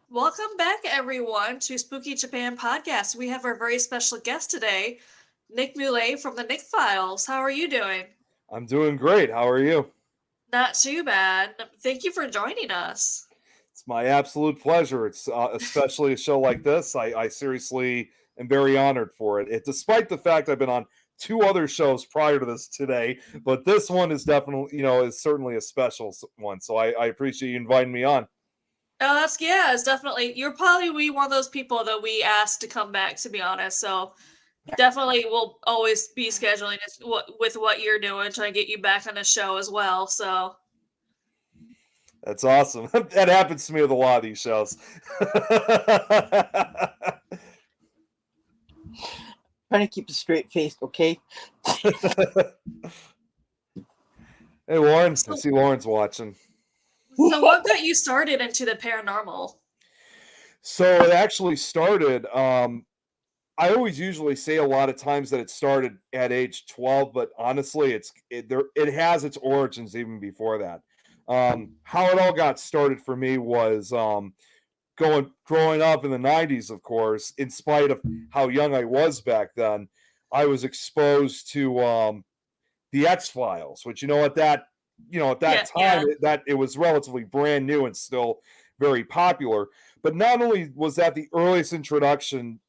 Welcome back, everyone, to Spooky Japan Podcast. We have our very special guest today, Nick Mulae from the Nick Files. How are you doing? I'm doing great. How are you? Not too bad. Thank you for joining us. It's my absolute pleasure. It's especially a show like this. I seriously am very honored for it. Despite the fact I've been on two other shows prior to this today, but this one is definitely, is certainly a special one. So I appreciate you inviting me on. Oh, it's definitely, you're probably one of those people that we asked to come back, to be honest. So definitely we'll always be scheduling this with what you're doing, trying to get you back on the show as well. So That's awesome. That happens to me with a lot of these shows. Trying to keep a straight face, okay? Hey, Lauren. I see Lauren's watching. So what got you started into the paranormal? So it actually started. I always usually say a lot of times that it started at age 12, but honestly, it has its origins even before that. How it all got started for me was growing up in the 90s, of course. In spite of how young I was back then, I was exposed to the X Files, which at that time that it was relatively brand new and still very popular. But not only was that the earliest introduction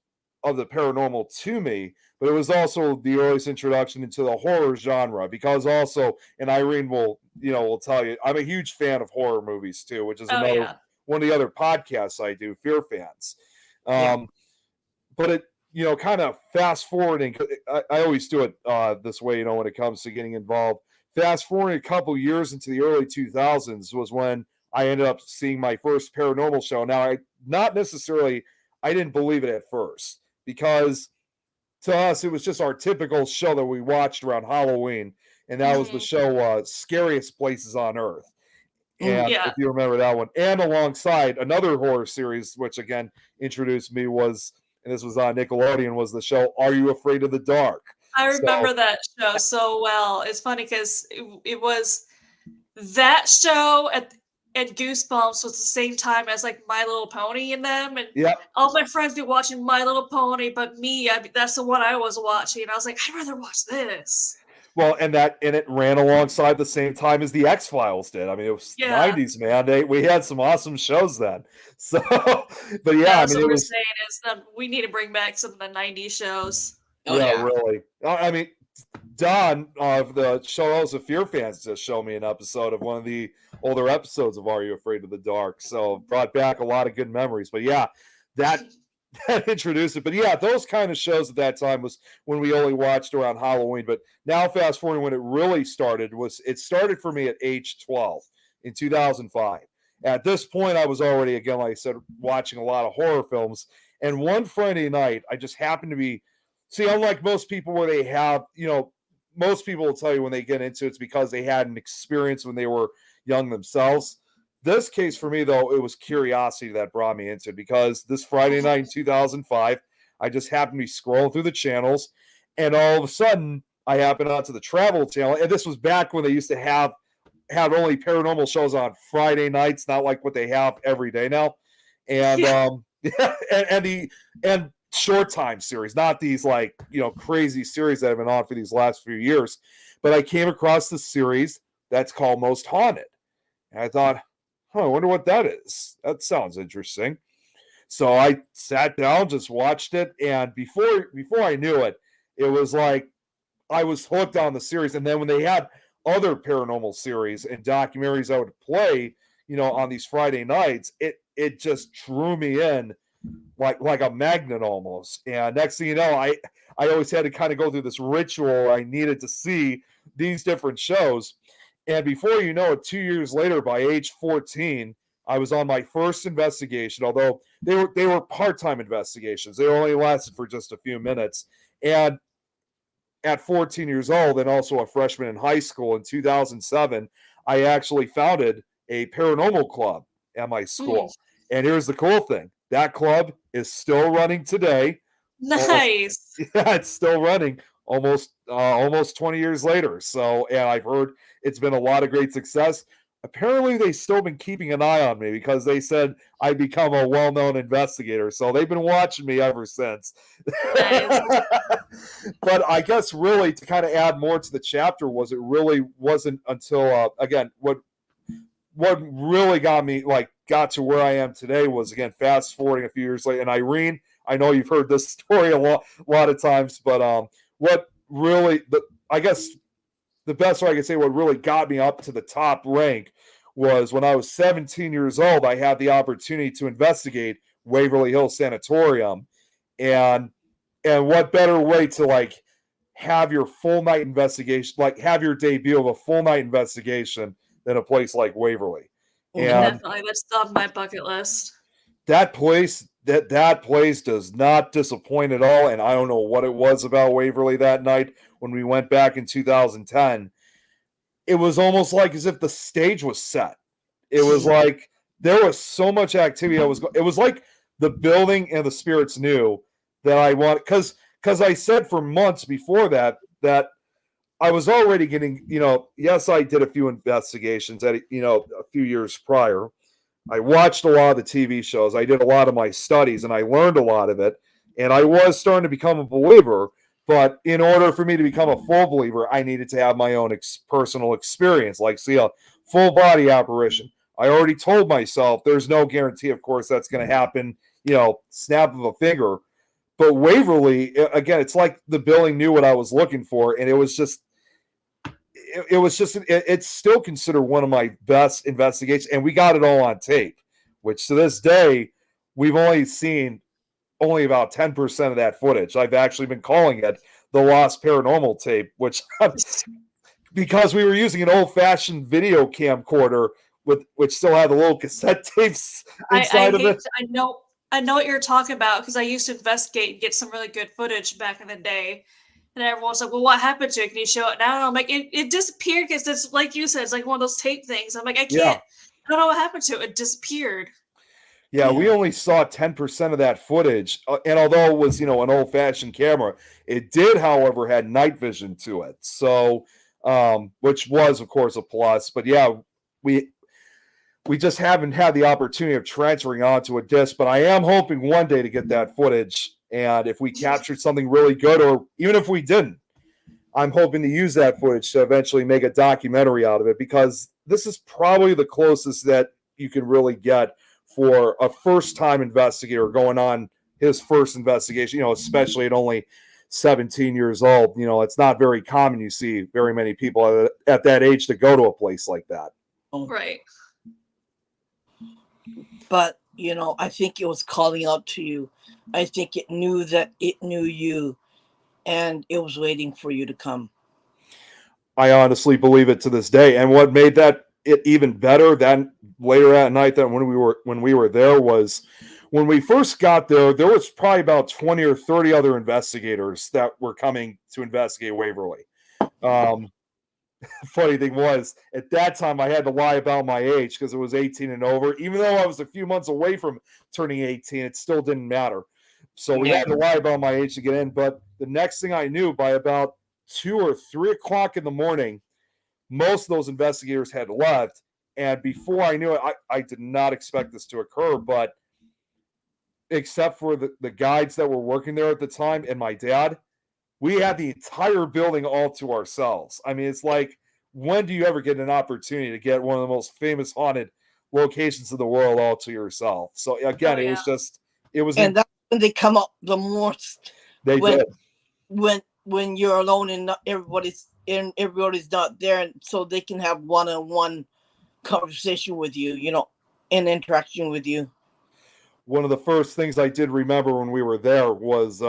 of the paranormal to me, but it was also the earliest introduction into the horror genre. Because also, and Irene will tell you, I'm a huge fan of horror movies too, which is Oh, another yeah. one of the other podcasts I do, Fear Fans. Yeah. But it kind of fast forwarding. I always do it this way, when it comes to getting involved. Fast forwarding a couple years into the early 2000s was when I ended up seeing my first paranormal show. Now, I didn't believe it at first, because to us it was just our typical show that we watched around Halloween, and that was the show Scariest Places on Earth. And Yeah. if you remember that one, and alongside another horror series, which again introduced me, and this was on Nickelodeon, was the show Are You Afraid of the Dark? I So remember that show so well. It's funny because it was that show and Goosebumps was the same time as like My Little Pony and them, and yeah, all my friends be watching My Little Pony, but me, that's the one I was watching. And I was like, I'd rather watch this. well, and it ran alongside the same time as the X Files did. I mean, it was Yeah. '90s, man. We had some awesome shows then. So, but yeah, I That's mean, what it we're was saying is that we need to bring back some of the '90s shows. Oh yeah, yeah. really. I mean, Don of the show House of Fear Fans just showed me an episode of one of the older episodes of Are You Afraid of the Dark? So brought back a lot of good memories. But yeah, that that introduced it. But yeah, those kind of shows at that time was when we only watched around Halloween. But now fast forwarding, when it really started, it started for me at age 12 in 2005. At this point, I was already, again, like I said, watching a lot of horror films. And one Friday night, I just happened to be, see, unlike most people where they have, most people will tell you when they get into it's because they had an experience when they were young themselves. This case for me, though, it was curiosity that brought me into it, because this Friday night in 2005, I just happened to be scrolling through the channels, and all of a sudden, I happened onto the Travel Channel. And this was back when they used to have only paranormal shows on Friday nights, not like what they have every day now. And Yeah. and short time series, not these like crazy series that have been on for these last few years. But I came across this series that's called Most Haunted, and I thought, I wonder what that is. That sounds interesting. So I sat down, just watched it, and before I knew it, it was like I was hooked on the series. And then when they had other paranormal series and documentaries I would play, on these Friday nights, it just drew me in like a magnet almost. And next thing you know, I always had to kind of go through this ritual. I needed to see these different shows. And before you know it, 2 years later, by age 14, I was on my first investigation, although they were part-time investigations. They only lasted for just a few minutes. And at 14 years old, and also a freshman in high school in 2007, I actually founded a paranormal club at my school. And here's the cool thing: that club is still running today. Almost, Nice. yeah, it's still running almost 20 years later. So, and I've heard it's been a lot of great success. apparently they still been keeping an eye on me because they said I become a well-known investigator. So they've been watching me ever since. Nice. But I guess really to kind of add more to the chapter was it really wasn't until again what really got to where I am today was again fast forwarding a few years later. And Irene, I know you've heard this story a lot of times, but what really I guess the best way I can say what really got me up to the top rank was when I was 17 years old. I had the opportunity to investigate Waverly Hills Sanatorium, and what better way to have your full night investigation, have your debut of a full night investigation than a place like Waverly. And Definitely, that's on my bucket list. that place does not disappoint at all. And I don't know what it was about Waverly that night when we went back in 2010. It was almost like as if the stage was set. It was like there was so much activity. It was like the building and the spirits knew that I want, because I said for months before that I was already getting, yes, I did a few investigations at, a few years prior. I watched a lot of the TV shows. I did a lot of my studies and I learned a lot of it. And I was starting to become a believer. But in order for me to become a full believer, I needed to have my own personal experience, like see a full body apparition. I already told myself there's no guarantee, of course, that's going to happen, snap of a finger. But Waverly, again, it's like the building knew what I was looking for. And it's still considered one of my best investigations. And we got it all on tape, which to this day, we've only seen about 10% of that footage. I've actually been calling it the lost paranormal tape, which because we were using an old-fashioned video camcorder which still had the little cassette tapes inside of it. I know what you're talking about because I used to investigate and get some really good footage back in the day. And everyone's like, well, what happened to it? Can you show it now? And I'm like, it disappeared because it's like you said, it's like one of those tape things. I'm like, I can't. Yeah. I don't know what happened to it. It disappeared. Yeah, we only saw 10% of that footage. And although it was, an old-fashioned camera, it did, however, had night vision to it. So, which was, of course, a plus. But yeah, we just haven't had the opportunity of transferring onto a disc. But I am hoping one day to get that footage. And if we captured something really good, or even if we didn't, I'm hoping to use that footage to eventually make a documentary out of it, because this is probably the closest that you can really get for a first-time investigator going on his first investigation, especially at only 17 years old. It's not very common you see very many people at that age to go to a place like that. Right. But, I think it was calling out to you. I think it knew that it knew you, and it was waiting for you to come. I honestly believe it to this day. And what made that it even better than later at night than when we were there was when we first got there was probably about 20 or 30 other investigators that were coming to investigate Waverly. Funny thing was, at that time I had to lie about my age because it was 18 and over. Even though I was a few months away from turning 18, it still didn't matter. So we had to lie about my age to get in. But the next thing I knew, by about 2 or 3 o'clock in the morning, most of those investigators had left. And before I knew it, I did not expect this to occur, but except for the guides that were working there at the time and my dad, we had the entire building all to ourselves. I mean, it's like, when do you ever get an opportunity to get one of the most famous haunted locations in the world all to yourself? So again, it was and that's when they come up the most. They did. When you're alone and everybody's not there, and so they can have one-on-one conversation with you, and interaction with you. One of the first things I did remember when we were there was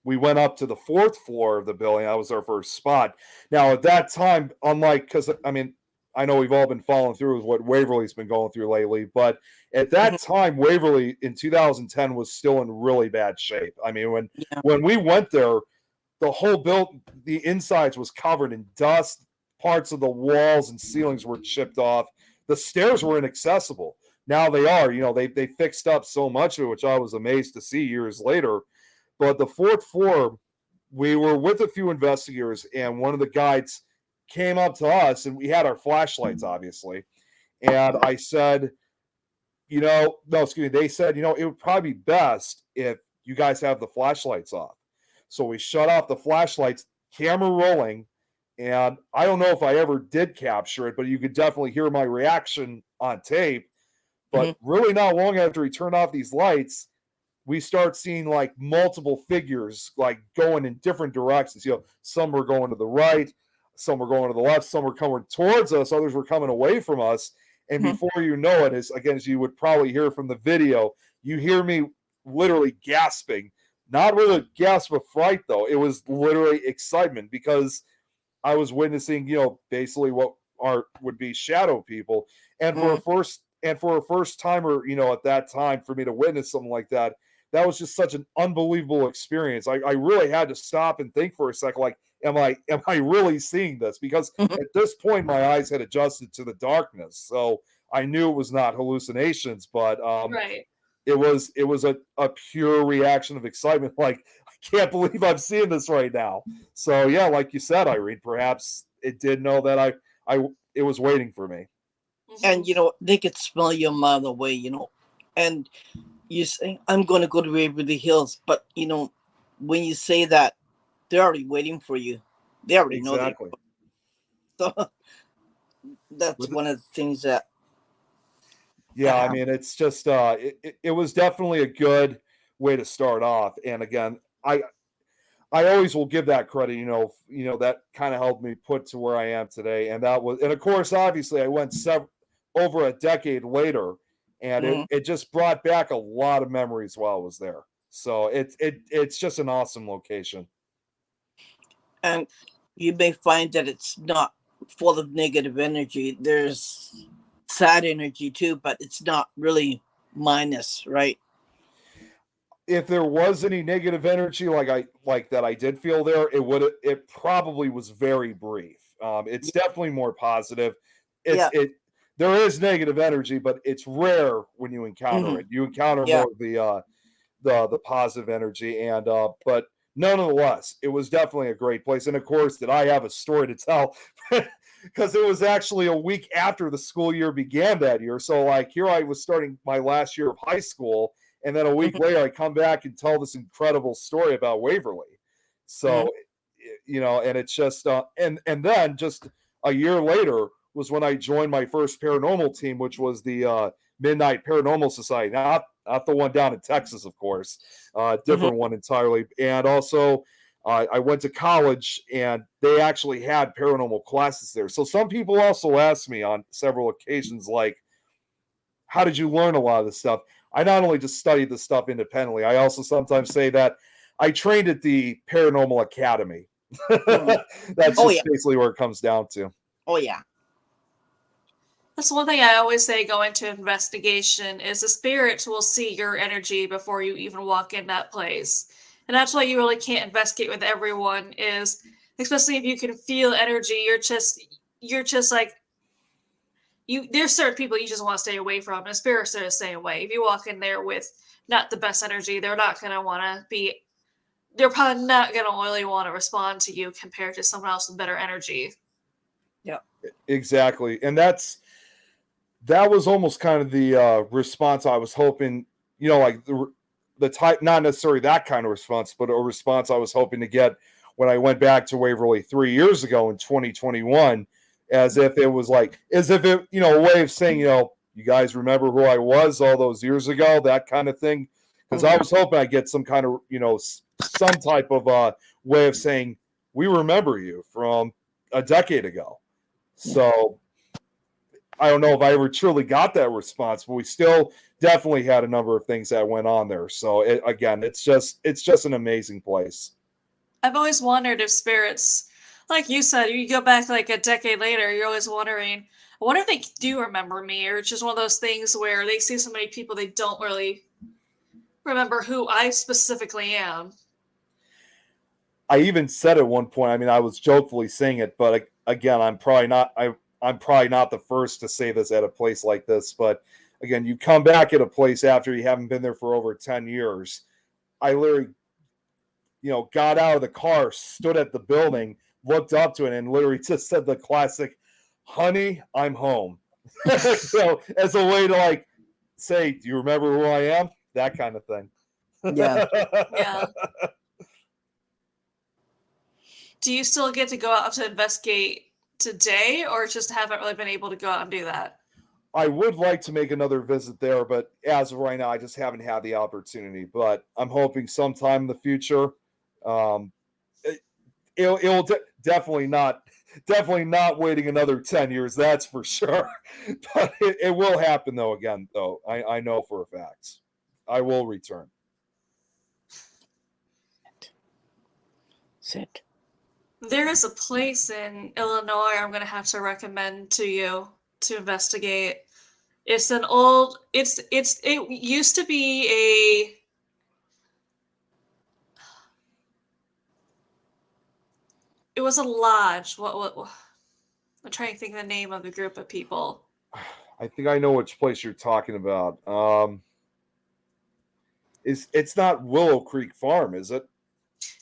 we went up to the 4th floor of the building. That was our first spot. Now, at that time, because I know we've all been following through with what Waverly's been going through lately, but at that time, Waverly in 2010 was still in really bad shape. I mean, when we went there, the whole the insides was covered in dust. Parts of the walls and ceilings were chipped off. The stairs were inaccessible. Now they are, they fixed up so much of it, which I was amazed to see years later. But the 4th floor, we were with a few investigators, and one of the guides came up to us, and we had our flashlights, obviously. And I said, no, excuse me. They said, it would probably be best if you guys have the flashlights off. So we shut off the flashlights, camera rolling, and I don't know if I ever did capture it, but you could definitely hear my reaction on tape. But really not long after he turned off these lights, we start seeing like multiple figures like going in different directions. Some were going to the right, some were going to the left, some were coming towards us, others were coming away from us. And before you know it, as you would probably hear from the video, you hear me literally gasping. Not with a gasp of fright, though. It was literally excitement because I was witnessing, basically what would be shadow people. And for a first timer, at that time, for me to witness something like that, that was just such an unbelievable experience. I really had to stop and think for a second, like, am I really seeing this? Because at this point, my eyes had adjusted to the darkness, so I knew it was not hallucinations. But Right. it was a pure reaction of excitement. Like, I can't believe I'm seeing this right now. So yeah, like you said, Irene, perhaps it did know that it was waiting for me. And they could smell you a mile away, and you say, I'm going to go to Waverly Hills, but when you say that, they're already waiting for you. They already Exactly. know so that's one of the things that I mean, it's just it was definitely a good way to start off. And again, I always will give that credit, that kind of helped me put to where I am today. And of course, obviously I went over a decade later, and it just brought back a lot of memories while I was there. So it's just an awesome location. And you may find that it's not full of negative energy. There's sad energy too, but it's not really minus, right? If there was any negative energy like that I did feel there, it probably was very brief. It's definitely more positive. There is negative energy, but it's rare when you encounter it. You encounter more of the positive energy, and but nonetheless, it was definitely a great place. And of course, that I have a story to tell because it was actually a week after the school year began that year. So like here I was starting my last year of high school, and then a week later I come back and tell this incredible story about Waverly. So and it's just and then just a year later was when I joined my first paranormal team, which was the Midnight Paranormal Society. Not the one down in Texas, of course, different one entirely. And also, I went to college, and they actually had paranormal classes there. So some people also asked me on several occasions, like, how did you learn a lot of this stuff? I not only just studied this stuff independently, I also sometimes say that I trained at the Paranormal Academy. That's just basically where it comes down to. Oh, yeah. That's one thing I always say going to investigation is the spirits will see your energy before you even walk in that place. And that's why you really can't investigate with everyone is, especially if you can feel energy, you're just like, there's certain people you just want to stay away from, and spirits are the same way. If you walk in there with not the best energy, they're probably not going to really want to respond to you compared to someone else with better energy. Yeah. Exactly. And that was almost kind of the response I was hoping, like the type, not necessarily that kind of response, but a response I was hoping to get when I went back to Waverly 3 years ago in 2021, as if it, a way of saying, you guys remember who I was all those years ago, that kind of thing. Because I was hoping I'd get some kind of, some type of way of saying, we remember you from a decade ago. So I don't know if I ever truly got that response, but we still definitely had a number of things that went on there. So it's just an amazing place. I've always wondered if spirits, like you said, you go back like a decade later, you're always wondering, I wonder if they do remember me, or it's just one of those things where they see so many people they don't really remember who I specifically am. I even said at one point, I mean, I was jokingly saying it, but again, I'm probably not the first to say this at a place like this, but again, you come back at a place after you haven't been there for over 10 years. I literally, got out of the car, stood at the building, looked up to it, and literally just said the classic, honey, I'm home. So as a way to like say, do you remember who I am? That kind of thing. Yeah. Yeah. Do you still get to go out to investigate today, or just haven't really been able to go out and do that? I would like to make another visit there, but as of right now, I just haven't had the opportunity. But I'm hoping sometime in the future. Um, definitely not waiting another 10 years. That's for sure. But it will happen though. Again, though, I know for a fact, I will return. Sit. There is a place in Illinois I'm going to have to recommend to you to investigate. It's an old. It used to be a. It was a lodge. What? I'm trying to think of the name of the group of people. I think I know which place you're talking about. It's not Willow Creek Farm, is it?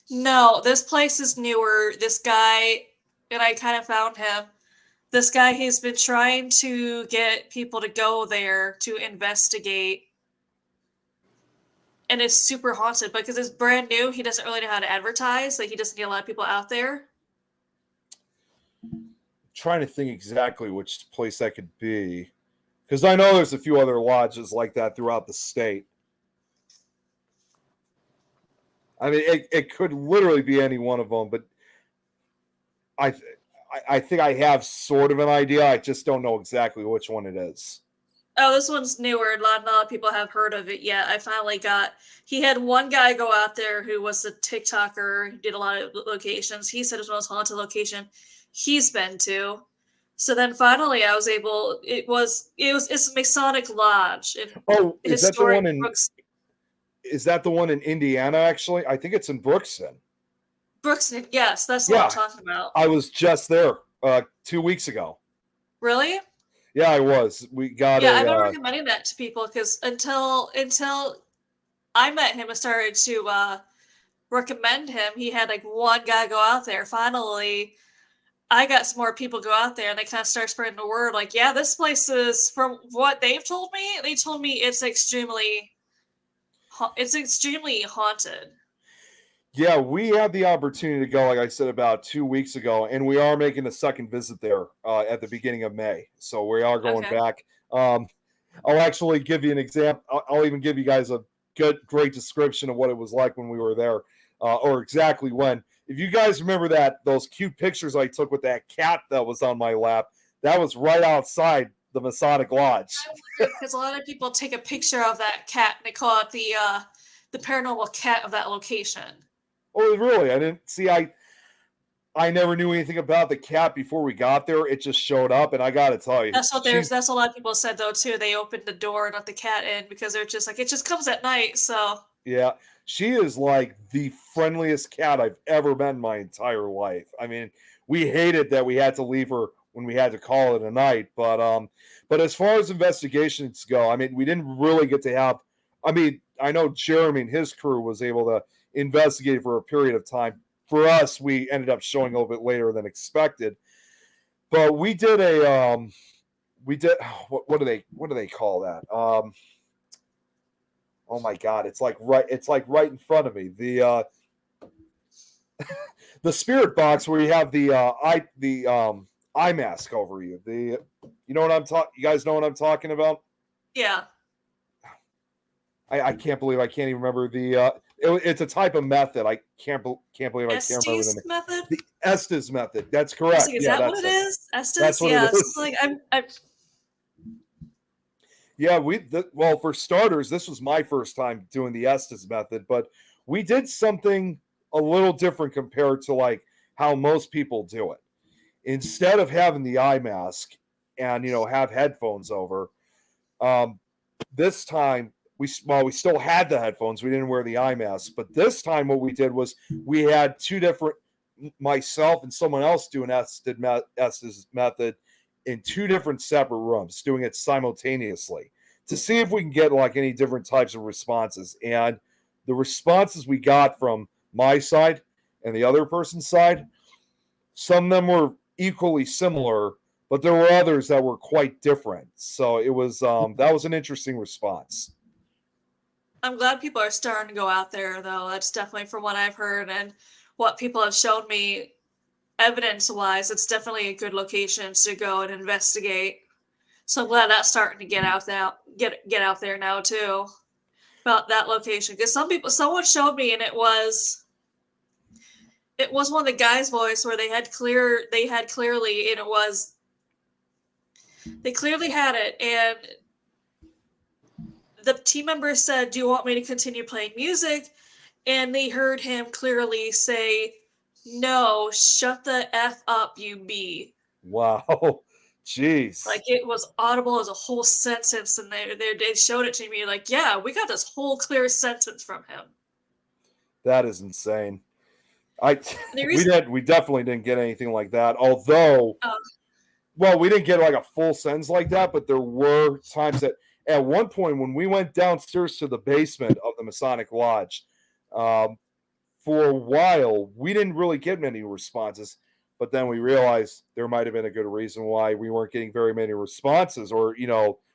No, this place is newer. This guy, and I kind of found him. This guy, he's been trying to get people to go there to investigate, and it's super haunted because it's brand new. He doesn't really know how to advertise. Like, he doesn't get a lot of people out there. Trying to think exactly which place that could be, because I know there's a few other lodges like that throughout the state. I mean, it could literally be any one of them, but I think I have sort of an idea. I just don't know exactly which one it is. Oh, this one's newer. Not a lot of people have heard of it yet. I finally got. He had one guy go out there who was a TikToker, who did a lot of locations. He said it was the most haunted location he's been to. So then finally, I was able. It's a Masonic lodge. Oh, is that the Historic one in? Brooks, Is that the one in Indiana? Actually, I think it's in Brookston. Brookston. Yes, that's what Yeah, I'm talking about. I was just there 2 weeks ago. Really? Yeah, I was. We got Yeah, I've been a. recommending that to people because until I met him and started to recommend him, he had like one guy go out there. Finally, I got some more people go out there, and they kind of start spreading the word. Like, yeah, this place is, from what they've told me. They told me it's extremely haunted. Yeah, we had the opportunity to go, like I said, about 2 weeks ago, and we are making a second visit there at the beginning of May. So we are going Okay. back. I'll actually give you an example. I'll even give you guys a great description of what it was like when we were there, or exactly when. If you guys remember those cute pictures I took with that cat that was on my lap, that was right outside the Masonic Lodge. Because a lot of people take a picture of that cat and they call it the paranormal cat of that location. Oh, really? I didn't see. I never knew anything about the cat before we got there. It just showed up, and I got to tell you, That's what a lot of people said though too. They opened the door and let the cat in because they're just like, it just comes at night. So yeah, she is like the friendliest cat I've ever met in my entire life. I mean, we hated that we had to leave her when we had to call it a night, but as far as investigations go, I mean, we didn't really get to have. I mean, I know Jeremy and his crew was able to investigate for a period of time. For us, we ended up showing a little bit later than expected. But we did what do they call that? Oh my god, it's like right in front of me. The spirit box where you have the eye mask over you. You know what I'm talking. You guys know what I'm talking about? yeah. I can't believe I can't even remember it's a type of method. I can't believe I can't remember the name. Method? The Estes method. That's I was correct. like, is Yeah, that what that's it it. is? Estes? That's what Yeah. it is. Like Yeah, well, for starters, this was my first time doing the Estes method, but we did something a little different compared to like how most people do it. Instead of having the eye mask and have headphones over, this time we still had the headphones. We didn't wear the eye mask, but this time what we did was we had two different, myself and someone else doing Estes method in two different separate rooms, doing it simultaneously to see if we can get like any different types of responses. And the responses we got from my side and the other person's side, some of them were equally similar, but there were others that were quite different. So it was that was an interesting response. I'm glad people are starting to go out there, though. That's definitely from what I've heard and what people have shown me evidence-wise. It's definitely a good location to go and investigate. So I'm glad that's starting to get out there now too about that location. Because someone showed me, and it was one of the guys' voice where they had clearly, and it was they clearly had it, and the team member said, "Do you want me to continue playing music?" And they heard him clearly say, "No, shut the F up, you B." Wow. Jeez. Like, it was audible as a whole sentence, and they showed it to me like, yeah, we got this whole clear sentence from him. That is insane. We definitely didn't get anything like that. Although, well, we didn't get like a full sentence like that, but there were times that at one point when we went downstairs to the basement of the Masonic Lodge, for a while we didn't really get many responses. But then we realized there might have been a good reason why we weren't getting very many responses, or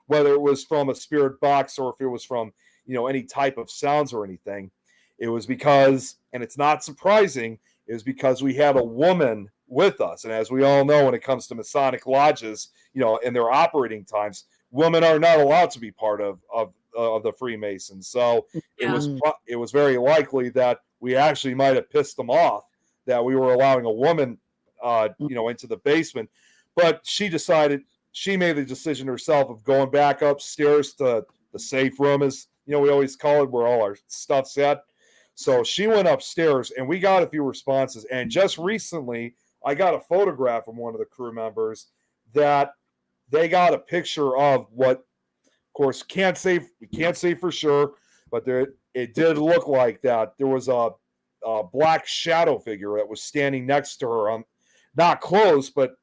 whether it was from a spirit box or if it was from any type of sounds or anything. It was because, and it's not surprising, it was because we had a woman with us. And as we all know, when it comes to Masonic lodges, in their operating times, women are not allowed to be part of the Freemasons. So it was very likely that we actually might have pissed them off that we were allowing a woman into the basement. But she made the decision herself of going back upstairs to the safe room, as we always call it, where all our stuff's at. So she went upstairs, and we got a few responses. And just recently, I got a photograph from one of the crew members that they got a picture of what, of course, we can't say for sure, but it did look like that. There was a black shadow figure that was standing next to her, not close, but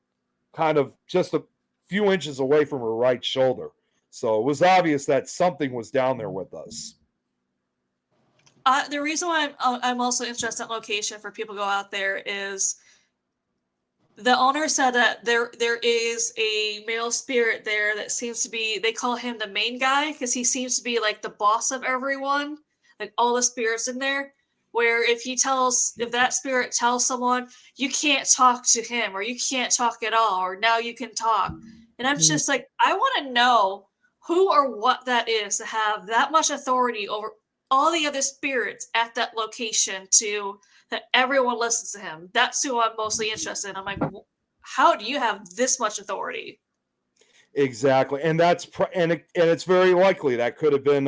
kind of just a few inches away from her right shoulder. So it was obvious that something was down there with us. The reason why I'm also interested in location for people to go out there is the owner said that there is a male spirit there that seems to be, they call him the main guy because he seems to be like the boss of everyone, like all the spirits in there. Where if that spirit tells someone you can't talk to him or you can't talk at all, or now you can talk, and I'm just like, I want to know who or what that is to have that much authority over all the other spirits at that location that everyone listens to him. That's who I'm mostly interested in. I'm like, how do you have this much authority? Exactly, and it's very likely that could have been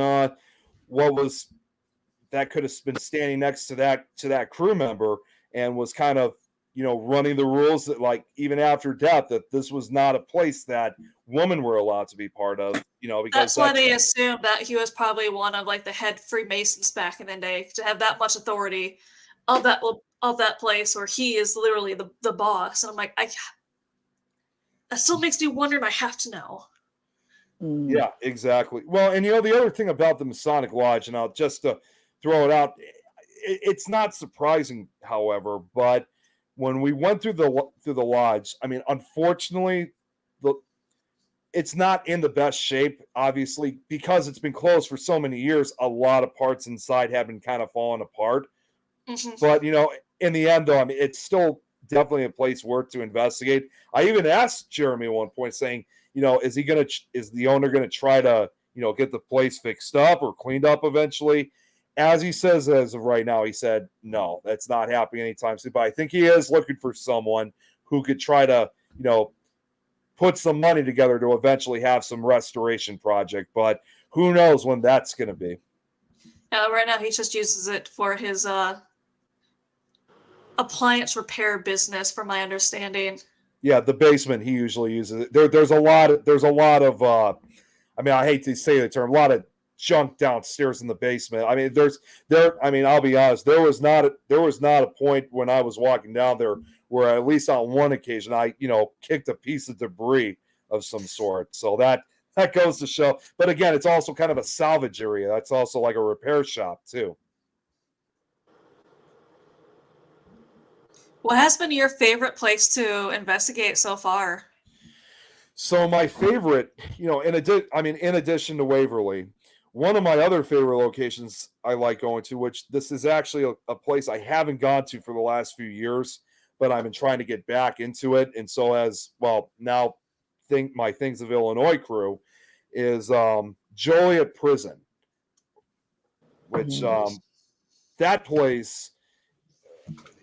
that could have been standing next to that crew member and was kind of running the rules that, like, even after death, that this was not a place that women were allowed to be part of, because that's why they assumed that he was probably one of like the head Freemasons back in the day, to have that much authority of that place where he is literally the boss. And I'm like, that still makes me wonder, and I have to know. Yeah, exactly. Well, and the other thing about the Masonic Lodge, and I'll just throw it out, it's not surprising, however, but when we went through the lodge, I mean, unfortunately, it's not in the best shape, obviously, because it's been closed for so many years. A lot of parts inside have been kind of falling apart. Mm-hmm. But in the end, though, I mean, it's still definitely a place worth to investigate. I even asked Jeremy at one point, saying, is the owner gonna try to get the place fixed up or cleaned up eventually? As he says, as of right now, he said no, that's not happening anytime soon. But I think he is looking for someone who could try to put some money together to eventually have some restoration project. But who knows when that's going to be? Right now, he just uses it for his appliance repair business, from my understanding. Yeah, the basement, he usually uses it. There's a lot of I mean, I hate to say the term, a lot of junk downstairs in the basement. I mean, I'll be honest, there was not a point when I was walking down there where, at least on one occasion, I kicked a piece of debris of some sort. So that goes to show. But again, it's also kind of a salvage area. That's also like a repair shop too. What has been your favorite place to investigate so far? So my favorite, in addition to Waverly, one of my other favorite locations I like going to, which this is actually a place I haven't gone to for the last few years, but I've been trying to get back into it. And so as well now, think my Things of Illinois crew is Joliet Prison, which that place,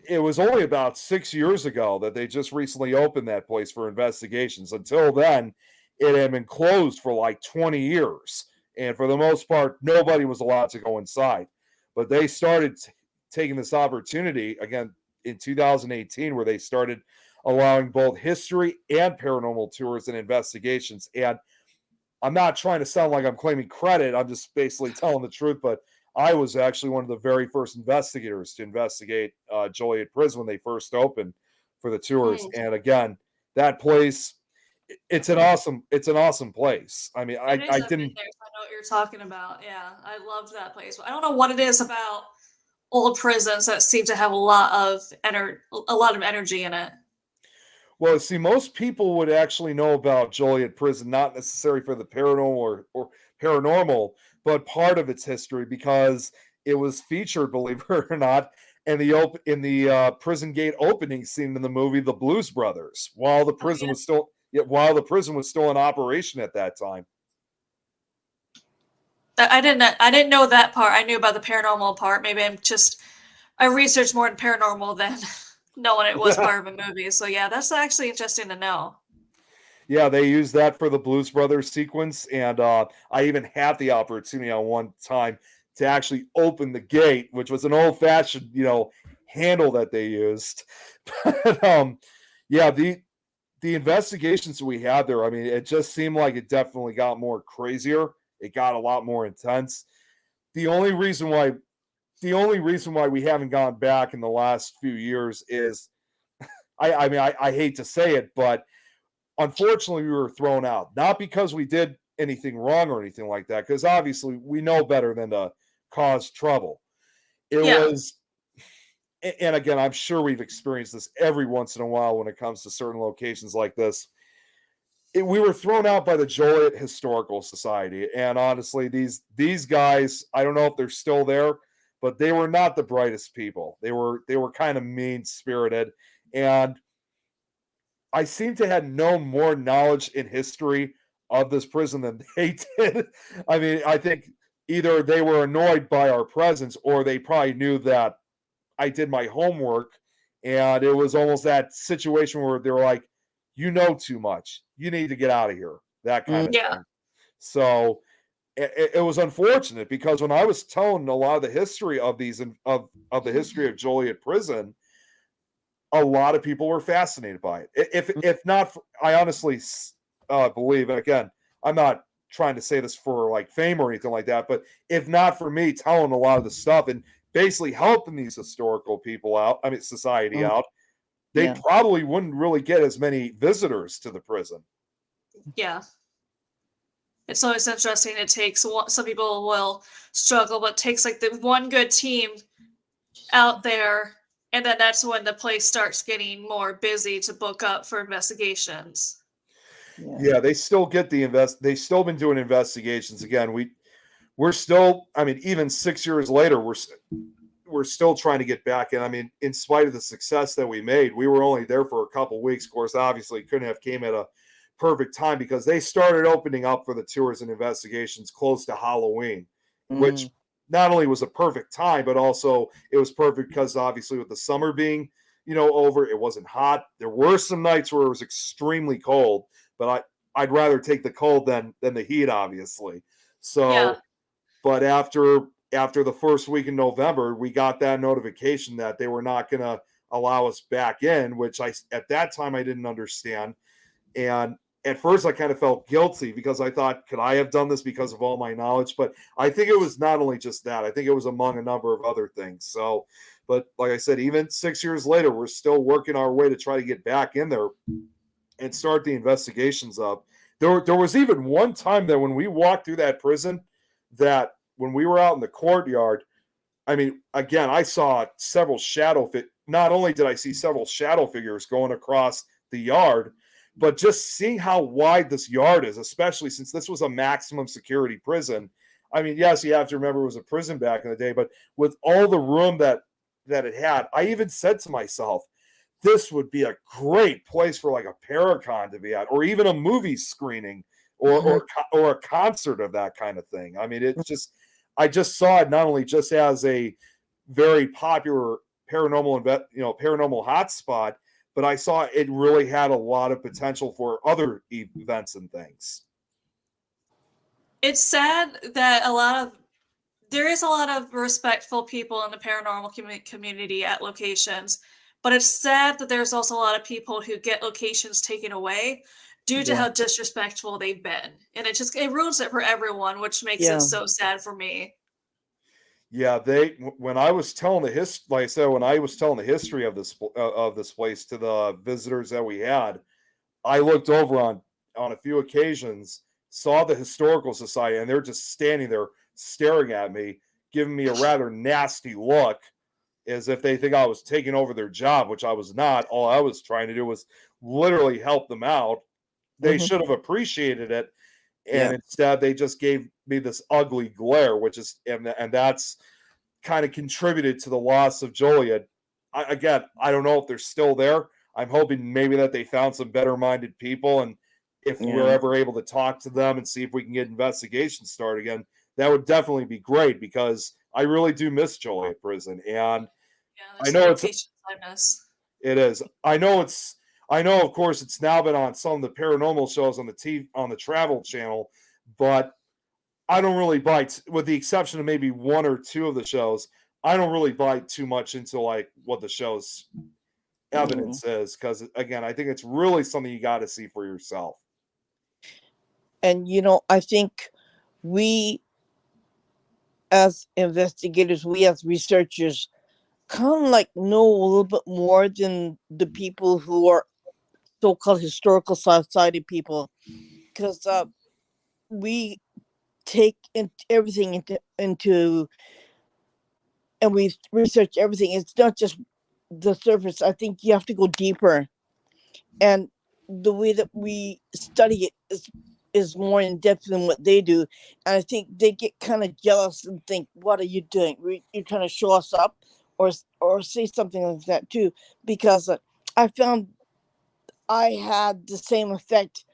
it was only about 6 years ago that they just recently opened that place for investigations. Until then, it had been closed for like 20 years. And for the most part, nobody was allowed to go inside. But they started taking this opportunity again in 2018, where they started allowing both history and paranormal tours and investigations. And I'm not trying to sound like I'm claiming credit. I'm just basically telling the truth. But I was actually one of the very first investigators to investigate Joliet Prison when they first opened for the tours. And again, that place, it's an awesome place. I mean, It is. I I've been didn't. there, so I know what you're talking about. Yeah, I loved that place. I don't know what it is about old prisons that seem to have a lot of energy in it. Well, see, most people would actually know about Joliet Prison, not necessarily for the or paranormal, but part of its history because it was featured, believe it or not, in the prison gate opening scene in the movie The Blues Brothers, Oh yeah. while the prison was still in operation at that time. I didn't know that part. I knew about the paranormal part. Maybe I researched more in paranormal than knowing it was part of a movie. So yeah, that's actually interesting to know. Yeah, they used that for the Blues Brothers sequence, and I even had the opportunity on one time to actually open the gate, which was an old-fashioned, handle that they used. But, yeah, the investigations we had there, I mean, it just seemed like it definitely got more crazier. It got a lot more intense. The only reason why, we haven't gone back in the last few years is, I hate to say it, but unfortunately we were thrown out, not because we did anything wrong or anything like that, because obviously we know better than to cause trouble. It Yeah. was, and again, I'm sure we've experienced this every once in a while when it comes to certain locations like this. We were thrown out by the Joliet Historical Society, and honestly, these guys, I don't know if they're still there, but they were not the brightest people. They were kind of mean spirited, and I seem to have no more knowledge in history of this prison than they did. I mean, I think either they were annoyed by our presence or they probably knew that I did my homework. And it was almost that situation where they were like, you know too much. You need to get out of here. That kind of Yeah. thing. So it was unfortunate because when I was telling a lot of the history of of the history of Joliet Prison, a lot of people were fascinated by it. If not, I honestly believe, and again, I'm not trying to say this for like fame or anything like that, but if not for me telling a lot of the stuff and basically helping these historical people out, I mean society out, they Yeah. probably wouldn't really get as many visitors to the prison. Yeah. It's always interesting. It takes some people will struggle, but it takes like the one good team out there, and then that's when the place starts getting more busy to book up for investigations. Yeah, they still get they still been doing investigations. Again, we're still, I mean, even 6 years later, we're still trying to get back in. I mean, in spite of the success that we made, we were only there for a couple weeks. Of course, obviously couldn't have came at a perfect time because they started opening up for the tours and investigations close to Halloween, which not only was a perfect time, but also it was perfect because obviously with the summer being, over, it wasn't hot. There were some nights where it was extremely cold, but I'd rather take the cold than the heat, obviously. Yeah. So, but after the first week in November, we got that notification that they were not going to allow us back in, which at that time I didn't understand. And at first I kind of felt guilty because I thought, could I have done this because of all my knowledge? But I think it was not only just that, I think it was among a number of other things. So, but like I said, even 6 years later, we're still working our way to try to get back in there and start the investigations up. There was even one time that when we walked through that prison, that when we were out in the courtyard, I mean, again, I saw several not only did I see several shadow figures going across the yard, But just seeing how wide this yard is, especially since this was a maximum security prison. I mean, yes, you have to remember it was a prison back in the day, but with all the room that it had, I even said to myself, this would be a great place for like a Paracon to be at, or even a movie screening, or a concert of that kind of thing. I mean, it's just, I just saw it not only just as a very popular paranormal hotspot, but I saw it really had a lot of potential for other events and things. It's sad that there is a lot of respectful people in the paranormal community at locations, but it's sad that there's also a lot of people who get locations taken away due to how disrespectful they've been, and it ruins it for everyone, which makes it so sad for me. Yeah, when I was telling the history, like I said, when I was telling the history of this place to the visitors that we had, I looked over on a few occasions, saw the historical society, and they're just standing there staring at me, giving me a rather nasty look, as if they think I was taking over their job, which I was not. All I was trying to do was literally help them out. They should have appreciated it, and instead they just gave me this ugly glare, which is and that's kind of contributed to the loss of Joliet. Again, I don't know if they're still there. I'm hoping maybe that they found some better-minded people, and if we're ever able to talk to them and see if we can get investigations started again, that would definitely be great, because I really do miss Joliet Prison, and I know locations I miss. it is. I know, of course, it's now been on some of the paranormal shows on the TV, on the Travel Channel, but I don't really bite, with the exception of maybe one or two of the shows. I don't really bite too much into like what the show's evidence is, because again, I think it's really something you got to see for yourself. And I think we as investigators, we as researchers, kind of like know a little bit more than the people who are so-called historical society people, because we take everything into and we research everything. It's not just the surface. I think you have to go deeper, and the way that we study it is more in depth than what they do. And I think they get kind of jealous and think, "What are you doing? You're trying to show us up, or say something like that too." Because I found I had the same effect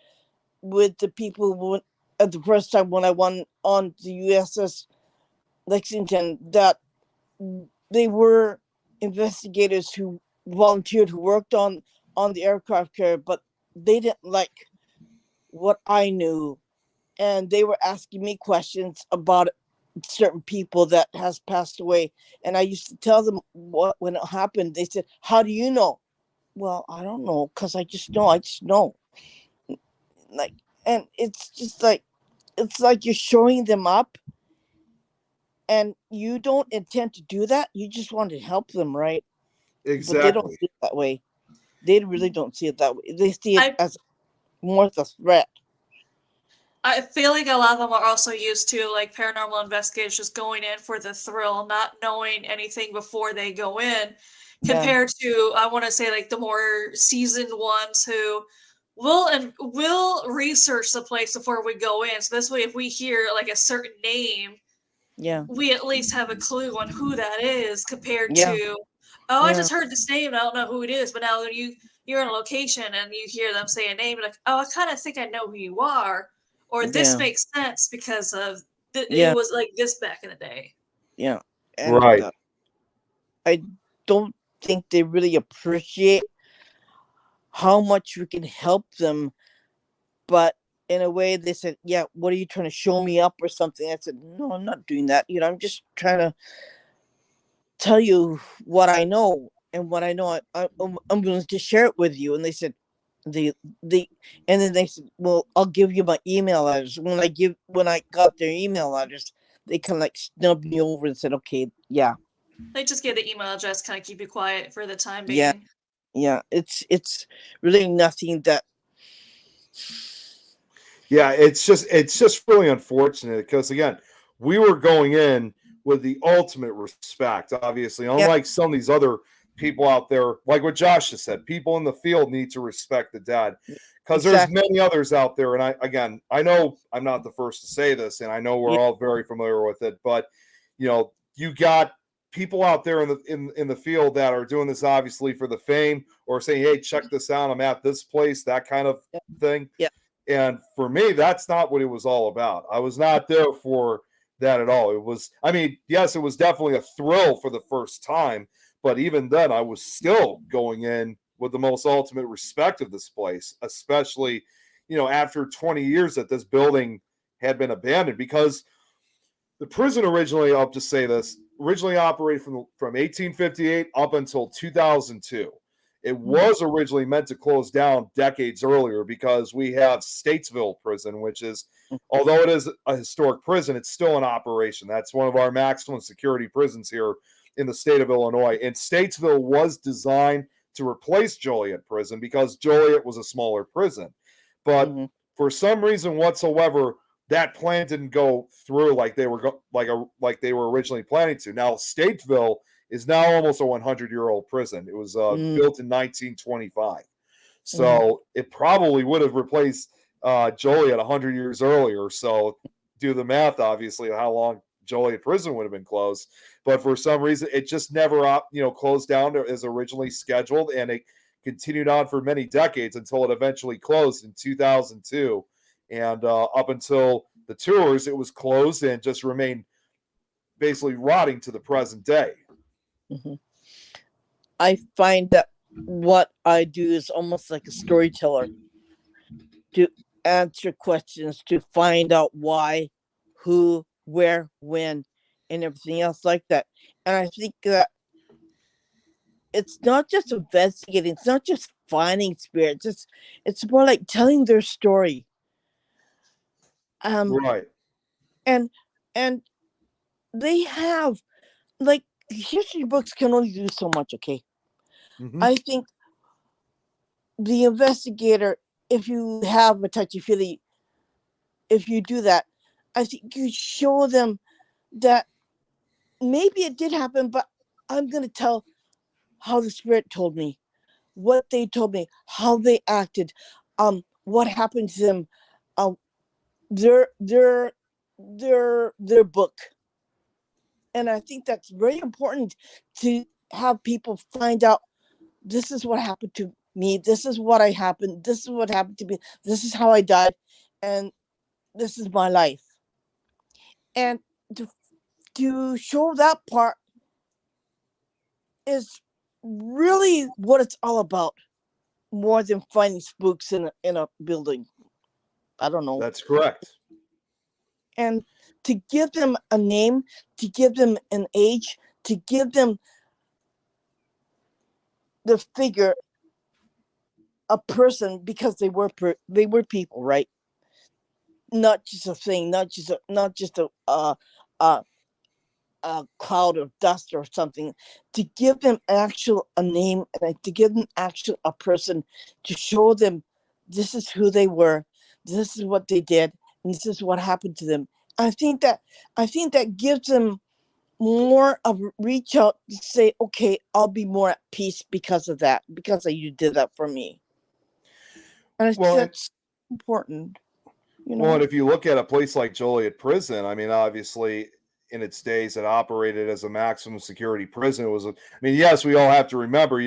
with the people at the first time when I went on the USS Lexington, that they were investigators who volunteered, who worked on the aircraft carrier, but they didn't like what I knew, and they were asking me questions about certain people that has passed away. And I used to tell them what when it happened. They said, "How do you know?" Well, I don't know, because I just know. I just know. Like, and it's just like, it's like you're showing them up, and you don't intend to do that. You just want to help them, right? But they don't Exactly. see it that way. They really don't see it that way. They see it I as more of a threat. I feel like a lot of them are also used to like paranormal investigators just going in for the thrill, not knowing anything before they go in, Yeah. compared to I want to say like the more seasoned ones who will research the place before we go in. So this way, if we hear like a certain name, Yeah. we at least have a clue on who that is, compared Yeah. to, oh, I Yeah. just heard this name, I don't know who it is. But now you're in a location and you hear them say a name, you're like, oh, I kind of think I know who you are, or this Yeah. makes sense because of it Yeah. was like this back in the day. Yeah. And Right. I don't think they really appreciate how much we can help them. But in a way, they said, "Yeah, what are you trying to show me up or something?" I said, "No, I'm not doing that. I'm just trying to tell you what I know, and what I know, I'm willing to share it with you." And they said, they they and then they said, "Well, I'll give you my email address." When I got their email address, they kind of like snubbed me over and said, "Okay, yeah, They just give the email address, kind of keep you quiet for the time yeah, being. yeah." It's really nothing that. Yeah, it's just really unfortunate, because again, we were going in with the ultimate respect, obviously, Yeah, unlike some of these other people out there, like what Josh just said, people in the field need to respect the dead. because there's Exactly. many others out there. And I know I'm not the first to say this, and I know we're Yeah. all very familiar with it, but you got people out there in the field that are doing this obviously for the fame, or saying, hey, check this out, I'm at this place, that kind of Yeah. thing. Yeah. And for me, that's not what it was all about. I was not there for that at all. It was, I mean, yes, it was definitely a thrill for the first time, but even then, I was still going in with the most ultimate respect of this place, especially, after 20 years that this building had been abandoned, because the prison originally, I'll just say this, originally operated from 1858 up until 2002. It was originally meant to close down decades earlier, because we have Statesville Prison, which is, although it is a historic prison, it's still in operation. That's one of our maximum security prisons here in the state of Illinois. And Statesville was designed to replace Joliet Prison, because Joliet was a smaller prison. But for some reason whatsoever, that plan didn't go through like they were like they were originally planning to. Now, Statesville is now almost a 100-year-old prison. It was built in 1925, so it probably would have replaced Joliet 100 years earlier. So do the math, obviously, of how long Joliet Prison would have been closed. But for some reason, it just never closed down as originally scheduled, and it continued on for many decades until it eventually closed in 2002. And up until the tours, it was closed and just remained basically rotting to the present day. I find that what I do is almost like a storyteller, to answer questions, to find out why, who, where, when, and everything else like that. And I think that it's not just investigating, it's not just finding spirits, it's more like telling their story. Right. And they have, like, history books can only do so much, okay? I think the investigator, if you have a touchy-feely, if you do that, I think you show them that maybe it did happen, but I'm going to tell how the spirit told me, what they told me, how they acted, what happened to them, their book. And I think that's very important, to have people find out, this is what happened to me, this is what happened, this is what happened to me, this is how I died, and this is my life. And to show that part is really what it's all about, more than finding spooks in a building. I don't know. That's correct. And to give them a name, to give them an age, to give them the figure, a person, because they were people, right? Not just a thing, not just a cloud of dust or something. To give them a name, and to give them a person, to show them this is who they were, this is what they did, and this is what happened to them. I think that gives them more of a reach out to say, okay, I'll be more at peace because of that, because you did that for me. And I think that's important. Well, and if you look at a place like Joliet Prison, I mean, obviously, in its days, it operated as a maximum security prison. It was, yes, we all have to remember,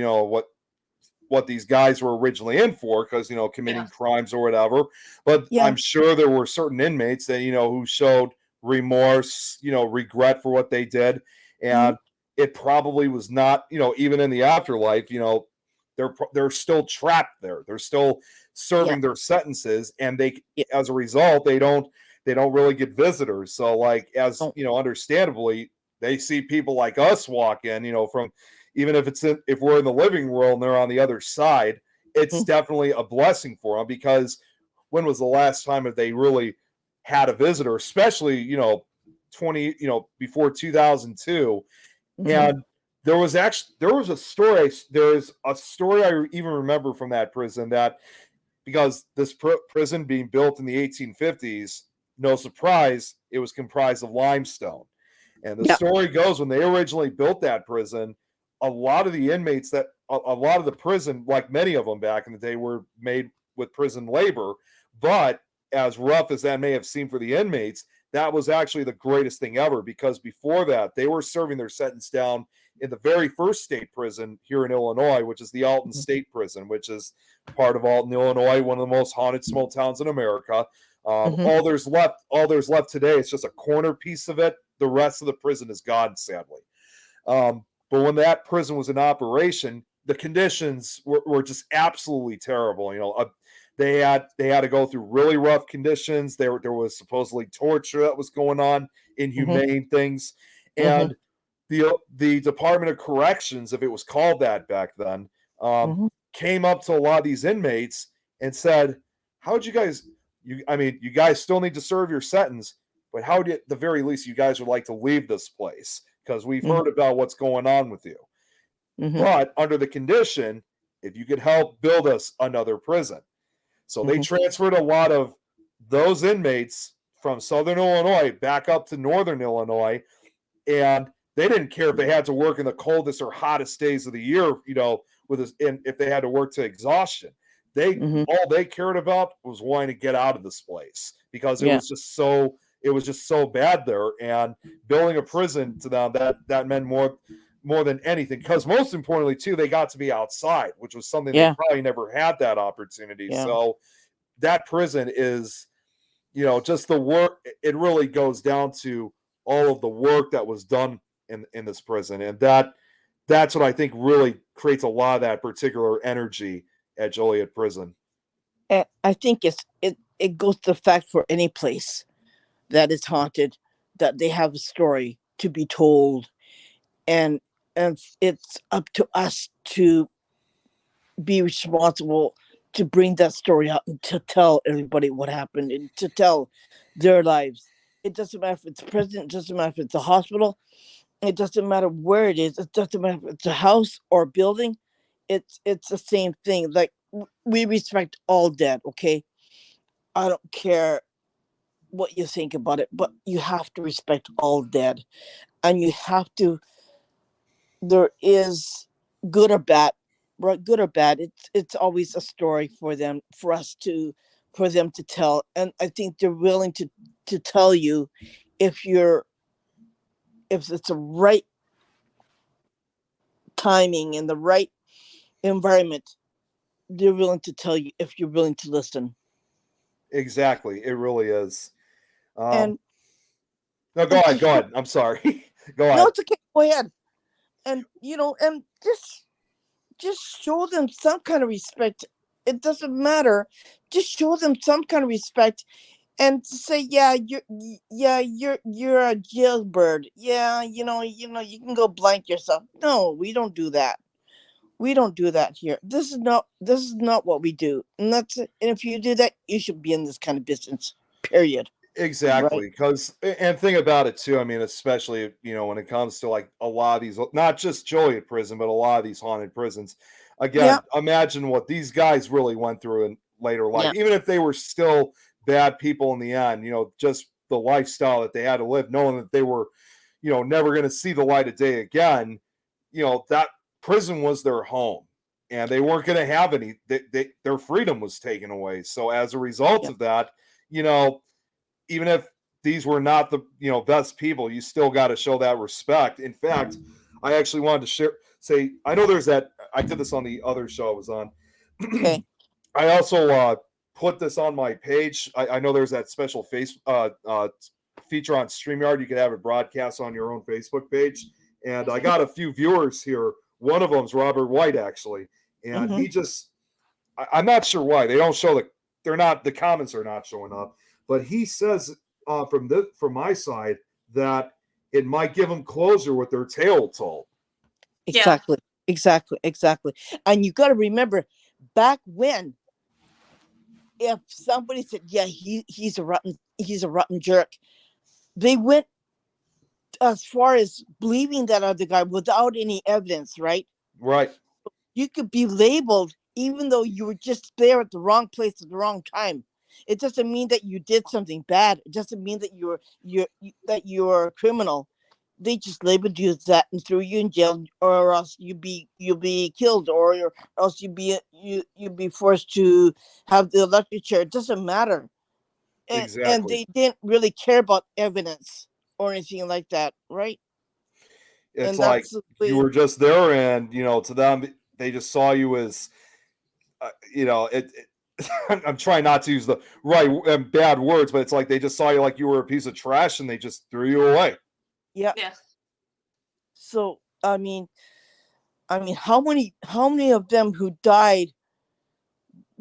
what these guys were originally in for, because committing crimes or whatever. But I'm sure there were certain inmates that who showed remorse, regret for what they did, and it probably was not, even in the afterlife, they're still trapped there. They're still serving their sentences, and they, as a result, they don't really get visitors. So, like, as understandably, they see people like us walk in, from, even if if we're in the living world and they're on the other side, it's definitely a blessing for them, because when was the last time that they really had a visitor, especially, 20, before 2002. And there's a story I even remember from that prison, that because this prison being built in the 1850s, no surprise, it was comprised of limestone. And the story goes, when they originally built that prison, a lot of the inmates a lot of the prison, like many of them back in the day, were made with prison labor. But as rough as that may have seemed for the inmates, that was actually the greatest thing ever, because before that, they were serving their sentence down in the very first state prison here in Illinois, which is the Alton State Prison, which is part of Alton, Illinois, one of the most haunted small towns in America. All there's left today is just a corner piece of it. The rest of the prison is gone, sadly. But when that prison was in operation, the conditions were just absolutely terrible. They had to go through really rough conditions. There was supposedly torture that was going on, inhumane things, and the Department of Corrections, if it was called that back then, came up to a lot of these inmates and said, "How'd you guys? You guys still need to serve your sentence, but how did, at the very least, you guys would like to leave this place, because we've heard about what's going on with you. But under the condition, if you could help build us another prison." So they transferred a lot of those inmates from Southern Illinois back up to Northern Illinois, and they didn't care if they had to work in the coldest or hottest days of the year, if they had to work to exhaustion. All they cared about was wanting to get out of this place, because it was just so bad there, and building a prison to them, that meant more than anything, because most importantly too, they got to be outside, which was something they probably never had that opportunity. So that prison is, just the work. It really goes down to all of the work that was done in this prison, and that's what I think really creates a lot of that particular energy at Joliet Prison. And I think it goes to the fact for any place that is haunted, that they have a story to be told, and it's up to us to be responsible to bring that story out and to tell everybody what happened and to tell their lives. It doesn't matter if it's prison, it doesn't matter if it's a hospital, it doesn't matter where it is, it doesn't matter if it's a house or a building. It's the same thing. Like, we respect all dead, okay? I don't care what you think about it, but you have to respect all dead, and you have to. There is good or bad, right? Good or bad. It's always a story for them, for them to tell, and I think they're willing to tell you if it's the right timing and the right environment. They're willing to tell you if you're willing to listen. Exactly, it really is. And No, go ahead. I'm sorry. Go ahead. no, it's okay. Go ahead. And and just show them some kind of respect. It doesn't matter. Just show them some kind of respect, and say, yeah, you're a jailbird. Yeah, you can go blank yourself. No, we don't do that. We don't do that here. This is not what we do. And that's it. And if you do that, you should be in this kind of business. Period. Exactly, because and think about it too. I mean, especially when it comes to like a lot of these, not just Joliet Prison, but a lot of these haunted prisons. Again, imagine what these guys really went through in later life. Even if they were still bad people in the end, just the lifestyle that they had to live, knowing that they were, never going to see the light of day again. That prison was their home, and they weren't going to have any. Their freedom was taken away. So as a result of that, even if these were not the best people, you still got to show that respect. In fact, I actually wanted to say I know there's that. I did this on the other show I was on. Okay. I also put this on my page. I know there's that special feature on StreamYard. You can have it broadcast on your own Facebook page. And I got a few viewers here. One of them's Robert White, actually, and he just I'm not sure why they don't show the comments are not showing up. But he says from my side that it might give them closure with their tale told. Exactly. And you got to remember, back when, if somebody said, "Yeah, he's a rotten jerk," they went as far as believing that other guy without any evidence, right? Right. You could be labeled even though you were just there at the wrong place at the wrong time. It doesn't mean that you did something bad. It doesn't mean that you're a criminal. they just labeled you as that and threw you in jail, or else you'll be killed, or else you'd be forced to have the electric chair. It doesn't matter. And Exactly. they didn't really care about evidence or anything like that, right? It's And like that's the you way. were just there, and to them, they just saw you as, I'm trying not to use the right and bad words, but it's like they just saw you like you were a piece of trash, and they just threw you away. Yeah. Yeah. So I mean, how many of them who died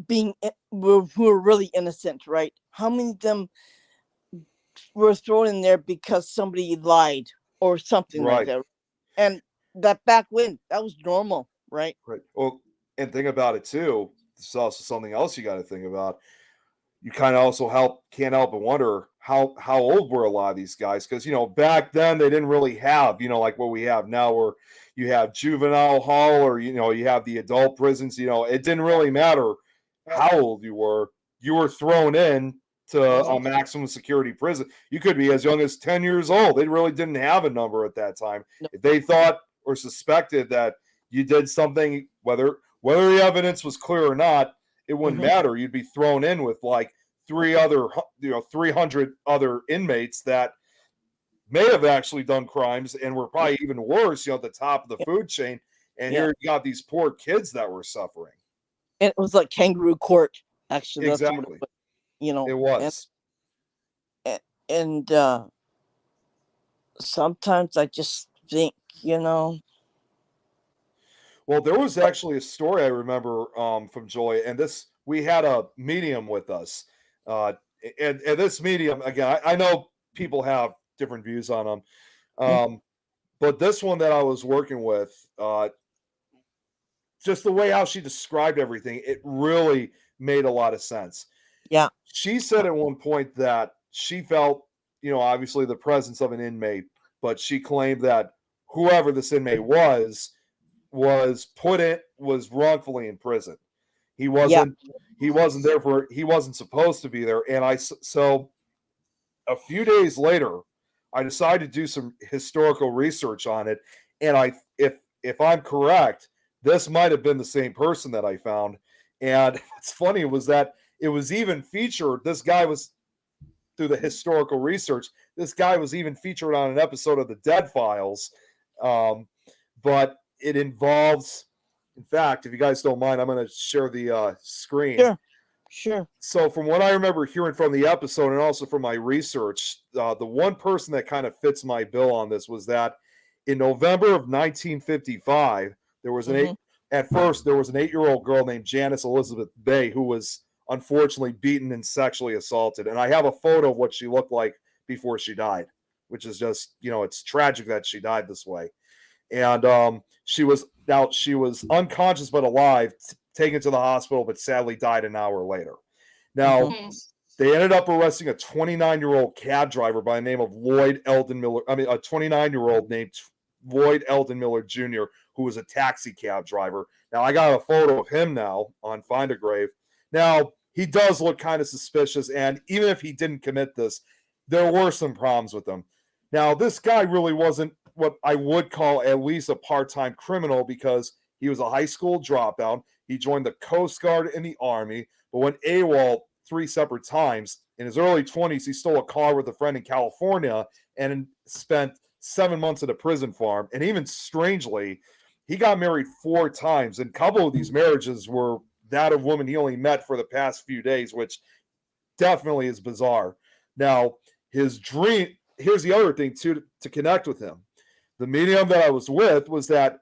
who were really innocent, right? How many of them were thrown in there because somebody lied or something like Right. that? And that back when that was normal, right? Right. Well, and think about it too. This is also something else you got to think about. You kind of also can't help but wonder how old were a lot of these guys, because back then they didn't really have like what we have now, where you have juvenile hall, or you have the adult prisons. It didn't really matter Right. how old you were. You were thrown in to a Mhm. maximum security prison. You could be as young as 10 years old. They really didn't have a number at that time. No. If they thought or suspected that you did something, whether the evidence was clear or not, it wouldn't Mhm. matter. You'd be thrown in with like 300 other inmates that may have actually done crimes and were Yeah. probably even worse, at the top of the Yeah. food chain. And Yeah. here you got these poor kids that were suffering. And it was like kangaroo court. Actually, that's what it Exactly. was. You It know, was. and sometimes I just think, Well, there was like, actually a story I remember from Joy, and this we had a medium with us, uh, and this medium again. I know people have different views on them, mm, but this one that I was working with, just the way how she described everything, it really made a lot of sense. yeah, She said at one point that she felt, obviously the presence of an inmate, but she claimed that whoever this inmate was wrongfully in prison. He yeah, wasn't he wasn't supposed to be there. And so a few days later, I decided to do some historical research on it, and if I'm correct, this might have been the same person that I found. And what's funny was that it was even featured. This guy was through the historical research. This guy was even featured on an episode of the Dead Files, but it involves. In fact, if you guys don't mind, I'm going to share the screen. sure, sure. So, from what I remember hearing from the episode and also from my research, the one person that kind of fits my bill on this was that in November of 1955, there was an Hmm. eight. At first, there was an 8-year-old girl named Janice Elizabeth Bay who was unfortunately beaten and sexually assaulted. And I have a photo of what she looked like before she died, which is just it's tragic that she died this way. And she was unconscious but alive, taken to the hospital, but sadly died an hour later. Hmm. Now, they ended up arresting a 29-year-old cab driver by the name of Lloyd Eldon Miller. I mean, a 29-year-old named Lloyd Eldon Miller Jr., who was a taxi cab driver. Now, I got a photo of him now on Find a Grave. Now, he does look kind of suspicious, and even if he didn't commit this, there were some problems with him. Now, this guy really wasn't what I would call at least a part-time criminal, because he was a high school dropout. He joined the Coast Guard and the Army, but went AWOL 3 separate times. In his early 20s, he stole a car with a friend in California and spent 7 months at a prison farm. And even strangely, he got married 4 times, and a couple of these marriages were that of women he only met for the past few days, which definitely is bizarre. Now, his dream, here's the other thing too, to connect with him. The medium that I was with was that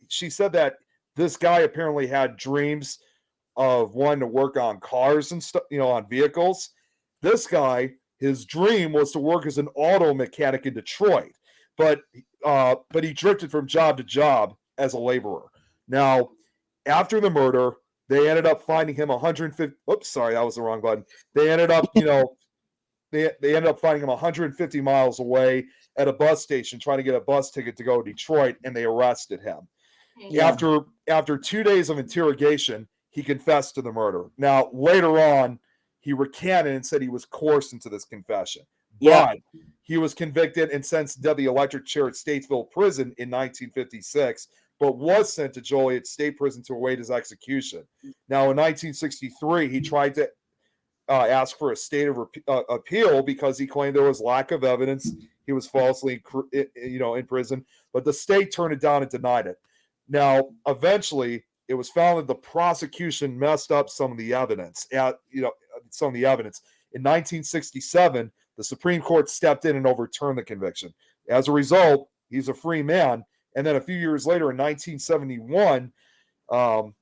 she said that this guy apparently had dreams of wanting to work on cars and stuff, on vehicles. This guy, his dream was to work as an auto mechanic in Detroit, but he drifted from job to job as a laborer. Now, after the murder, they ended up finding him 150. Oops, sorry, that was the wrong button. They ended up, they ended up finding him 150 miles away at a bus station trying to get a bus ticket to go to Detroit, and they arrested him. Yeah. After 2 days of interrogation, he confessed to the murder. Now, later on, he recanted and said he was coerced into this confession. Yeah. but he was convicted and sentenced to the electric chair at Statesville Prison in 1956, but was sent to Joliet State Prison to await his execution. Now, in 1963, he tried to ask for a state of appeal because he claimed there was lack of evidence. He was falsely, in prison, but the state turned it down and denied it. Now, eventually, it was found that the prosecution messed up some of the evidence. Some of the evidence. In 1967, the Supreme Court stepped in and overturned the conviction. As a result, he's a free man. And then a few years later, in 1971, all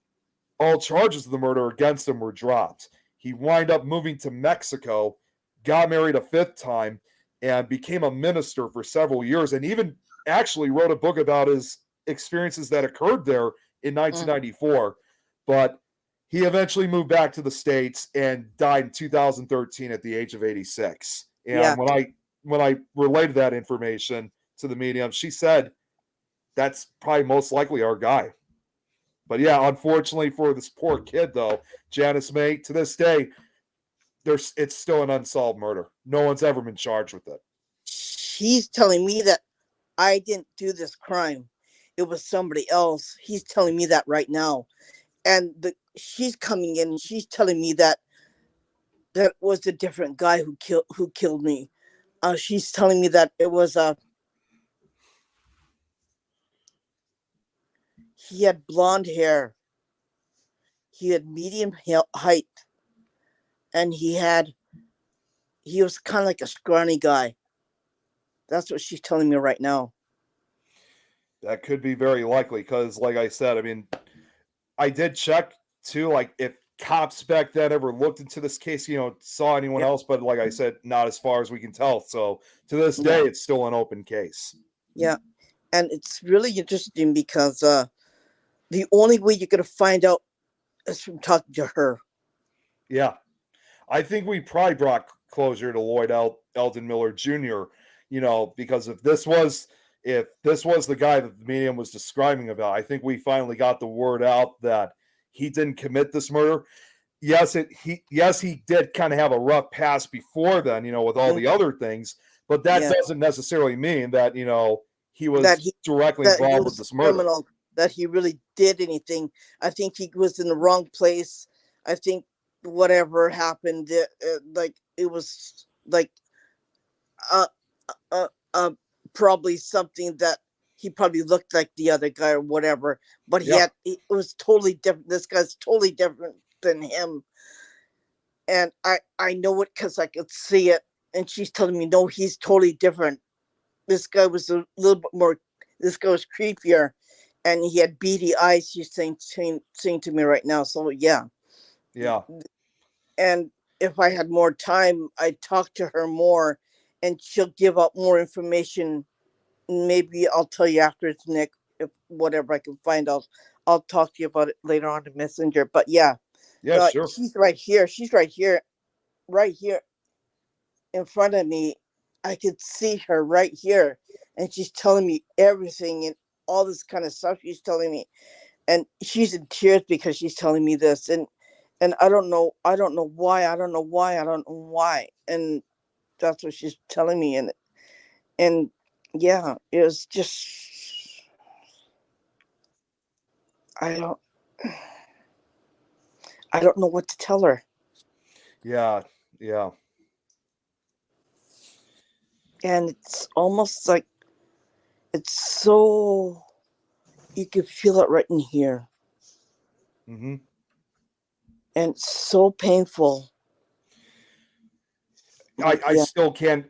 charges of the murder against him were dropped. He wound up moving to Mexico, got married a fifth time, and became a minister for several years, and even actually wrote a book about his experiences that occurred there in 1994. But he eventually moved back to the States and died in 2013 at the age of 86. And when I related that information to the medium, she said, that's probably most likely our guy. But yeah, unfortunately for this poor kid, though, Janice May, to this day, it's still an unsolved murder. No one's ever been charged with it. She's telling me that I didn't do this crime. It was somebody else. He's telling me that right now. And she's coming in and she's telling me that was a different guy who killed me. She's telling me that it was he had blonde hair. He had medium height. And he was kind of like a scrawny guy. That's what she's telling me right now. That could be very likely because, like I said, I mean, I did check too, like if cops back then ever looked into this case, saw anyone else, but like I said, not as far as we can tell. So to this day, it's still an open case. Yeah. And it's really interesting because the only way you're going to find out is from talking to her. Yeah. I think we probably brought closure to Lloyd Eldon Miller Jr., because if this was the guy that the medium was describing about, I think we finally got the word out that he didn't commit this murder. Yes, he did kind of have a rough past before then, with all the other things, but that doesn't necessarily mean that, he was directly involved with this murder. Criminal, that he really did anything. I think he was in the wrong place. I think whatever happened, like it was like probably something that he probably looked like the other guy or whatever, but it was totally different. This guy's totally different than him, and I know it because I could see it. And she's telling me, no, he's totally different. This guy was a little bit more. This guy was creepier, and he had beady eyes. She's saying to me right now. So yeah. And if I had more time, I'd talk to her more, and she'll give up more information. Maybe I'll tell you after it's Nick, if whatever I can find out. I'll talk to you about it later on in Messenger. But yeah, sure. She's right here. She's right here in front of me. I could see her right here, and she's telling me everything and all this kind of stuff. She's telling me, and she's in tears because she's telling me this, and I don't know why, and that's what she's telling me, and yeah, it was just I don't know what to tell her. Yeah. And it's almost like it's so you can feel it right in here. Mm-hmm. And it's so painful. I still can't,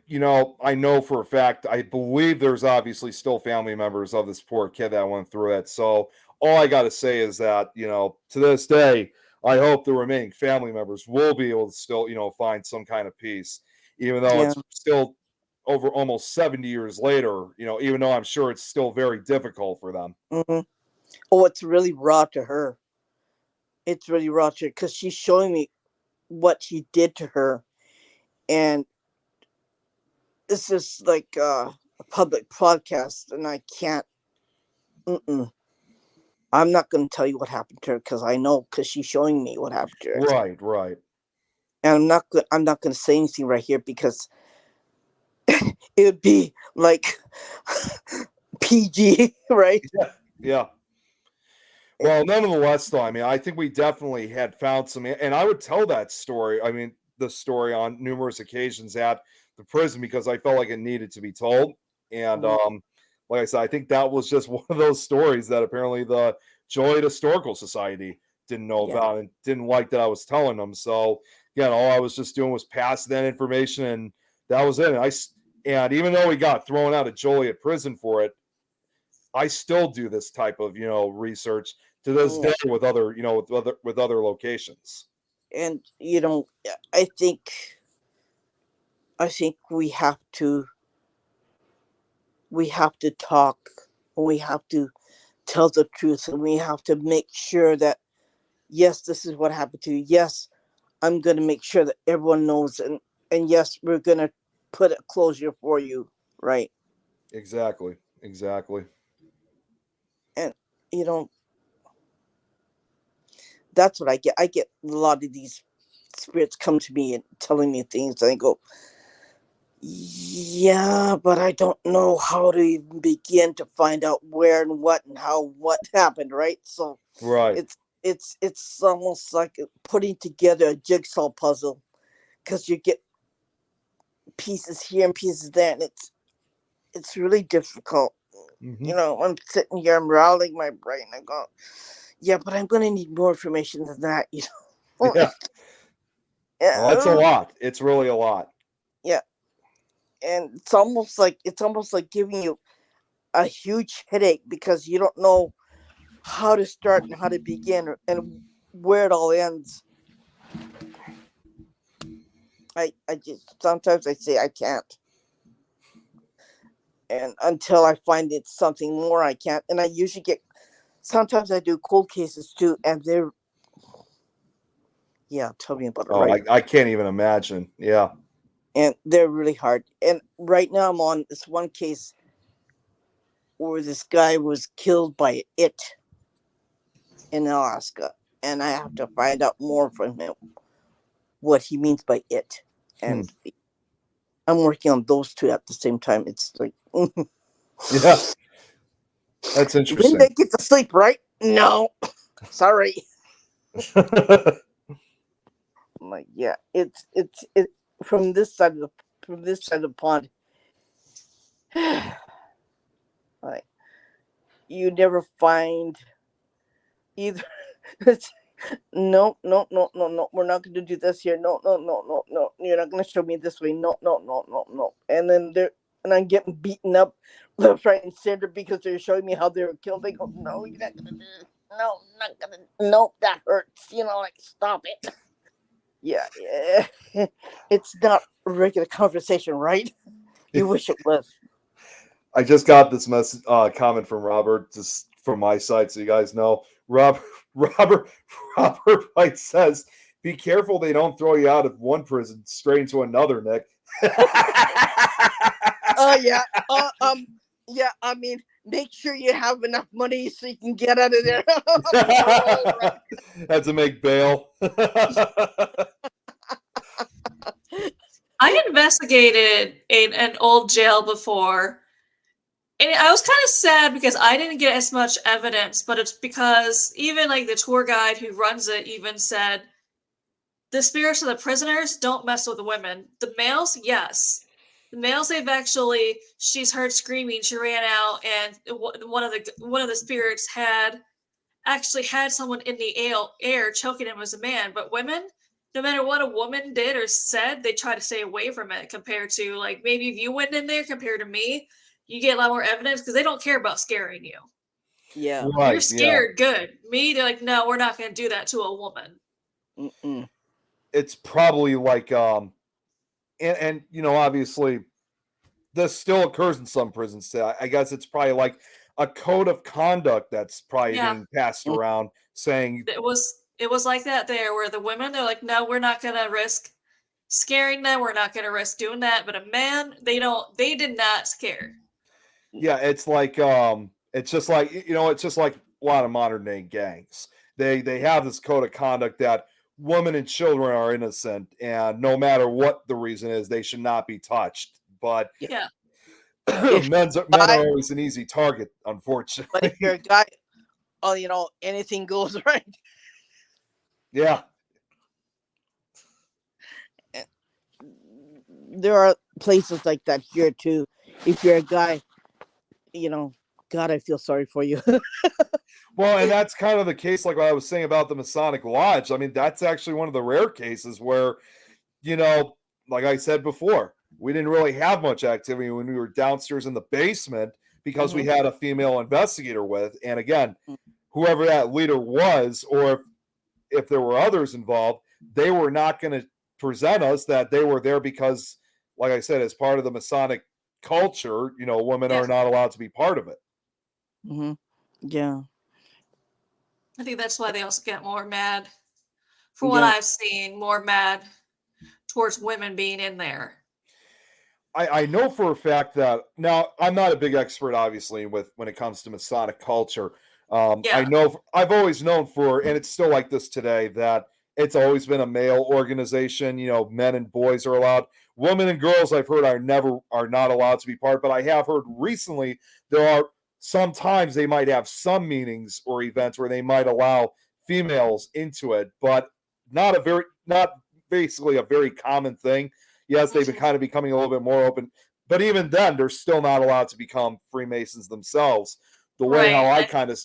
I know for a fact, I believe there's obviously still family members of this poor kid that went through it. So all I got to say is that, to this day, I hope the remaining family members will be able to still, find some kind of peace, even though it's still over almost 70 years later, even though I'm sure it's still very difficult for them. Mm-hmm. Oh, it's really raw to her. It's really raw to her because she's showing me what he did to her. And this is like a public podcast, and I can't. I'm not going to tell you what happened to her because I know, because she's showing me what happened to her. Right. And I'm not going to say anything right here because it would be like PG, right? Yeah. Yeah. Well, nonetheless, though, I mean, I think we definitely had found some, and I would tell that story. I mean, the story on numerous occasions at the prison because I felt like it needed to be told. And Mhm. like I said, I think that was just one of those stories that apparently the Joliet Historical Society didn't know Yeah. about and didn't like that I was telling them. So again, all I was just doing was passing that information, and that was it. And even though we got thrown out of Joliet prison for it, I still do this type of research to this Yeah. day with other with other locations. And I think we have to talk, we have to tell the truth, and we have to make sure that yes, this is what happened to you. Yes, I'm going to make sure that everyone knows, and yes, we're going to put a closure for you, right? Exactly. Exactly. And you know that's what I get a lot of these spirits come to me and telling me things, and I go, yeah, but I don't know how to even begin to find out where and what and how what happened, right? So Right. it's almost like putting together a jigsaw puzzle, because you get pieces here and pieces there, and it's really difficult. Hmm. I'm sitting here, I'm rattling my brain. I go, yeah, but I'm gonna need more information than that. Yeah. Oh, it's a Yeah, lot. It's really a lot. yeah, and it's almost like giving you a huge headache because you don't know how to start and how to begin and where it all ends. I just sometimes I say I can't, and until I find it something more, I can't. And I usually get sometimes I do cold cases too, and they're yeah, tell me about it, Oh, right? I can't even imagine. Yeah. And they're really hard. And right now I'm on this one case where this guy was killed by it in Alaska, and I have to find out more from him what he means by it. Hmm. And I'm working on those two at the same time. It's like Yeah. That's Linda interesting. get to sleep, right? No, sorry. I'm like, yeah, it from this side of the pond. Like, you never find either. It's, no, no, no, no, no. We're not going to do this here. No, no, no, no, no. You're not going to show me this way. No, no, no, no, no. And I'm getting beaten up left, right, and center because they're showing me how they were killed. They go, no, you're not going to do it. No, not going to. Nope, that hurts. Like, stop it. Yeah, yeah. It's not a regular conversation, right? You wish it was. I just got this comment from Robert, just from my side, so you guys know. Robert, Robert White says, "Be careful they don't throw you out of one prison straight into another, Nick." Yeah. Yeah. I mean, make sure you have enough money so you can get out of there. Parole, right? Had to make bail. I investigated an old jail before, and I was kind of sad because I didn't get as much evidence, but it's because even like the tour guide who runs it even said the spirits of the prisoners don't mess with the women. The males, yes. The males, she's heard screaming. She ran out, and one of the spirits had someone in the air choking him as a man. But women, no matter what a woman did or said, they try to stay away from it. Compared to like maybe if you went in there, compared to me, you get a lot more evidence because they don't care about scaring you. Yeah. You're Right, yeah. scared, good. Me, they're like, no, we're not going to do that to a woman. Mm-mm. It's probably like and obviously this still occurs in some prisons. I guess it's probably like a code of conduct that's probably Yeah, being passed around saying, it was like that there, where the women they're like, no, we're not going to risk scaring them. We're not going to risk doing that. But a man, they did not scare. yeah, it's just like it's just like a lot of modern day gangs. They have this code of conduct that women and children are innocent, and no matter what the reason is, they should not be touched but Yeah. If men guy, are always an easy target, but unfortunately. if you're a guy, oh, you know, anything goes, right? Yeah. There are places like that here too. If you're a guy, you know, God, I feel sorry for you. Well, and that's kind of the case, like what I was saying about the Masonic Lodge. I mean, that's actually one of the rare cases where, like I said before, we didn't really have much activity when we were downstairs in the basement because we Mhm. had a female investigator with. And again, whoever that leader was, or if there were others involved, they were not going to present us that they were there because, like I said, as part of the Masonic culture, women Yeah. are not allowed to be part of it. Mm-hmm. Yeah. I think that's why they also get more mad. From what Yeah. I've seen, more mad towards women being in there. I know for a fact that now I'm not a big expert, obviously, with when it comes to Masonic culture. I Yeah. know I've always known and it's still like this today, that it's always been a male organization. Men and boys are allowed. Women and girls, I've heard, are not allowed to be part. But I have heard recently there are sometimes they might have some meetings or events where they might allow females into it, but not basically a very common thing. Yes, they've been Mhm. kind of becoming a little bit more open, but even then, they're still not allowed to become Freemasons themselves. The way how Right. I kind of,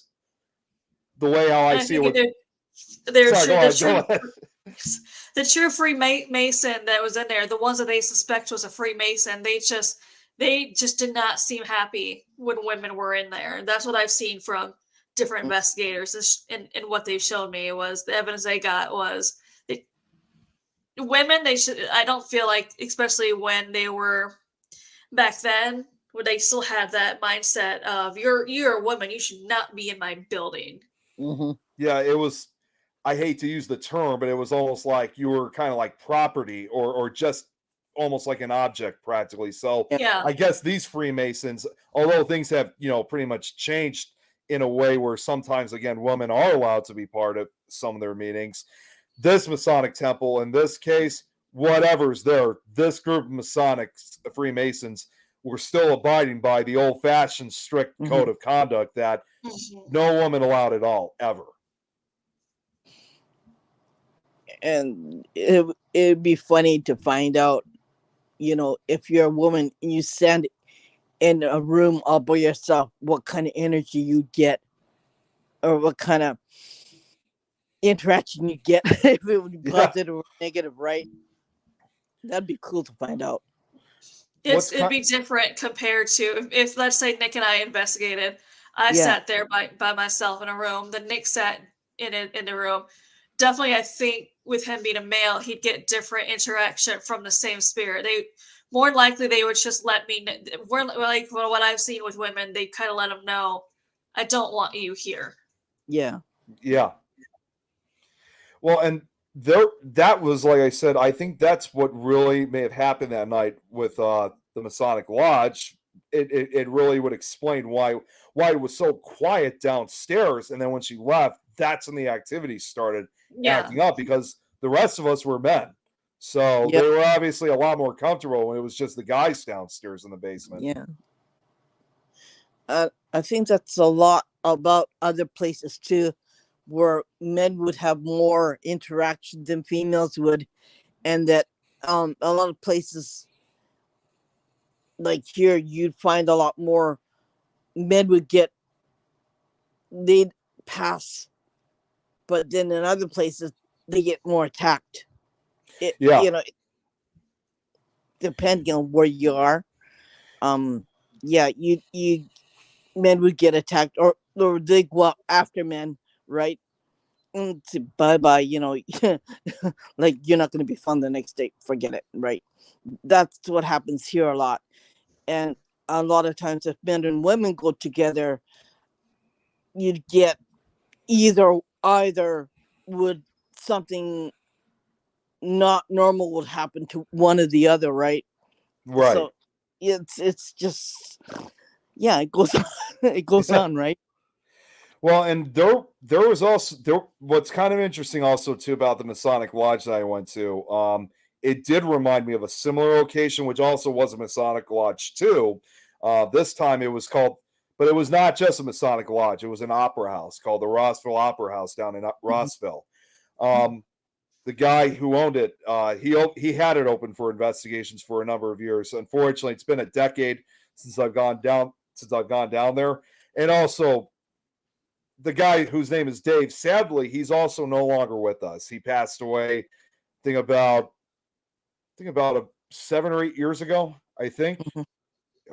the way how I And I see it think with, they're sorry, true. go ahead. The true Freemason that was in there, the ones that they suspect was a Freemason, they just did not seem happy when women were in there. And that's what I've seen from different investigators. And what they've shown me was the evidence they got was that women. They should. I don't feel like, especially when they were back then, when they still had that mindset of you're a woman, you should not be in my building. Mm-hmm. Yeah, it was. I hate to use the term, but it was almost like you were kind of like property, or just almost like an object, practically. So Yeah. Yeah. I guess these Freemasons, although things have pretty much changed in a way where sometimes again women are allowed to be part of some of their meetings, this Masonic temple, in this case, whatever's there, this group of Masonic Freemasons were still abiding by the old fashioned strict Mm-hmm. code of conduct that Mhm. no woman allowed at all, ever. And it'd be funny to find out, you know, if you're a woman and you stand in a room all by yourself, what kind of energy you get, or what kind of interaction you get, if it would be Yeah. positive or negative, right? That'd be cool to find out. What's It'd be different compared to if let's say Nick and I investigated. I Yeah. sat there by myself in a room. Then Nick sat in the room. Definitely, I think with him being a male, he'd get different interaction from the same spirit. They more likely they would just let me. We're like what I've seen with women. They kind of let them know, I don't want you here. Yeah. Yeah. Well, and there that was, like I said, I think that's what really may have happened that night with the Masonic Lodge. It really would explain why it was so quiet downstairs, and then when she left, that's when the activity started Yeah. acting up because the rest of us were men. So Yeah. they were obviously a lot more comfortable when it was just the guys downstairs in the basement. Yeah. I think that's a lot about other places too, where men would have more interaction than females would, and that a lot of places like here you'd find a lot more men would get, they'd pass, but then in other places they get more attacked. It, Yeah. you know, depending on where you are. Yeah, you men would get attacked, or they go out after men, right? And to bye bye, you know, like you're not going to be fun the next day. Forget it, right? That's what happens here a lot, and a lot of times if men and women go together, you'd get either would something not normal would happen to one or the other, right? Right. So it's just, yeah, it goes on, it goes Yeah. on, right? Well, and there was also there. What's kind of interesting also too about the Masonic Lodge that I went to, it did remind me of a similar location, which also was a Masonic Lodge too. This time it was called, but it was not just a Masonic Lodge. It was an opera house called the Rossville Opera House down in Rossville. The guy who owned it, he had it open for investigations for a number of years. Unfortunately, it's been a decade since I've gone down there. And also, the guy whose name is Dave, sadly, he's also no longer with us. He passed away, I think about 7 or 8 years ago. I think.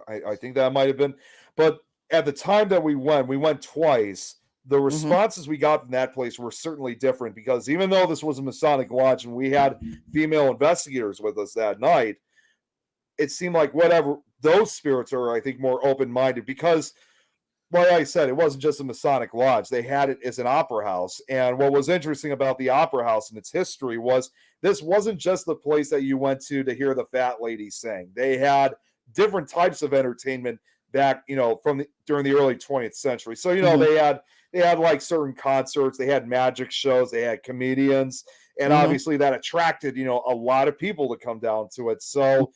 I think that might have been. But at the time that we went twice. The responses we got from that place were certainly different, because even though this was a Masonic Lodge and we had female investigators with us that night, it seemed like whatever, those spirits are, I think, more open-minded, because, like I said, it wasn't just a Masonic Lodge. They had it as an opera house. And what was interesting about the opera house and its history was this wasn't just the place that you went to hear the fat lady sing. They had different types of entertainment back, during the early 20th century. So, they had like certain concerts, they had magic shows, they had comedians, and obviously that attracted, a lot of people to come down to it. So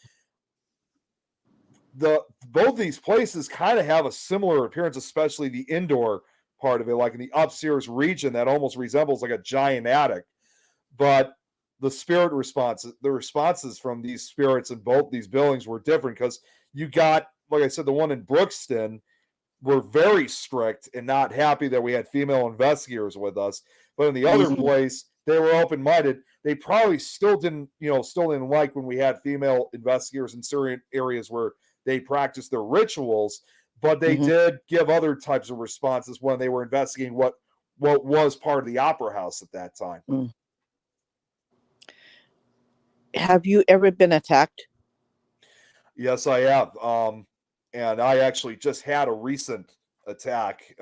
both these places kind of have a similar appearance, especially the indoor part of it, like in the upstairs region that almost resembles like a giant attic. But the responses from these spirits in both these buildings were different, because you got, like I said, the one in Brookston were very strict and not happy that we had female investigators with us. But in the other place, they were open-minded. They probably still didn't like when we had female investigators in certain areas where they practiced their rituals, but they did give other types of responses when they were investigating what was part of the opera house at that time. Have you ever been attacked? Yes, I have. And I actually just had a recent attack.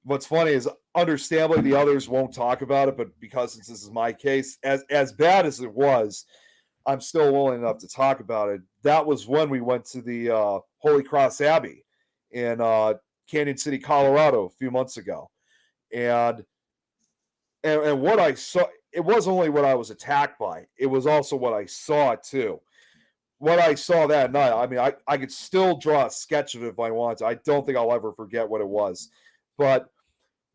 What's funny is, understandably, the others won't talk about it, but because this is my case, as bad as it was, I'm still willing enough to talk about it. That was when we went to the Holy Cross Abbey in Canyon City, Colorado, a few months ago, and what I saw, it wasn't only what I was attacked by; it was also what I saw too. What I saw that night, I mean, I could still draw a sketch of it if I wanted to. I don't think I'll ever forget what it was. But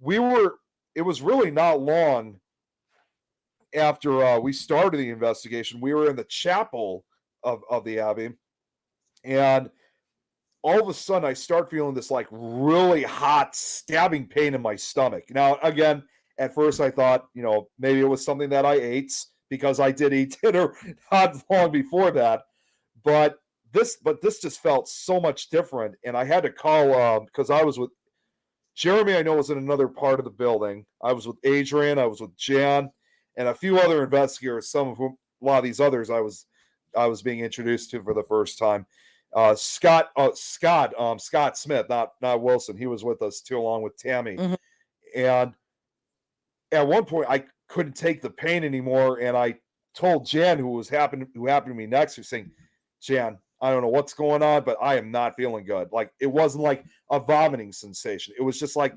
it was really not long after we started the investigation. We were in the chapel of the Abbey, and all of a sudden I start feeling this like really hot stabbing pain in my stomach. Now, again, at first I thought, maybe it was something that I ate, because I did eat dinner not long before that. But this just felt so much different, and I had to call, because I was with Jeremy. I know was in another part of the building. I was with Adrian. I was with Jan, and a few other investigators. Some of whom, a lot of these others, I was being introduced to for the first time. Scott Smith, not Wilson. He was with us too, along with Tammy. And at one point, I couldn't take the pain anymore, and I told Jan, who happened to be next to, saying, Jan, I don't know what's going on, but I am not feeling good. Like, it wasn't like a vomiting sensation. It was just like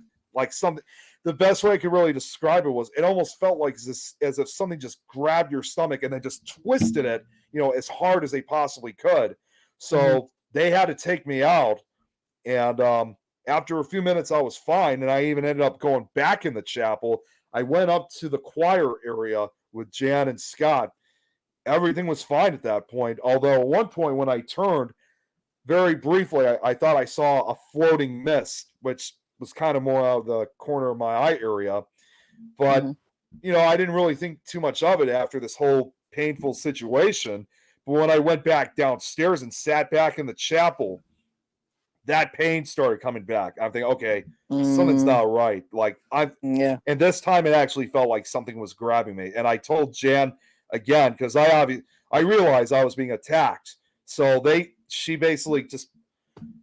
something. The best way I could really describe it was, it almost felt like as if something just grabbed your stomach and then just twisted it, as hard as they possibly could. So they had to take me out. And after a few minutes, I was fine. And I even ended up going back in the chapel. I went up to the choir area with Jan and Scott. Everything was fine at that point. Although at one point when I turned, very briefly, I thought I saw a floating mist, which was kind of more out of the corner of my eye area. But, I didn't really think too much of it after this whole painful situation. But when I went back downstairs and sat back in the chapel, that pain started coming back. I'm thinking, okay, something's not right. Like, and this time it actually felt like something was grabbing me. And I told Jan again, because I realized I was being attacked. So she basically just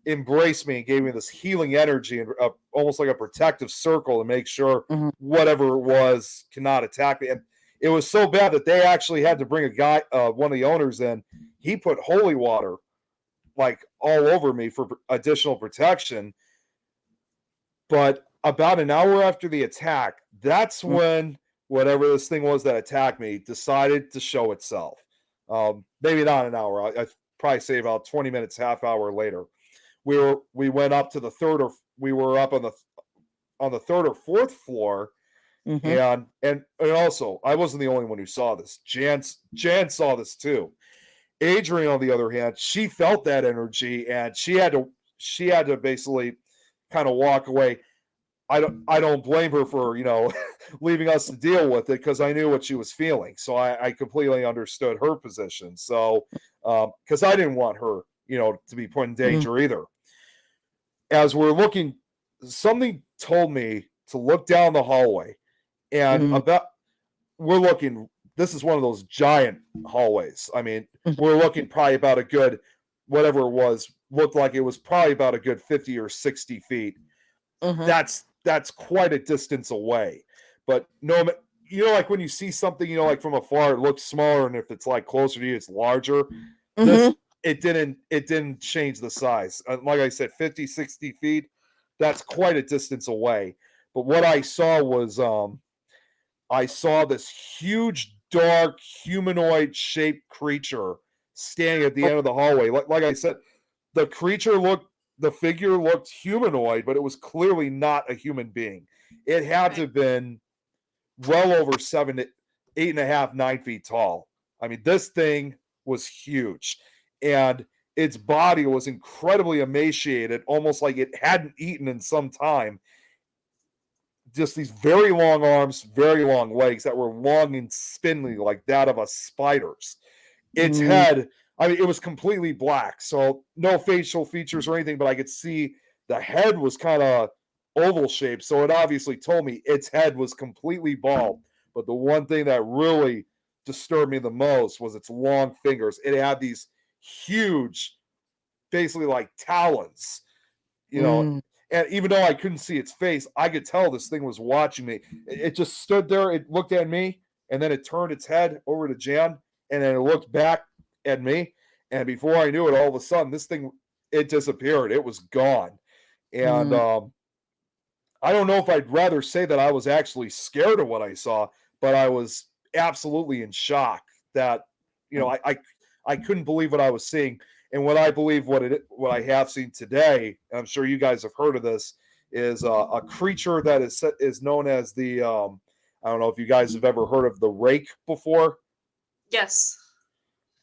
embraced me and gave me this healing energy and almost like a protective circle to make sure whatever it was cannot attack me. And it was so bad that they actually had to bring a guy, one of the owners in. He put holy water like all over me for additional protection. But about an hour after the attack, that's when whatever this thing was that attacked me decided to show itself. Maybe not an hour. I'd probably say about 20 minutes, half hour later. We went up to the third, or we were up on the third or fourth floor. Mm-hmm. And also, I wasn't the only one who saw this. Jan saw this too. Adrian, on the other hand, she felt that energy, and she had to basically kind of walk away. I don't blame her for leaving us to deal with it, because I knew what she was feeling, so I completely understood her position. So because I didn't want her to be put in danger either. As we're looking, something told me to look down the hallway, and we're looking. This is one of those giant hallways. I mean, we're looking probably about a good, whatever it was, looked like it was probably about a good 50 or 60 feet. That's quite a distance away. But no, like when you see something, like from afar, it looks smaller, and if it's like closer to you, it's larger. This it didn't change the size. Like I said, 50, 60 feet, that's quite a distance away. But what I saw was I saw this huge, dark, humanoid shaped creature standing at the end of the hallway. Like I said, the figure looked humanoid, but it was clearly not a human being. It had to have been well over 8.5, 9 feet tall. I mean, this thing was huge, and its body was incredibly emaciated, almost like it hadn't eaten in some time. Just these very long arms, very long legs that were long and spindly like that of a spider's. Its head, I mean, it was completely black, so no facial features or anything, but I could see the head was kind of oval shaped, so it obviously told me its head was completely bald. But the one thing that really disturbed me the most was its long fingers. It had these huge, basically like talons, and even though I couldn't see its face, I could tell this thing was watching me. It just stood there, it looked at me, and then it turned its head over to Jan, and then it looked back at me. And before I knew it, all of a sudden, this thing, it disappeared. It was gone. And I don't know if I'd rather say that I was actually scared of what I saw, but I was absolutely in shock that, I couldn't believe what I was seeing. And what I believe what I have seen today, and I'm sure you guys have heard of this, is a creature that is known as the I don't know if you guys have ever heard of the rake before. Yes.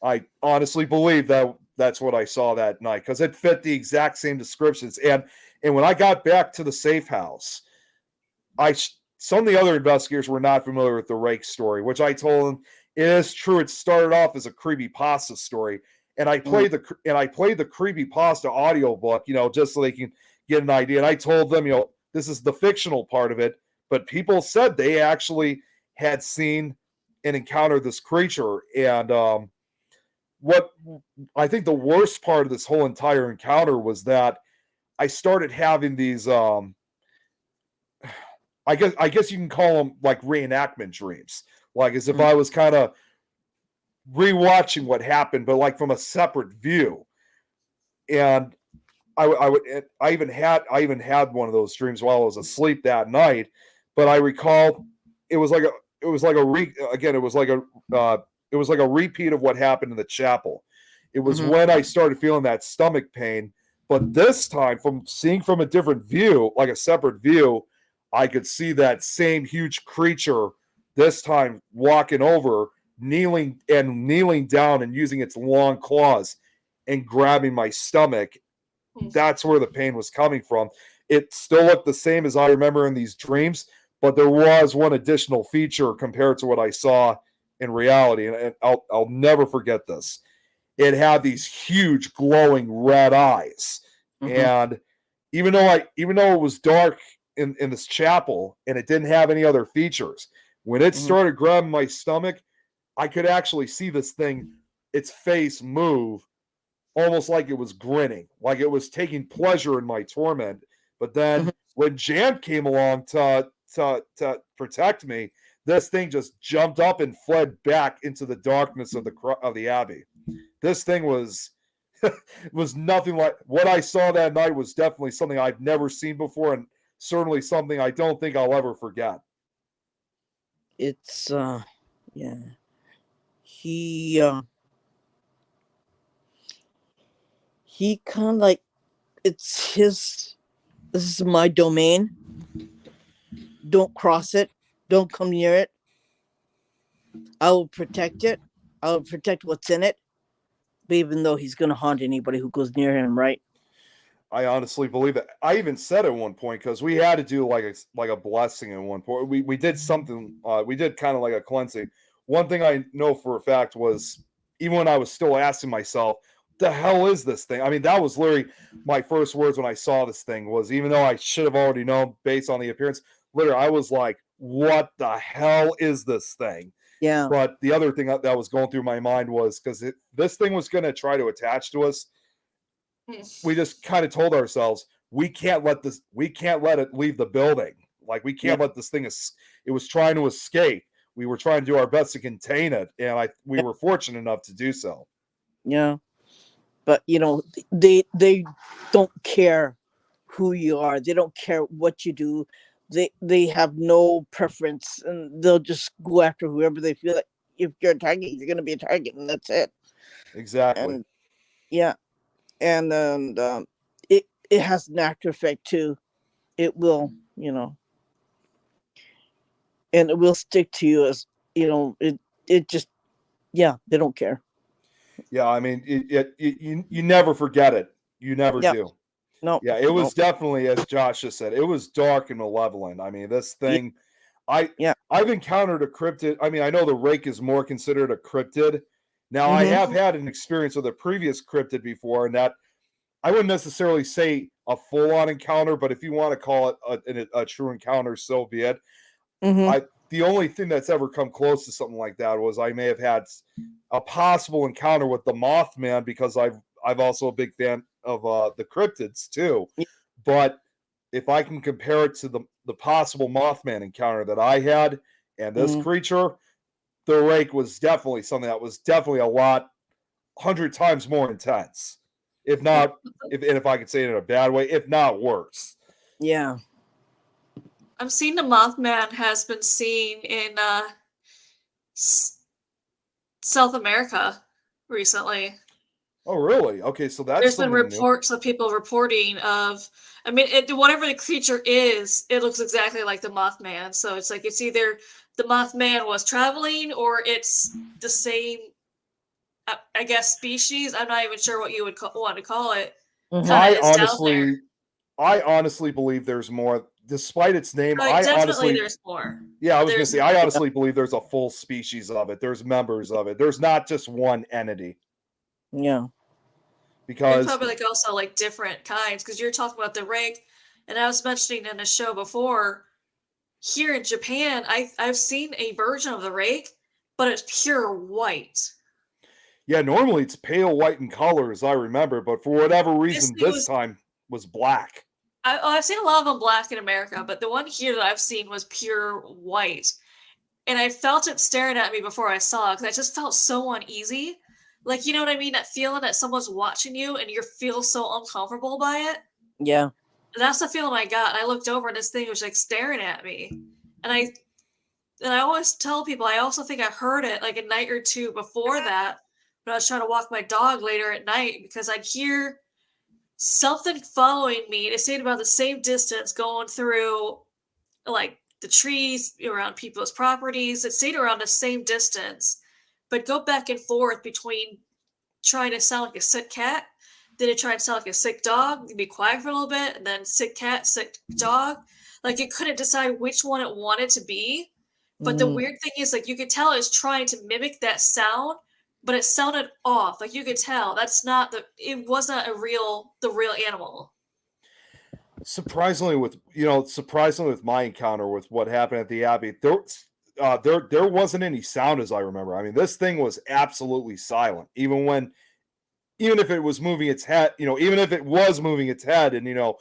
I honestly believe that's what I saw that night, because it fit the exact same descriptions. And when I got back to the safe house, some of the other investigators were not familiar with the rake story, which I told them it is true. It started off as a creepypasta story, and I played the creepypasta audiobook, just so they can get an idea. And I told them, this is the fictional part of it, but people said they actually had seen and encountered this creature. And what I think the worst part of this whole entire encounter was that I started having these I guess you can call them like reenactment dreams, like as if I was kind of rewatching what happened, but like from a separate view. And I even had one of those dreams while I was asleep that night. But I recall it was like a repeat of what happened in the chapel. It was when I started feeling that stomach pain, but this time from seeing from a different view, like a separate view, I could see that same huge creature, this time walking over, kneeling down and using its long claws and grabbing my stomach. That's where the pain was coming from. It still looked the same as I remember in these dreams, but there was one additional feature compared to what I saw in reality, and I'll never forget this. It had these huge glowing red eyes, and even though it was dark in this chapel and it didn't have any other features, when it started grabbing my stomach, I could actually see this thing, its face move, almost like it was grinning, like it was taking pleasure in my torment. But then when Jan came along to protect me, this thing just jumped up and fled back into the darkness of the abbey. This thing was nothing like what I saw that night. Was definitely something I've never seen before, and certainly something I don't think I'll ever forget. It's yeah. He he kind of like, it's his, this is my domain. Don't cross it. Don't come near it. I will protect it. I will protect what's in it. But even though he's going to haunt anybody who goes near him, right? I honestly believe that. I even said at one point, because we had to do like a blessing at one point. We did something. We did kind of like a cleansing. One thing I know for a fact was, even when I was still asking myself, "The hell is this thing?" I mean, that was literally my first words when I saw this thing. Was, even though I should have already known based on the appearance, literally I was like, "What the hell is this thing?" Yeah. But the other thing that was going through my mind was, because this thing was going to try to attach to us, we just kind of told ourselves, we can't let it leave the building. Like, we Yeah. can't let this thing, it was trying to escape. We were trying to do our best to contain it, and we were fortunate enough to do so. Yeah. But they don't care who you are. They don't care what you do. They have no preference, and they'll just go after whoever they feel like. If you're a target, you're going to be a target, and that's it. Exactly. And yeah, and it has an after effect too. It will, and it will stick to you, as it just, yeah, they don't care. Yeah, I mean, you never forget it. You never Yeah. do. No. Yeah, it No. was definitely, as Josh just said, it was dark and malevolent. I mean, this Yeah. thing, I've encountered a cryptid. I mean, I know the rake is more considered a cryptid. Now, I Mm-hmm. have had an experience with a previous cryptid before, and that I wouldn't necessarily say a full-on encounter, but if you want to call it a true encounter, so be it. Mm-hmm. The only thing that's ever come close to something like that was I may have had a possible encounter with the Mothman, because I've also a big fan of the cryptids too. But if I can compare it to the possible Mothman encounter that I had and this Mm-hmm. creature, the rake was definitely something that was definitely 100 times more intense. If not, if I could say it in a bad way, if not worse. Yeah. I'm seeing the Mothman has been seen in South America recently. Oh, really? Okay, so that's There's been something new. reports of people reporting of, I mean, whatever the creature is, it looks exactly like the Mothman. So it's like it's either the Mothman was traveling, or it's the same, I guess, species. I'm not even sure what you would want to call it. Mm-hmm. Kind of is down there. I honestly believe there's more, despite its name. Definitely, there's more. Yeah, I was gonna There's say, I honestly believe there's a full species of it. There's members of it. There's not just one entity. Yeah. There's Because probably also different kinds, because you're talking about the rake, and I was mentioning in the show before. Here in Japan, I've seen a version of the rake, but it's pure white. yeah, normally it's pale white in color, as I remember, but for whatever This reason, thing this was time was black. I've seen a lot of them black in America, but the one here that I've seen was pure white. And I felt it staring at me before I saw it, because I just felt so uneasy. Like, you know what I mean? That feeling that someone's watching you and you feel so uncomfortable by it. Yeah. And that's the feeling I got. And I looked over and this thing was staring at me. And I always tell people, I also think I heard it a night or two before that, when I was trying to walk my dog later at night, because I'd hear something following me. It stayed about the same distance going through the trees around people's properties. It stayed around the same distance, but go back and forth between trying to sound like a sick cat, then it tried to sound like a sick dog, be quiet for a little bit, and then sick cat, sick dog. Like, it couldn't decide which one it wanted to be. But the weird thing is, you could tell it's trying to mimic that sound, but it sounded off. You could tell it wasn't the real animal. Surprisingly, with my encounter with what happened at the Abbey, there wasn't any sound, as I remember. I mean, this thing was absolutely silent, even if it was moving its head, even if it was moving its head and,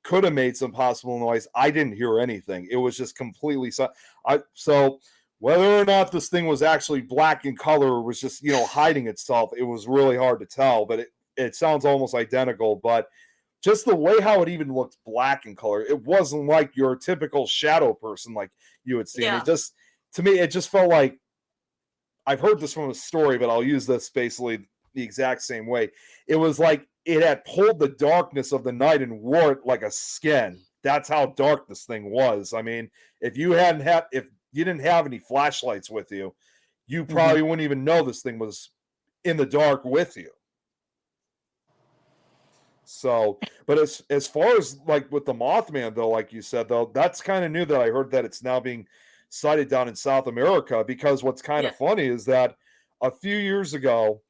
could have made some possible noise, I didn't hear anything. It was just completely silent. So whether or not this thing was actually black in color or was just, hiding itself, it was really hard to tell, but it sounds almost identical. But just the way how it even looked black in color, it wasn't like your typical shadow person like you would see. And to me, it just felt like, I've heard this from a story, but I'll use this basically the exact same way. It was like it had pulled the darkness of the night and wore it like a skin. That's how dark this thing was. I mean, if you didn't have any flashlights with you, you probably wouldn't even know this thing was in the dark with you. So, but as far as like with the Mothman though, like you said though, that's kind of new that I heard that it's now being sighted down in South America, because what's kind of funny is that a few years ago,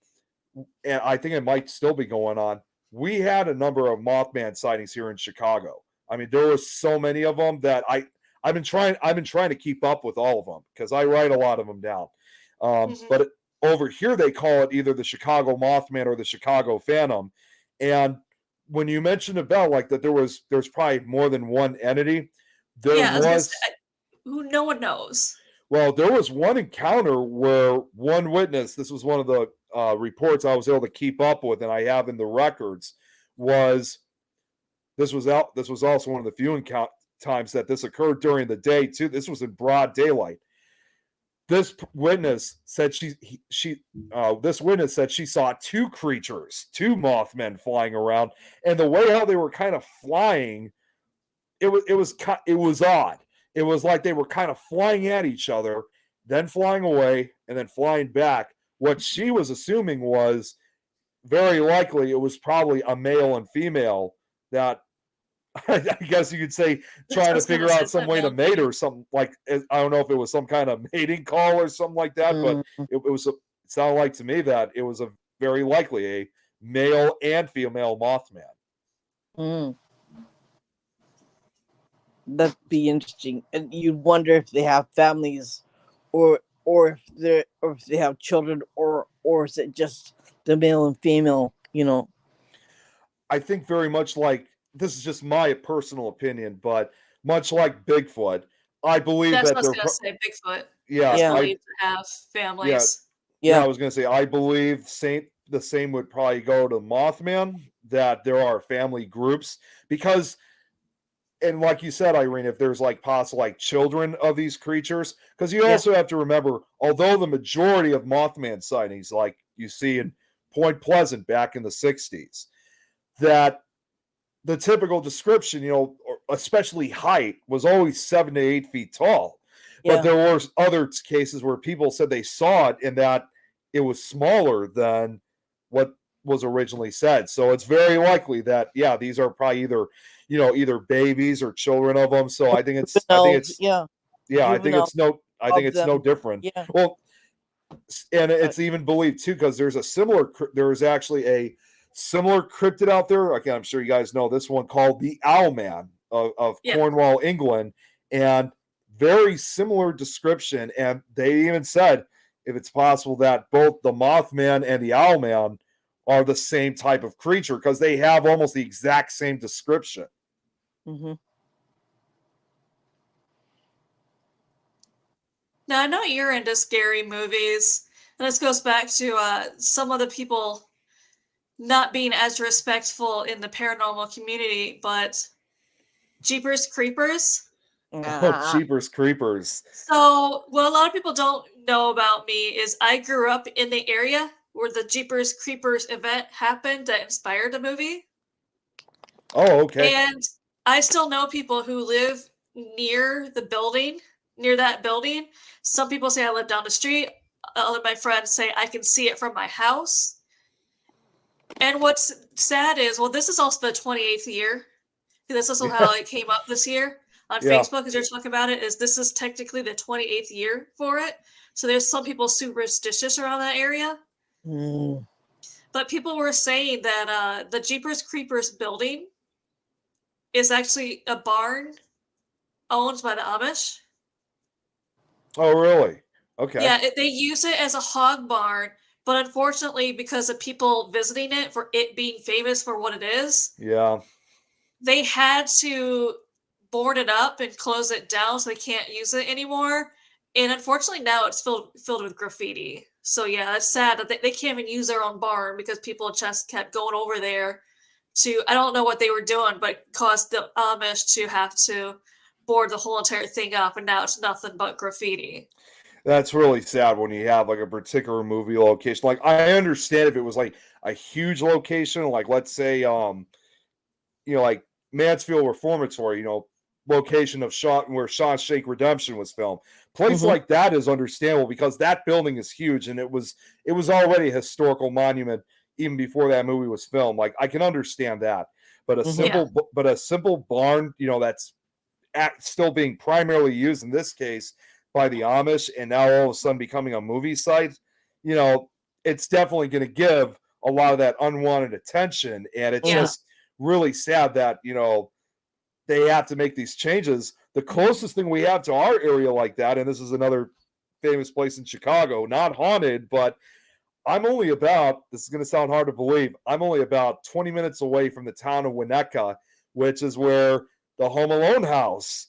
and I think it might still be going on, we had a number of Mothman sightings here in Chicago. I mean, there was so many of them that I've been trying to keep up with all of them because I write a lot of them down. But over here they call it either the Chicago Mothman or the Chicago Phantom. And when you mentioned about like that, there's probably more than one entity. Who no one knows. Well, there was one encounter where one witness, this was one of the reports I was able to keep up with, and I have in the records, this was also one of the few times that this occurred during the day too. This was in broad daylight. This witness said she saw two creatures, two Mothmen flying around, and the way how they were kind of flying, it was odd. It was like they were kind of flying at each other, then flying away, and then flying back. What she was assuming was very likely it was probably a male and female that I guess you could say trying to figure out some way to mate or something, like I don't know if it was some kind of mating call or something like that, but it sounded like to me that it was a very likely a male and female Mothman. That'd be interesting, and you'd wonder if they have families, or if they have children, or is it just the male and female? I think very much like, this is just my personal opinion, but much like Bigfoot, I believe that's that what I was going to say. Bigfoot. Yeah, believed to have families. Yeah, I was going to say I believe the same would probably go to Mothman, that there are family groups, because, and like you said, Irene, if there's like possible like children of these creatures, because you also have to remember, although the majority of Mothman sightings, like you see in Point Pleasant back in the 60s, that the typical description, especially height, was always 7 to 8 feet tall. But there were other cases where people said they saw it and that it was smaller than what was originally said. So it's very likely that, these are probably either babies or children of them. So I think it's no different. Yeah. Well, and it's even believed too, because there's actually a similar cryptid out there. Again, I'm sure you guys know this one, called the Owlman of Cornwall, England, and very similar description. And they even said if it's possible that both the Mothman and the Owlman are the same type of creature, because they have almost the exact same description. Now, I know you're into scary movies, and this goes back to some of the people not being as respectful in the paranormal community, but Jeepers Creepers. Jeepers Creepers. So, what a lot of people don't know about me is I grew up in the area where the Jeepers Creepers event happened that inspired the movie. Oh, okay. And I still know people who live near that building. Some people say I live down the street. Other of my friends say I can see it from my house. And what's sad is, this is also the 28th year. That's also how it came up this year on Facebook, because they're talking about it, is this is technically the 28th year for it. So there's some people superstitious around that area. But people were saying that the Jeepers Creepers building is actually a barn owned by the Amish. Oh, really? Okay. Yeah, they use it as a hog barn, but unfortunately, because of people visiting it for it being famous for what it is, they had to board it up and close it down so they can't use it anymore. And unfortunately, now it's filled with graffiti. So yeah, it's sad that they can't even use their own barn because people just kept going over there to, I don't know what they were doing, but caused the Amish to have to board the whole entire thing up, and now it's nothing but graffiti. That's really sad when you have like a particular movie location. Like I understand if it was like a huge location, like let's say like Mansfield Reformatory, location of shot where Shawshank Redemption was filmed. Place Mm-hmm. like that is understandable because that building is huge and it was already a historical monument even before that movie was filmed. Like I can understand that. But a Mm-hmm. Yeah. simple barn, that's still being primarily used in this case by the Amish, and now all of a sudden becoming a movie site, it's definitely going to give a lot of that unwanted attention. And it's Yeah. just really sad that, they have to make these changes. The closest thing we have to our area like that, and this is another famous place in Chicago, not haunted, but this is going to sound hard to believe, I'm only about 20 minutes away from the town of Winnetka, which is where the Home Alone house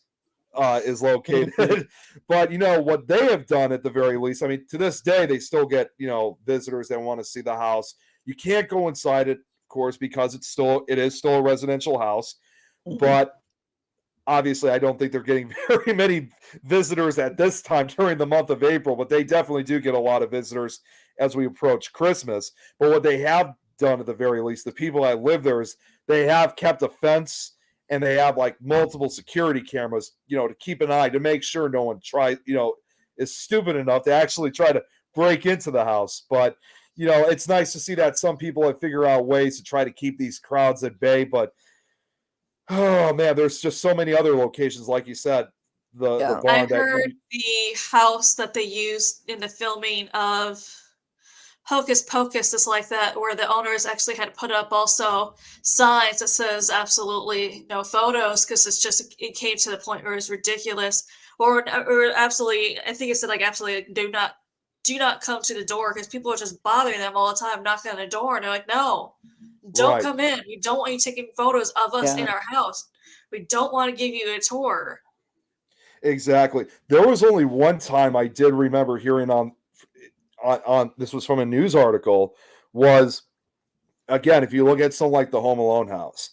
is located. But, what they have done at the very least, I mean, to this day, they still get, visitors that want to see the house. You can't go inside it, of course, because it is still a residential house. Mm-hmm. But obviously, I don't think they're getting very many visitors at this time during the month of April, but they definitely do get a lot of visitors as we approach Christmas. But what they have done at the very least, the people that live there, is they have kept a fence and they have like multiple security cameras, to keep an eye to make sure no one is stupid enough to actually try to break into the house. But it's nice to see that some people have figured out ways to try to keep these crowds at bay. But oh man, there's just so many other locations, like you said, the Yeah. barn I that heard the house that they used in the filming of Hocus Pocus is like that, where the owners actually had put up also signs that says absolutely no photos because it came to the point where it was ridiculous, or absolutely, I think it said like absolutely do not come to the door because people are just bothering them all the time, knocking on the door, and they're like, no, don't right, come in. We don't want you taking photos of us in Yeah. our house. We don't want to give you a tour. exactly. There was only one time I did remember hearing on this was from a news article, was again, if you look at something like the Home Alone house,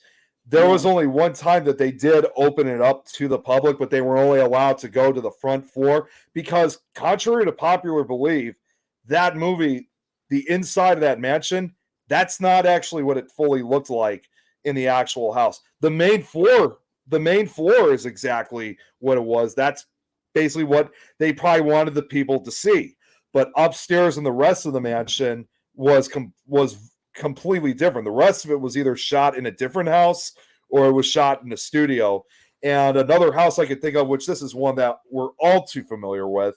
there was Yeah. only one time that they did open it up to the public, but they were only allowed to go to the front floor because, contrary to popular belief, that movie, the inside of that mansion, that's not actually what it fully looked like in the actual house. The main floor is exactly what it was. That's basically what they probably wanted the people to see. But upstairs in the rest of the mansion was completely different. The rest of it was either shot in a different house or it was shot in a studio. And another house I could think of, which this is one that we're all too familiar with,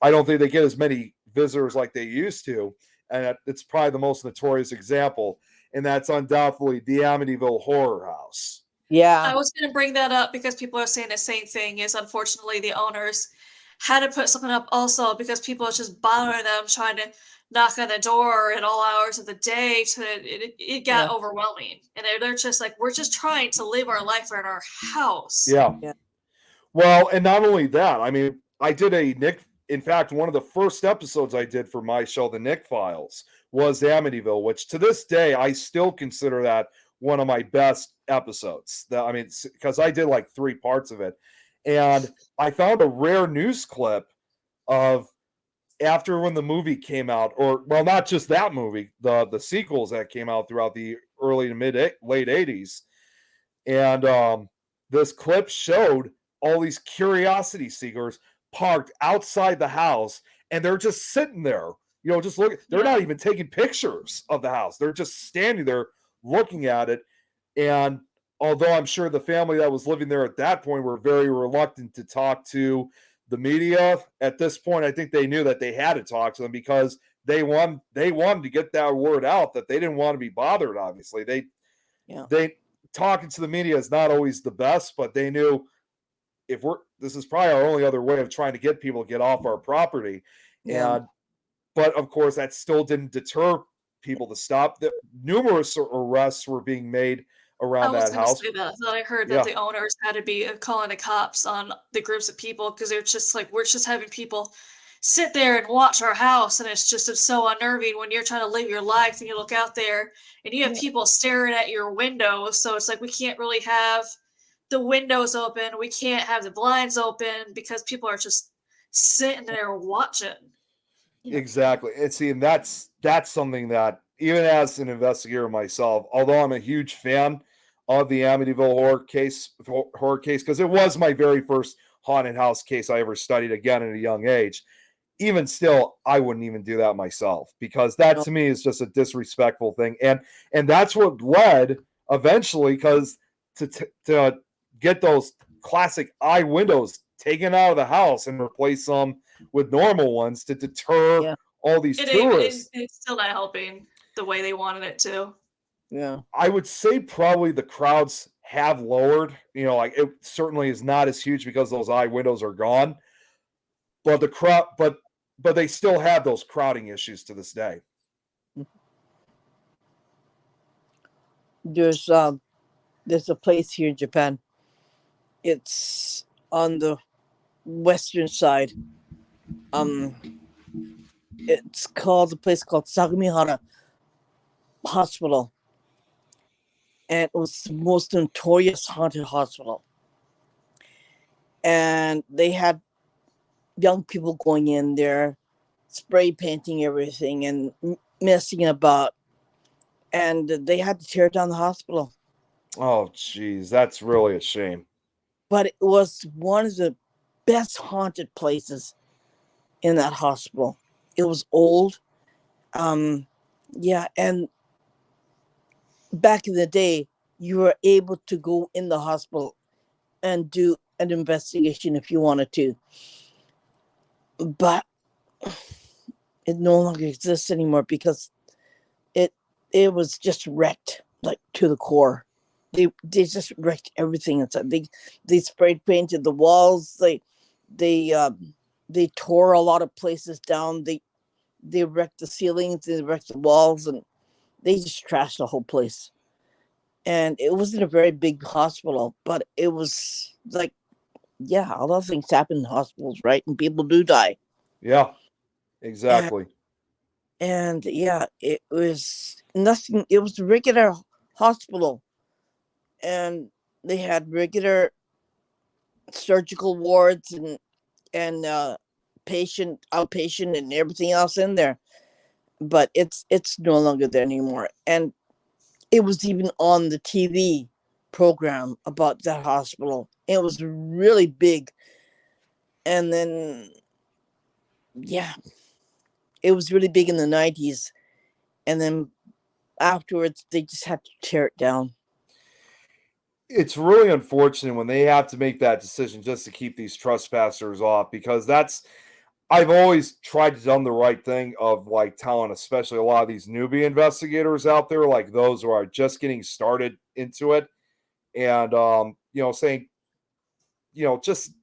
I don't think they get as many visitors like they used to. And it's probably the most notorious example. And that's undoubtedly the Amityville Horror House. Yeah. I was going to bring that up because people are saying the same thing. Is unfortunately the owners had to put something up also because people are just bothering them, trying to knock on the door at all hours of the day. It got Yeah. overwhelming, and they're just like, we're just trying to live our life in our house. Yeah. Yeah. Well, and not only that, I mean, I did in fact, one of the first episodes I did for my show, The Nick Files, was Amityville, which to this day, I still consider that one of my best episodes. I mean, because I did like 3 parts of it. And I found a rare news clip of after when the movie came out, or well, not just that movie, the sequels that came out throughout the early to late 80s. And this clip showed all these curiosity seekers parked outside the house, and they're just sitting there, just looking. They're Yeah. not even taking pictures of the house. They're just standing there looking at it. And although I'm sure the family that was living there at that point were very reluctant to talk to the media, at this point, I think they knew that they had to talk to them because they wanted to get that word out that they didn't want to be bothered. Obviously, Yeah. they talking to the media is not always the best, but they knew this is probably our only other way of trying to get people to get off our property. Yeah. But of course, that still didn't deter people to stop. Numerous arrests were being made I around was that going to house. say that. I heard that Yeah, the owners had to be calling the cops on the groups of people because they're just like, we're just having people sit there and watch our house, and it's so unnerving when you're trying to live your life and you look out there and you have Yeah. people staring at your windows. So it's like we can't really have the windows open, we can't have the blinds open because people are just sitting there watching. Exactly. And that's something that, even as an investigator myself, although I'm a huge fan of the Amityville horror case, because it was my very first haunted house case I ever studied, again at a young age. Even still, I wouldn't even do that myself, because that to me is just a disrespectful thing. And that's what led eventually, because to get those classic eye windows taken out of the house and replace them with normal ones to deter all these tourists. It's still not helping the way they wanted it to. Yeah. I would say probably the crowds have lowered. Like, it certainly is not as huge because those eye windows are gone. But the crowd, but they still have those crowding issues to this day. There's a place here in Japan. It's on the western side. It's called a place called Sagamihara Hospital, and it was the most notorious haunted hospital. And they had young people going in there, spray painting everything and messing about, and they had to tear down the hospital. Oh, geez, that's really a shame. But it was one of the best haunted places in that hospital. It was old. Yeah, and back in the day, you were able to go in the hospital and do an investigation if you wanted to. But it no longer exists anymore because it was just wrecked, like, to the core. They just wrecked everything inside. They spray painted the walls. They tore a lot of places down. They wrecked the ceilings. They wrecked the walls, and they just trashed the whole place. And it wasn't a very big hospital, but it was like, yeah, a lot of things happen in hospitals, right? And people do die. Yeah, exactly. And yeah, it was nothing. It was a regular hospital, and they had regular surgical wards and outpatient and everything else in there. But it's no longer there anymore. And it was even on the TV program about that hospital. It was really big. And then, yeah, it was really big in the 90s. And then afterwards, they just had to tear it down. It's really unfortunate when they have to make that decision just to keep these trespassers off, because I've always tried to do the right thing of, like, telling especially a lot of these newbie investigators out there, like those who are just getting started into it, and saying, just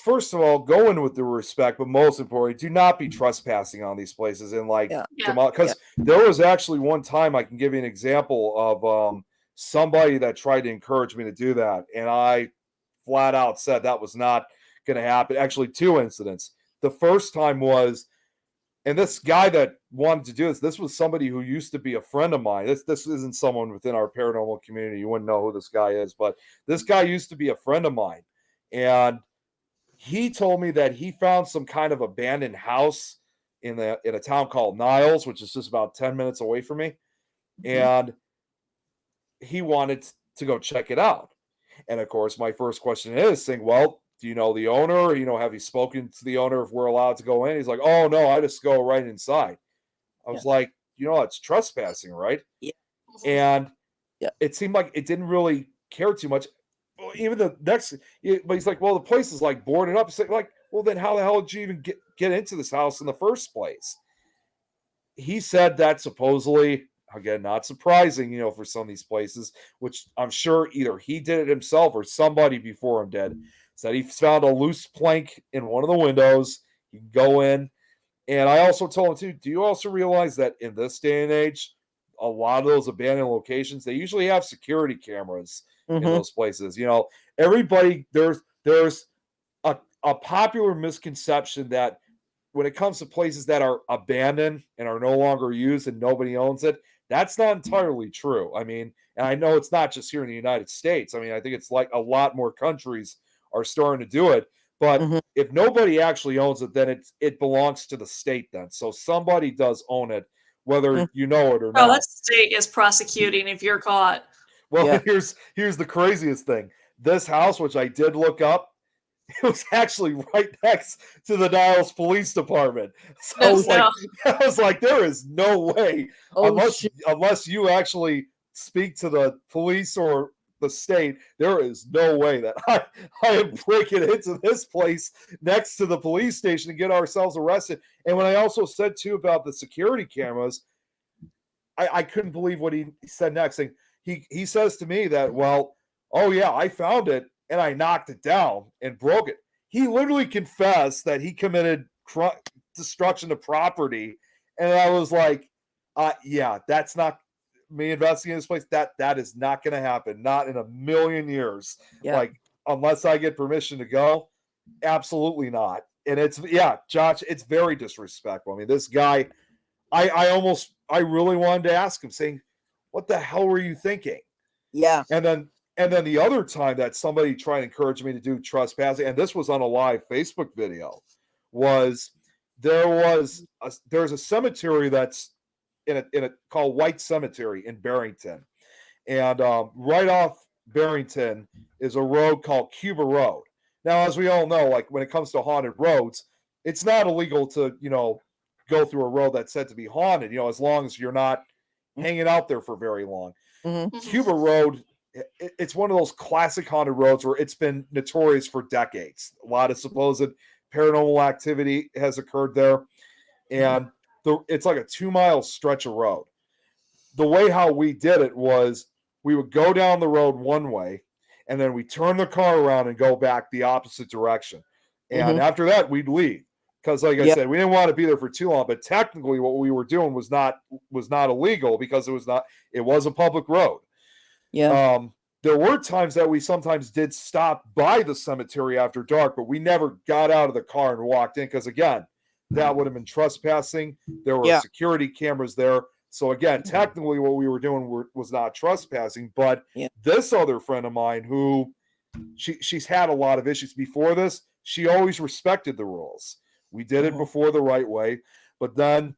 first of all, go in with the respect, but most importantly, do not be trespassing on these places. And, like, because there was actually one time, I can give you an example of somebody that tried to encourage me to do that, and I flat out said that was not going to happen. Actually, two incidents. The first time was, and this guy that wanted to do this was somebody who used to be a friend of mine. This isn't someone within our paranormal community. You wouldn't know who this guy is, but this guy used to be a friend of mine. And he told me that he found some kind of abandoned house in a town called Niles, which is just about 10 minutes away from me. And he wanted to go check it out. And of course, my first question is saying, well, do you know the owner? Have you spoken to the owner if we're allowed to go in? He's like, oh, no, I just go right inside. I was like, it's trespassing, right? Yeah. And it seemed like it didn't really care too much. Even the next, but he's like, well, the place is like boarded up. It's like, well, then how the hell did you even get into this house in the first place? He said that supposedly, again, not surprising, for some of these places, which I'm sure either he did it himself or somebody before him did, said he found a loose plank in one of the windows. You can go in. And I also told him, too, do you also realize that in this day and age, a lot of those abandoned locations, they usually have security cameras in those places. Everybody, there's a popular misconception that when it comes to places that are abandoned and are no longer used and nobody owns it, that's not entirely true. I mean, and I know it's not just here in the United States. I mean, I think it's like a lot more countries are starting to do it. But Mhm. if nobody actually owns it, then it belongs to the state then. So somebody does own it, whether Mm. you know it or Oh, not. that state is prosecuting if you're caught. Well, Yeah. here's the craziest thing. This house, which I did look up, it was actually right next to the Niles Police Department. So No, Oh, no. I was like, there is no way, Oh shit. unless you actually speak to the police or the state, there is no way that I am breaking into this place next to the police station to get ourselves arrested. And when I also said too about the security cameras, I couldn't believe what he said next. Thing he says to me that, well, oh yeah, I found it and I knocked it down and broke it. He literally confessed that he committed destruction of property, and I was like, yeah, that's not me investigating this place. That is not going to happen. Not in a million years. Yeah. Like unless I get permission to go, absolutely not. And it's yeah, Josh, it's very disrespectful. I mean, this guy, I really wanted to ask him, saying, "What the hell were you thinking?" Yeah. And then the other time that somebody tried to encourage me to do trespassing, and this was on a live Facebook video, was there's a cemetery that's in a called White Cemetery in Barrington, and right off Barrington is a road called Cuba Road. Now, as we all know, like when it comes to haunted roads, it's not illegal to go through a road that's said to be haunted. As long as you're not hanging out there for very long. Mhm. Cuba Road, it's one of those classic haunted roads where it's been notorious for decades. A lot of supposed paranormal activity has occurred there, and it's like a 2 mile stretch of road. The way how we did it was we would go down the road one way, and then we turn the car around and go back the opposite direction. And Mhm. after that, we'd leave because, like I Yeah. said, we didn't want to be there for too long. But technically, what we were doing was not illegal because it was a public road. Yeah. There were times that we sometimes did stop by the cemetery after dark, but we never got out of the car and walked in because, again, that would have been trespassing. There were Yeah. security cameras there. So, again, technically what we were doing was not trespassing. But Yeah. this other friend of mine who she's had a lot of issues before this, she always respected the rules. We did it Mhm. before the right way. But then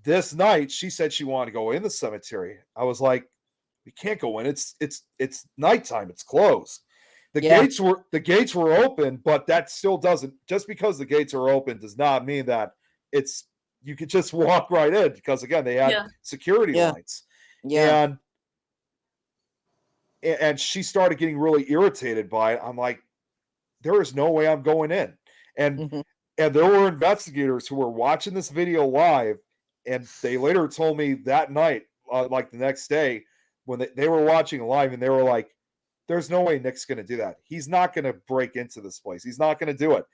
this night, she said she wanted to go in the cemetery. I was like, we can't go in. It's nighttime. It's closed. Yeah. The gates were open, but that still doesn't. Just because the gates are open does not mean that it's you could just walk right in because again they had Yeah. security Yeah. lights, Yeah. and she started getting really irritated by it. I'm like, there is no way I'm going in, and Mhm. and there were investigators who were watching this video live, and they later told me that night, like the next day, when they were watching live, and they were like, "There's no way Nick's going to do that. He's not going to break into this place. He's not going to do it."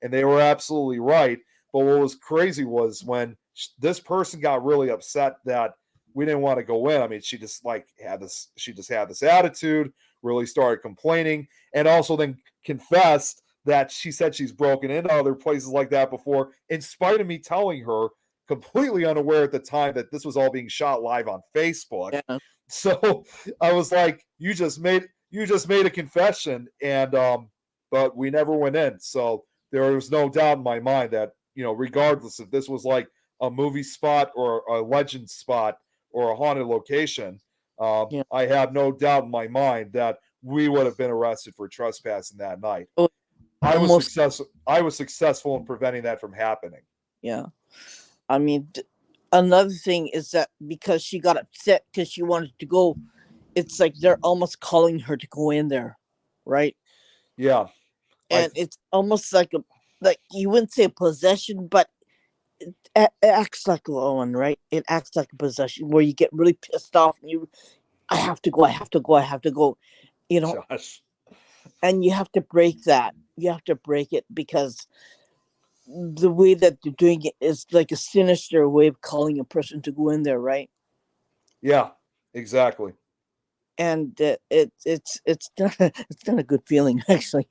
And they were absolutely right. But what was crazy was when this person got really upset that we didn't want to go in. I mean, she just had this attitude, really started complaining, and also then confessed that she said she's broken into other places like that before, in spite of me telling her, completely unaware at the time, that this was all being shot live on Facebook. Yeah. So I was like, you just made a confession, and but we never went in. So there was no doubt in my mind that, regardless if this was like a movie spot or a legend spot or a haunted location, Yeah. I have no doubt in my mind that we would have been arrested for trespassing that night. Oh, I was almost. successful. I was successful in preventing that from happening. Yeah. I mean, another thing is that because she got upset because she wanted to go, it's like they're almost calling her to go in there, right? Yeah, I And it's almost like you wouldn't say a possession, but it acts like one, right? It acts like a possession where you get really pissed off and I have to go, I have to go, I have to go, you know, Josh. and you have to break that. You have to break it because the way that they're doing it is like a sinister way of calling a person to go in there, right? Yeah, exactly. And it's not it's not a good feeling, actually.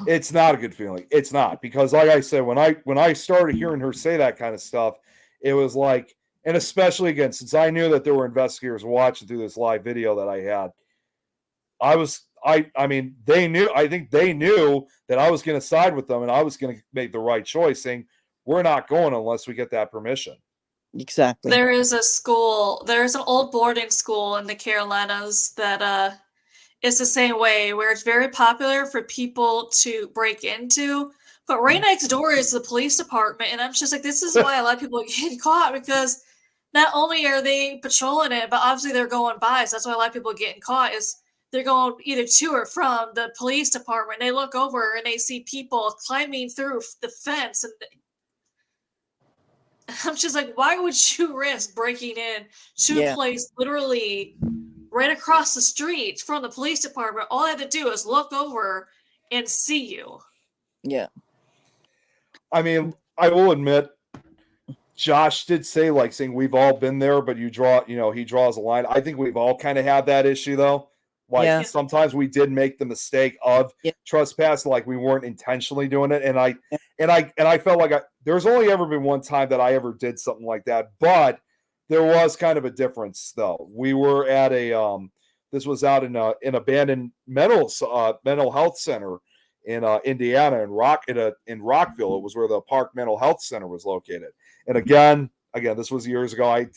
It's not a good feeling. It's not, because like I said, when I started hearing her say that kind of stuff, it was like, and especially again, since I knew that there were investigators watching through this live video that I had, I mean, they knew. I think they knew that I was going to side with them, and I was going to make the right choice, saying we're not going unless we get that permission. Exactly. There is a school. There's an old boarding school in the Carolinas that is the same way, where it's very popular for people to break into. But right next door is the police department, and I'm just like, this is why a lot of people get caught, because not only are they patrolling it, but obviously they're going by. So that's why a lot of people are getting caught, is they're going either to or from the police department. They look over and they see people climbing through the fence, and I'm just like, why would you risk breaking in to a place literally right across the street from the police department? All I had to do is look over and see you. Yeah. I mean, I will admit, Josh did say, like, saying we've all been there, but he draws a line. I think we've all kind of had that issue, though. Like, sometimes we did make the mistake of trespassing, like we weren't intentionally doing it. And I felt like there's only ever been one time that I ever did something like that, but there was kind of a difference, though. We were at this was out in an abandoned mental health center in Indiana, in Rockville. It was where the Park Mental Health Center was located. And again, this was years ago. I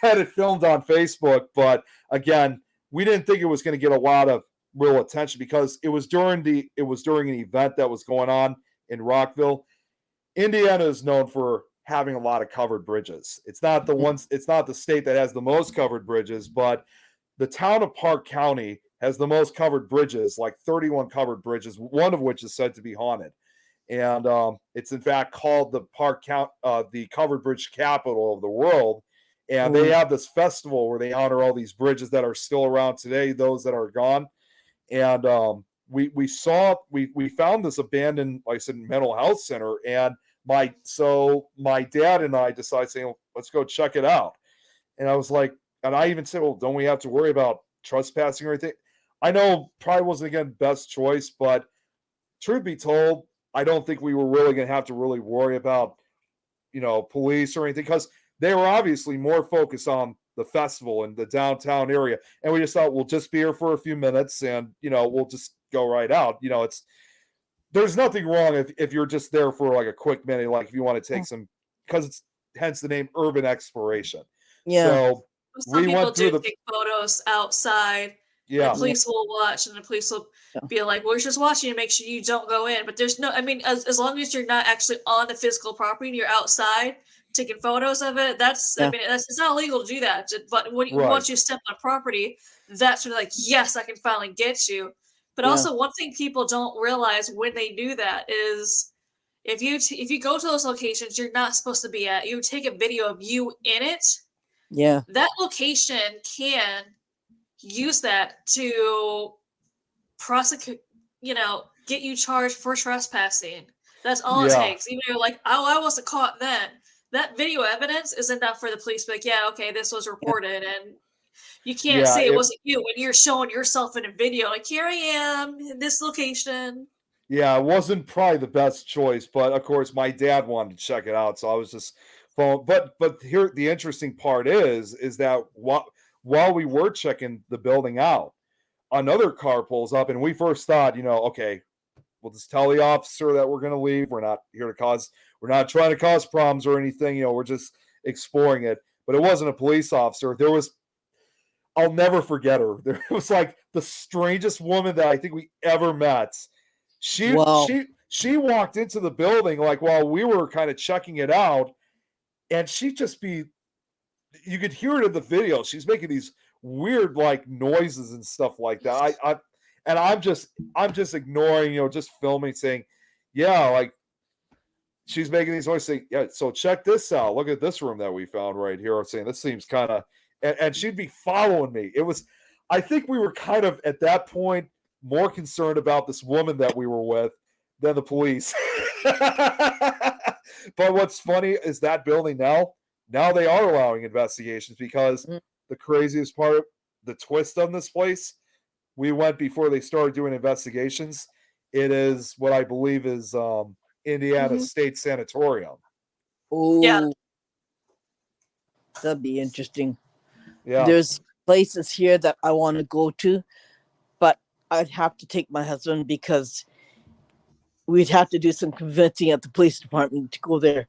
had it filmed on Facebook, but again, we didn't think it was going to get a lot of real attention because it was during an event that was going on in Rockville. Indiana is known for having a lot of covered bridges. It's not the state that has the most covered bridges, but the town of Park County has the most covered bridges, like 31 covered bridges, one of which is said to be haunted. And it's in fact called the covered bridge capital of the world. And they have this festival where they honor all these bridges that are still around today, those that are gone. And we found this abandoned, like I said, mental health center. And my dad and I decided, saying, let's go check it out. And I was like, and I even said, well, don't we have to worry about trespassing or anything? I know probably wasn't, again, best choice, but truth be told, I don't think we were really going to have to really worry about, police or anything, because they were obviously more focused on the festival in the downtown area. And we just thought, we'll just be here for a few minutes and, we'll just go right out. There's nothing wrong if you're just there for like a quick minute, like if you want to take some, because it's hence the name urban exploration. Yeah. So some people do take photos outside. Yeah. The police will watch, and the police will be like, we're just watching to make sure you don't go in. But there's no, I mean, as long as you're not actually on the physical property and you're outside taking photos of it, I mean, it's not illegal to do that. But once you step on property, that's when like, yes, I can finally get you. But also, one thing people don't realize when they do that is if you go to those locations you're not supposed to be at, you take a video of you in it. Yeah. That location can use that to prosecute, get you charged for trespassing. That's all it takes. Even if you're like, oh, I wasn't caught then. That video evidence is enough for the police to be like, yeah, okay, this was reported, and you can't say it wasn't you when you're showing yourself in a video, like, here I am in this location. Yeah, it wasn't probably the best choice, but of course my dad wanted to check it out, so I was just following. But here the interesting part is that while we were checking the building out, another car pulls up, and we first thought, okay, we'll just tell the officer that we're going to leave. We're not trying to cause problems or anything. We're just exploring it. But it wasn't a police officer. I'll never forget her. There was like the strangest woman that I think we ever met. She walked into the building like while we were kind of checking it out, and you could hear it in the video. She's making these weird like noises and stuff like that. I'm just ignoring, just filming, saying, yeah, like she's making these noises, saying, yeah, so check this out. Look at this room that we found right here. I'm saying this seems kind of, and she'd be following me. I think we were kind of at that point more concerned about this woman that we were with than the police. But what's funny is that building now they are allowing investigations, because the craziest part, the twist on this place, we went before they started doing investigations. It is what I believe is Indiana State Sanatorium. Oh, yeah. That'd be interesting. Yeah. There's places here that I want to go to, but I'd have to take my husband because we'd have to do some convincing at the police department to go there.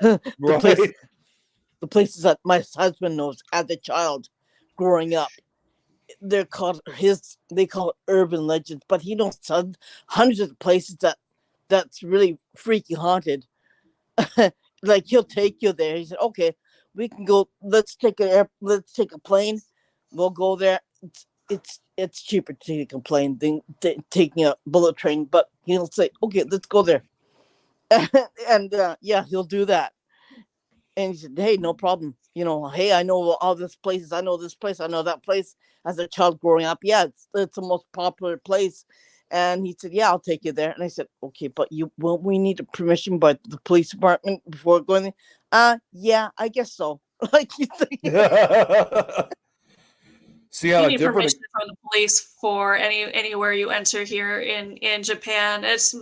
the place, Right. the places that my husband knows as a child growing up. They're called they call it urban legends, but he knows hundreds of places that's really freaky haunted. Like he'll take you there. He said, "Okay, we can go. Let's take a plane. We'll go there. It's cheaper to take a plane than taking a bullet train." But he'll say, "Okay, let's go there," and yeah, he'll do that. And he said, "Hey, no problem. Hey, I know all these places. I know this place. I know that place." As a child growing up, yeah, it's the most popular place. And he said, "Yeah, I'll take you there." And I said, "Okay, but we need a permission by the police department before going there." Yeah, I guess so. Like you think. See, You on a need different permission from the police for anywhere you enter here in Japan. It's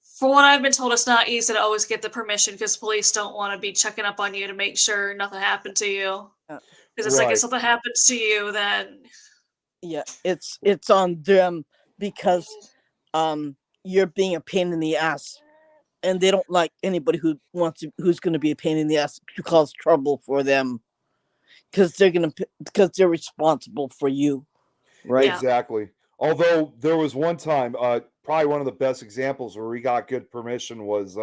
for what I've been told, it's not easy to always get the permission because police don't want to be checking up on you to make sure nothing happened to you. Because it's like if right. something happens to you, then Yeah, it's on them because you're being a pain in the ass, and they don't like anybody who's going to be a pain in the ass to cause trouble for them because they're responsible for you, right? yeah. Exactly. Although there was one time, probably one of the best examples where we got good permission was,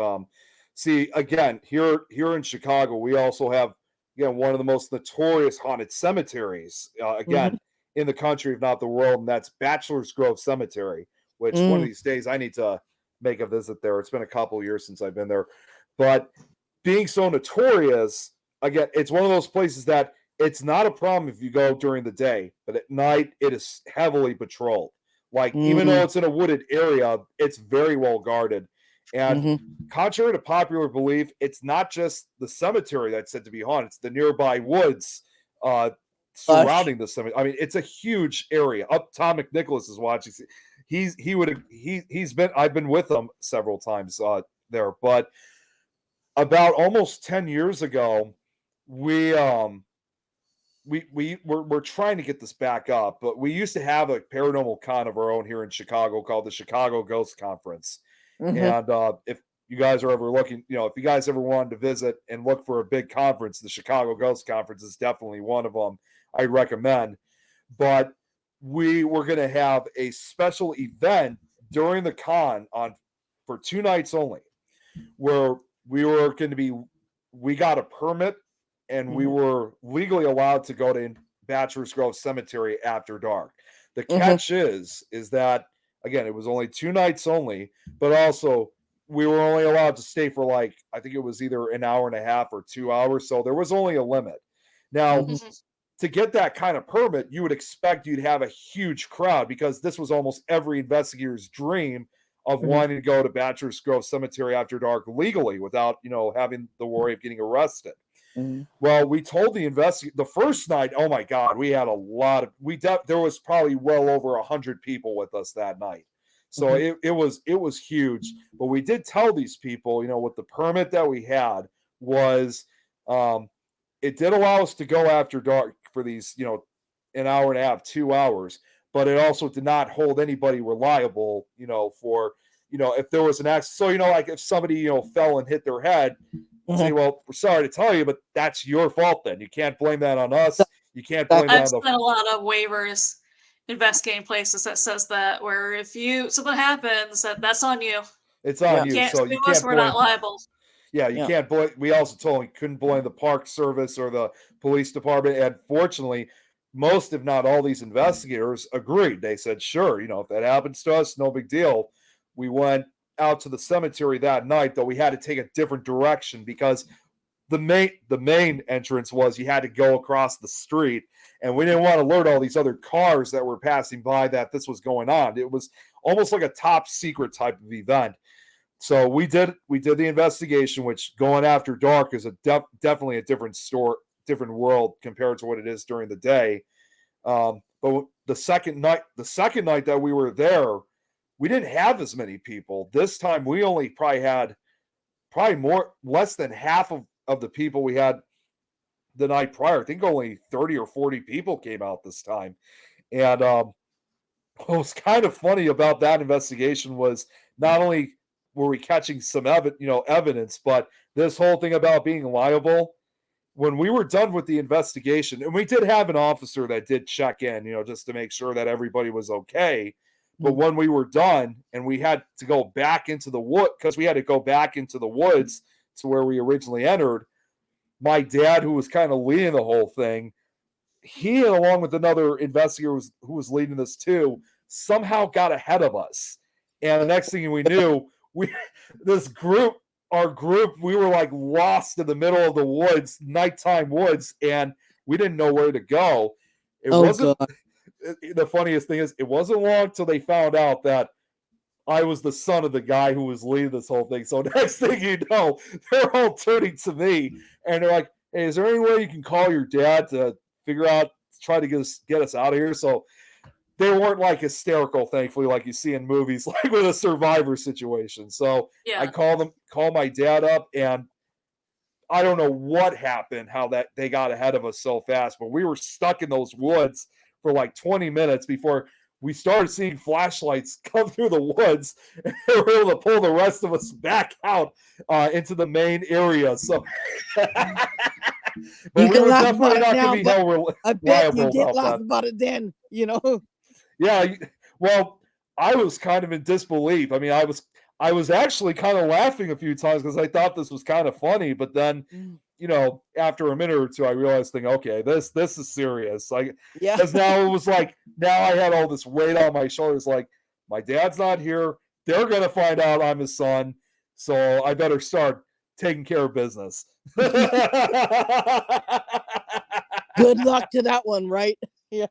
see, again, here in Chicago, we also have, again, one of the most notorious haunted cemeteries, Mm-hmm. again, in the country, if not the world, and that's Bachelor's Grove Cemetery, which one of Mm, these days I need to make a visit there. It's been a couple years since I've been there. But being so notorious, again, it's one of those places that it's not a problem if you go during the day, but at night it is heavily patrolled. Like, even though mm, it's in a wooded area, it's very well guarded. And mm-hmm. contrary to popular belief, it's not just the cemetery that's said to be haunted, it's the nearby woods uh, Gosh. surrounding the cemetery. I mean, it's a huge area. Up Tom McNicholas is watching. He's been I've been with him several times there, but about almost 10 years ago, we we're trying to get this back up, but we used to have a paranormal con of our own here in Chicago called the Chicago Ghost Conference. Mm-hmm. And if you guys are ever looking, if you guys ever wanted to visit and look for a big conference, the Chicago Ghost Conference is definitely one of them. I recommend. But we were going to have a special event during the con on for 2 nights only, where we were going to be. We got a permit and we Mm-hmm. were legally allowed to go to Bachelor's Grove Cemetery after dark. The Mm-hmm. catch is that, again, it was only 2 nights only, but also we were only allowed to stay for, like, I think it was either an hour and a half or 2 hours, so there was only a limit. Now, Mm-hmm. to get that kind of permit, you would expect you'd have a huge crowd because this was almost every investigator's dream of Mm-hmm. wanting to go to Bachelor's Grove Cemetery after dark legally without, having the worry of getting arrested. Mm-hmm. Well, we told the investigator the first night. Oh my God, we had a lot of there was probably well over 100 people with us that night, so Mm-hmm. it was huge. But we did tell these people, with the permit that we had was, it did allow us to go after dark for these, an hour and a half, 2 hours, but it also did not hold anybody reliable, for, if there was an accident. So, like if somebody, fell and hit their head, say, Mm-hmm. well, we're sorry to tell you, but that's your fault then. You can't blame that on us. You can't blame that I've on the. seen a lot of waivers investigating places that says that where if something happens that's on you. It's Yeah. on You you. can't So sue you us, can't we're not blame. liable. Yeah, you Yeah. can't blame. We also told them we couldn't blame the park service or the police department. And fortunately, most, if not all, these investigators agreed. They said, sure, if that happens to us, no big deal. We went out to the cemetery that night, though we had to take a different direction because the main entrance was you had to go across the street, and we didn't want to alert all these other cars that were passing by that this was going on. It was almost like a top secret type of event. So we did the investigation, which going after dark is definitely a different world compared to what it is during the day. But the second night that we were there, we didn't have as many people. This time we only probably had less than half of the people we had the night prior. I think only 30 or 40 people came out this time. And what was kind of funny about that investigation was not only were we catching some evidence, but this whole thing about being liable. When we were done with the investigation, and we did have an officer that did check in, just to make sure that everybody was okay. But when we were done and we had to go back into the wood, because we had to go back into the woods to where we originally entered, my dad, who was kind of leading the whole thing, he, along with another investigator who was leading this too, somehow got ahead of us. And the next thing we knew, our group, we were like lost in the middle of the woods, nighttime woods, and we didn't know where to go. God. The funniest thing is, it wasn't long till they found out that I was the son of the guy who was leading this whole thing. So next thing you know, they're all turning to me and they're like, "Hey, is there any way you can call your dad to figure out, try to get us out of here?" So they weren't like hysterical, thankfully, like you see in movies, like with a survivor situation. So I call my dad up, and I don't know what happened, how that they got ahead of us so fast, but we were stuck in those woods for like 20 minutes before we started seeing flashlights come through the woods, and they were able to pull the rest of us back out into the main area. So, but you we can were laugh definitely about not it now, going to be but held I bet you liable did about laugh that. about it then, Yeah, well, I was kind of in disbelief. I mean, I was actually kind of laughing a few times because I thought this was kind of funny, but then, after a minute or two, I realized, okay, this is serious. Like, Yeah. because now it was like, now I had all this weight on my shoulders. Like, my dad's not here. They're gonna find out I'm his son, so I better start taking care of business. Good luck to that one, right? Yeah.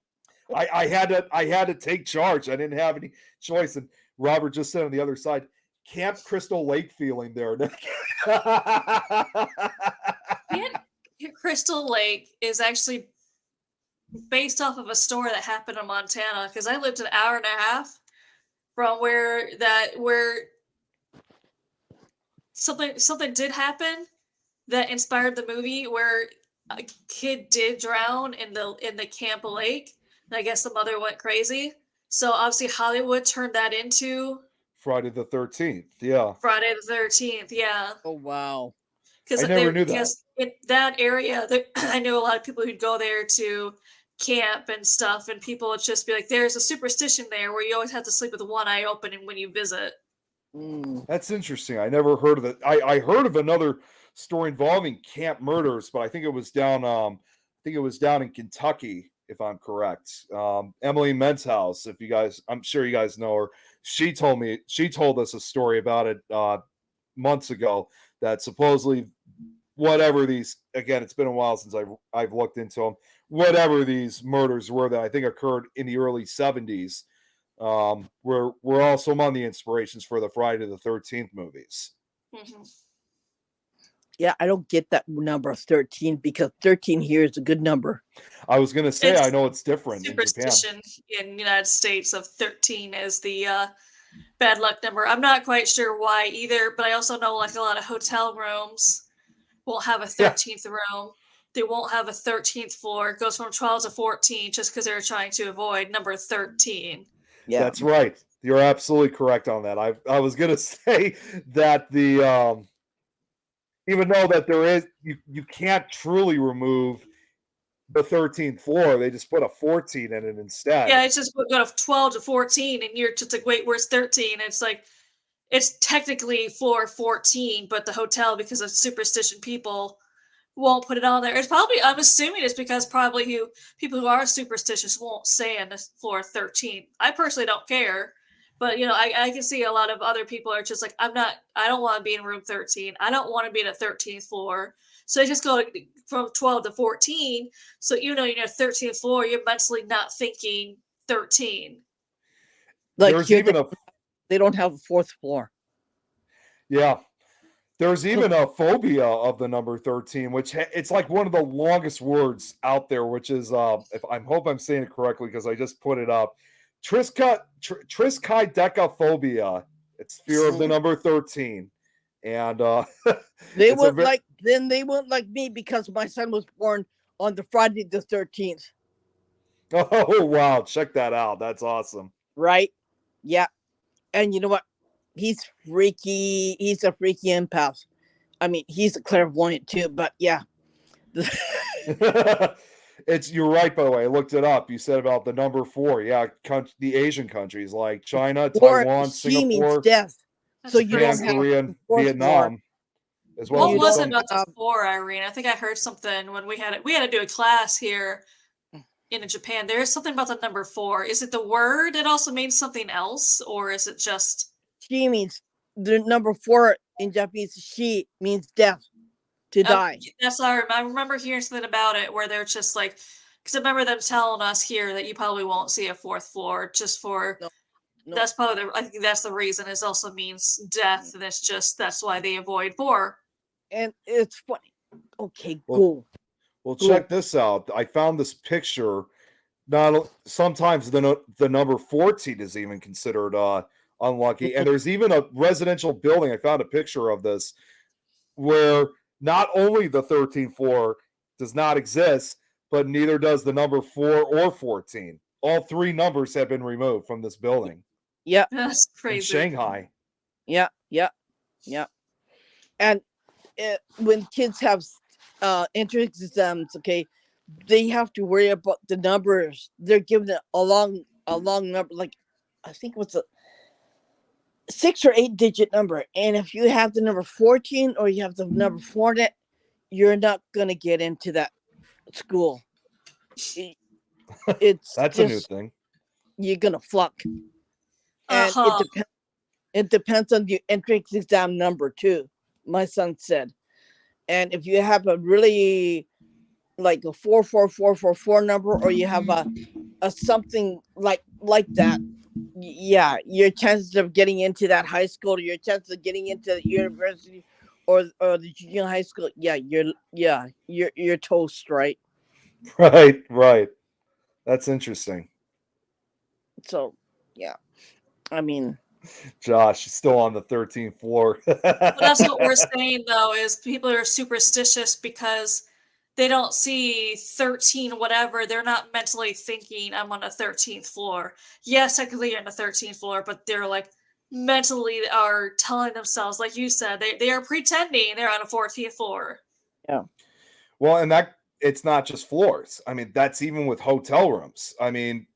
I had to take charge. I didn't have any choice. And Robert just said on the other side, Camp Crystal Lake feeling there. Crystal Lake is actually based off of a story that happened in Montana, because I lived an hour and a half from where something did happen that inspired the movie, where a kid did drown in the Camp Lake, and I guess the mother went crazy. So obviously Hollywood turned that into Friday the 13th. Yeah. Friday the 13th. Yeah. Oh wow. I never knew that. Because in that area, I know a lot of people who'd go there to camp and stuff, and people would just be like, "There's a superstition there where you always have to sleep with one eye open when you visit." That's interesting. I never heard of it. I heard of another story involving camp murders, but I think it was down in Kentucky, if I'm correct. Emily Menthouse, if you guys, I'm sure you guys know her. She told us a story about it months ago, that supposedly whatever these, again, it's been a while since I've looked into them, whatever these murders were that I think occurred in the early 70s, were also among the inspirations for the Friday the 13th movies. Mm-hmm. Yeah, I don't get that number 13, because 13 here is a good number. I was going to say, I know it's different in Japan. Superstition in the United States of 13 is the bad luck number. I'm not quite sure why either, but I also know like a lot of hotel rooms won't have a 13th room. They won't have a 13th floor. It goes from 12 to 14 just because they're trying to avoid number 13. Yeah, that's right. You're absolutely correct on that. I was going to say that the even though that there is, you can't truly remove the 13th floor, they just put a 14 in it instead. Yeah, it's just go to 12 to 14, and you're just like, wait, where's 13? It's like, it's technically floor 14, but the hotel, because of superstition, people won't put it on there. It's probably, I'm assuming it's because probably people who are superstitious won't stay in the floor 13. I personally don't care, but I can see a lot of other people are just like, I don't want to be in room 13. I don't want to be in a 13th floor. So they just go from 12 to 14. So even though you're in a 13th floor, you're mentally not thinking 13. Like here, they don't have a fourth floor. Yeah. There's even a phobia of the number 13, which it's like one of the longest words out there, which is, if I hope I'm saying it correctly because I just put it up, triskaidekaphobia. It's fear of the number 13. And they wouldn't like me because my son was born on the Friday the 13th. Oh wow, check that out. That's awesome. right? Yeah. And you know what? He's freaky. He's a freaky empath. I mean, he's a clairvoyant too, but yeah. You're right, by the way. I looked it up. You said about the number 4. Yeah, the Asian countries like China, Or Taiwan, she means Singapore, death. So That's you don't Japan, crazy. have Korea, and fourth floor. Vietnam as well. What You As was don't it some, about the have 4, Irene? I think I heard something when we had to do a class here in Japan. There is something about the number 4. Is it the word? It also means something else, or is it just? she means the number 4 in Japanese. She means death, to die. That's how I remember hearing something about it where they're just like, because I remember them telling us here that you probably won't see a 4th floor just for. No, no. That's probably I think that's the reason. It also means death, and that's why they avoid 4. And it's funny. Okay, well, go. check this out. I found this picture. Sometimes the number 14 is even considered unlucky, and there's even a residential building. I found a picture of this where not only the 13th floor does not exist, but neither does the number 4 or 14. All 3 numbers have been removed from this building Yeah, That's in crazy. Shanghai. yeah. And when kids have entrance exams, okay, they have to worry about the numbers. They're given a long number, like I think it was a 6 or 8 digit number. And if you have the number 14 or you have the number 4 in it, you're not gonna get into that school. It's That's a new just thing. you're gonna flunk. And Uh-huh. it depends on the entrance exam number too, my son said. And if you have a really like a 44444 number, or you have a something like that, yeah, your chances of getting into that high school, or your chances of getting into the university or the junior high school, yeah, you're toast, right? Right. That's interesting. So yeah, I mean, Josh is still on the 13th floor. But that's what we're saying though, is people are superstitious because they don't see 13 whatever. They're not mentally thinking I'm on the 13th floor. Yes, technically you're on the 13th floor, but they're like mentally are telling themselves, like you said, they are pretending they're on a 14th floor. yeah. Well, and that it's not just floors. I mean, that's even with hotel rooms. I mean,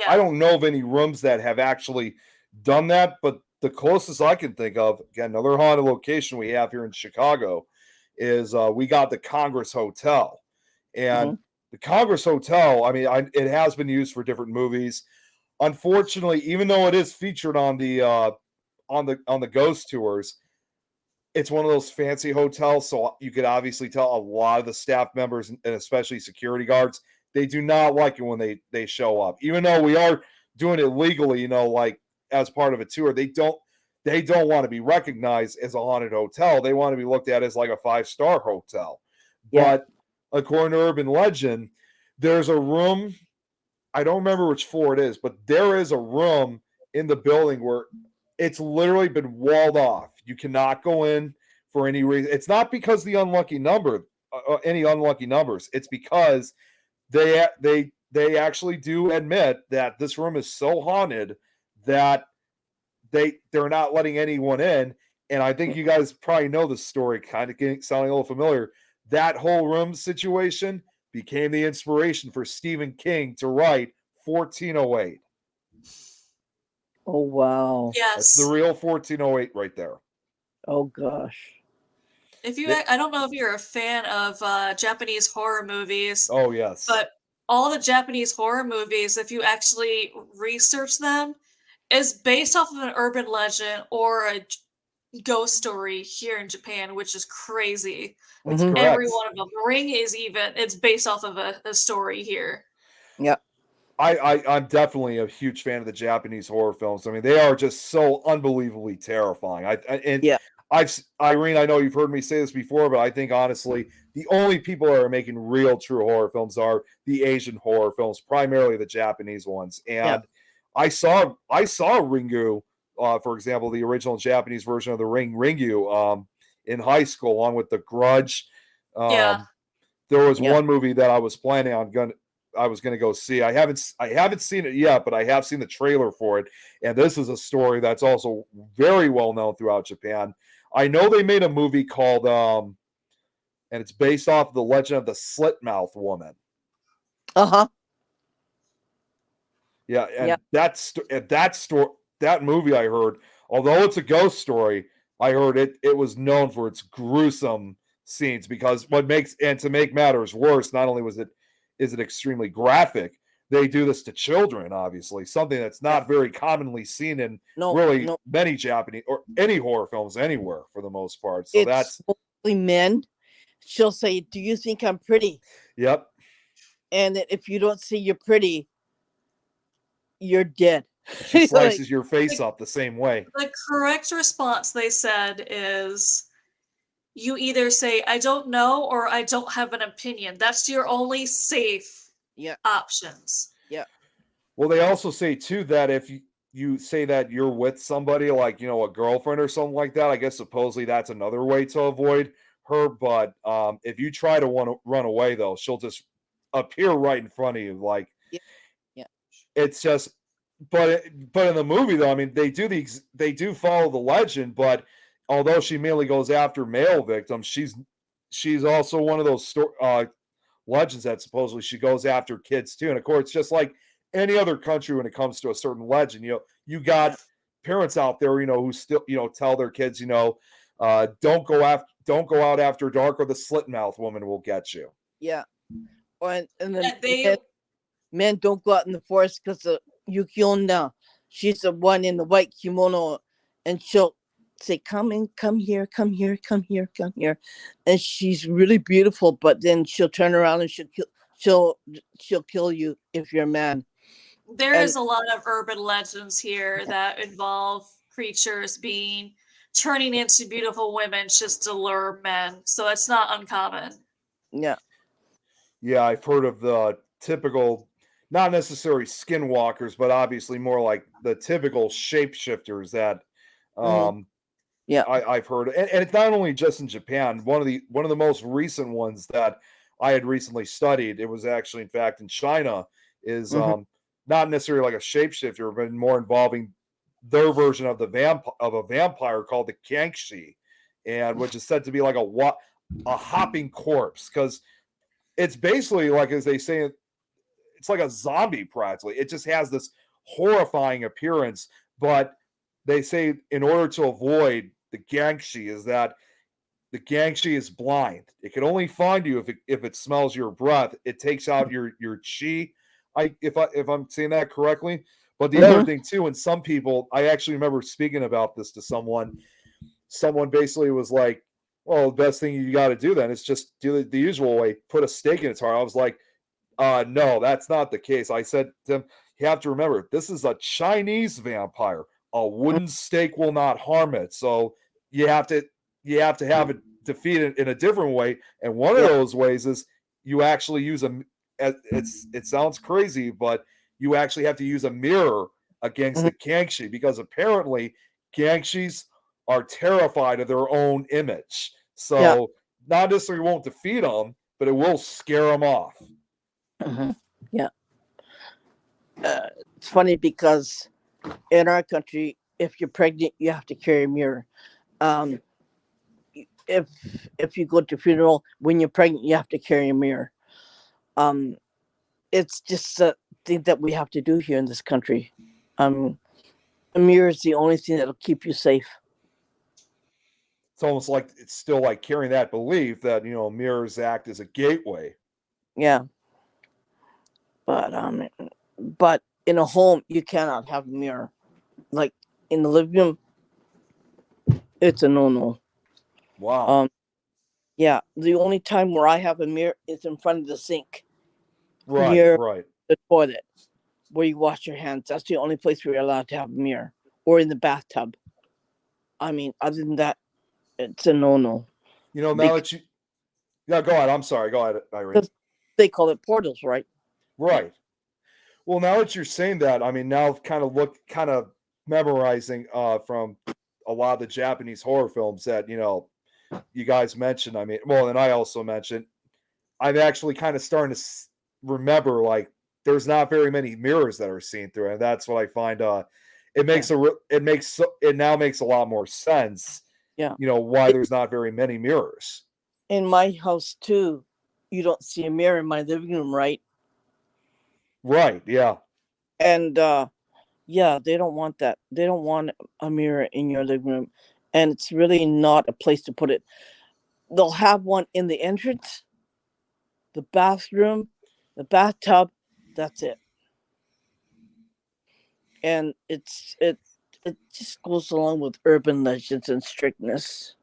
I Yeah. don't know of any rooms that have actually done that, but the closest I can think of, again, another haunted location we have here in Chicago is we got the Congress Hotel. And Mhm. the Congress Hotel, I mean, it has been used for different movies. Unfortunately, even though it is featured on the ghost tours, it's one of those fancy hotels, so you could obviously tell a lot of the staff members and especially security guards, they do not like it when they show up. Even though we are doing it legally, like as part of a tour, they don't want to be recognized as a haunted hotel. They want to be looked at as like a 5-star hotel. Yeah. But according to urban legend, there's a room, I don't remember which floor it is, but there is a room in the building where it's literally been walled off. You cannot go in for any reason. It's not because the unlucky number, any unlucky numbers. It's because they actually do admit that this room is so haunted that they're not letting anyone in. And I think you guys probably know the story, kind of sounding a little familiar. That whole room situation became the inspiration for Stephen King to write 1408. Oh wow. That's the Yes. real 1408 right there. Oh gosh. If you, They- I don't know if you're a fan of Japanese horror movies, oh, yes. but all the Japanese horror movies, if you actually research them, is based off of an urban legend or a ghost story here in Japan, which is crazy. That's Mhm. correct. Every one of them. Ring is even, it's based off of a story here. Yeah. I'm definitely a huge fan of the Japanese horror films. I mean, they are just so unbelievably terrifying. Yeah. Irene, I know you've heard me say this before, but I think honestly, the only people that are making real true horror films are the Asian horror films, primarily the Japanese ones. And Yeah. I saw Ringu, for example, the original Japanese version of the Ringu, in high school, along with The Grudge. Yeah. There was Yeah. one movie that I was planning on I was going to go see. I haven't seen it yet, but I have seen the trailer for it. And this is a story that's also very well known throughout Japan. I know they made a movie called and it's based off the legend of the slit mouth woman. Uh-huh. Yeah, and Yeah. that movie I heard, although it's a ghost story, I heard it was known for its gruesome scenes because to make matters worse, not only is it extremely graphic, they do this to children, obviously, something that's not very commonly seen in really many Japanese or any horror films anywhere for the most part. So that's mostly men. She'll say, "Do you think I'm pretty?" Yep. And if you don't see you're pretty, you're dead. She slices your face up the same way. The correct response, they said, is you either say, I don't know, or I don't have an opinion. That's your only safe options. Yeah. Well, they also say, too, that if you say that you're with somebody, like, a girlfriend or something like that, I guess supposedly that's another way to avoid her. But if you try to run away, though, she'll just appear right in front of you. Like, it's just... But in the movie, though, I mean, they do follow the legend, but although she mainly goes after male victims, she's also one of those legends that supposedly she goes after kids too. And of course, just like any other country, when it comes to a certain legend, you got parents out there, who still, tell their kids, don't go out after dark, or the slit mouth woman will get you. Yeah, and then men don't go out in the forest because Yukionna, she's the one in the white kimono, and she'll say, come here, come here, come here, come here. And she's really beautiful, but then she'll turn around and she'll kill you if you're a man. There is a lot of urban legends here that involve creatures turning into beautiful women just to lure men. So it's not uncommon. Yeah. Yeah, I've heard of the typical, not necessarily skinwalkers, but obviously more like the typical shapeshifters that I've heard. And it's not only just in Japan. One of the most recent ones that I had recently studied, it was actually, in fact, in China, is not necessarily like a shapeshifter, but more involving their version of a vampire called the Kangxi, and which is said to be like a hopping corpse, because it's basically, like, as they say, it's like a zombie practically. It just has this horrifying appearance, but they say in order to avoid the Gangshi is that the Gangshi is blind. It can only find you if it smells your breath. It takes out your chi. If I'm saying that correctly. But the other thing too, and some people, I actually remember speaking about this to someone. Someone basically was like, "Well, the best thing you got to do then is just do the usual way, put a stake in its heart." I was like, no, that's not the case. I said to him, you have to remember, this is a Chinese vampire. A wooden stake will not harm it. So you have to have it defeated in a different way. And one of those ways is you actually use it sounds crazy, but you actually have to use a mirror against the Kangxi, because apparently Kangxis are terrified of their own image. So not necessarily won't defeat them, but it will scare them off. Yeah. It's funny because in our country, if you're pregnant, you have to carry a mirror. If you go to a funeral, when you're pregnant, you have to carry a mirror. It's just a thing that we have to do here in this country. A mirror is the only thing that'll keep you safe. It's almost like it's still like carrying that belief that, mirrors act as a gateway. Yeah. But in a home, you cannot have a mirror. Like in the living room, it's a no-no. Wow. Yeah. The only time where I have a mirror is in front of the sink. Right. Near right. the toilet, where you wash your hands. That's the only place where you're allowed to have a mirror. Or in the bathtub. I mean, other than that, it's a no-no. Now that you... Yeah, go ahead. I'm sorry. Go ahead, Irene. They call it portals, right? Right. Well, now that you're saying that, I mean, now kind of memorizing from a lot of the Japanese horror films that, you guys mentioned. I mean, well, and I also mentioned, I'm actually kind of starting to remember, like, there's not very many mirrors that are seen through, and that's what I find. It now makes a lot more sense. Yeah. Why there's not very many mirrors. In my house too, you don't see a mirror in my living room, right? Right. Yeah. And yeah, they don't want that. They don't want a mirror in your living room, and it's really not a place to put it. They'll have one in the entrance, the bathroom, the bathtub. That's it. And it just goes along with urban legends and strictness.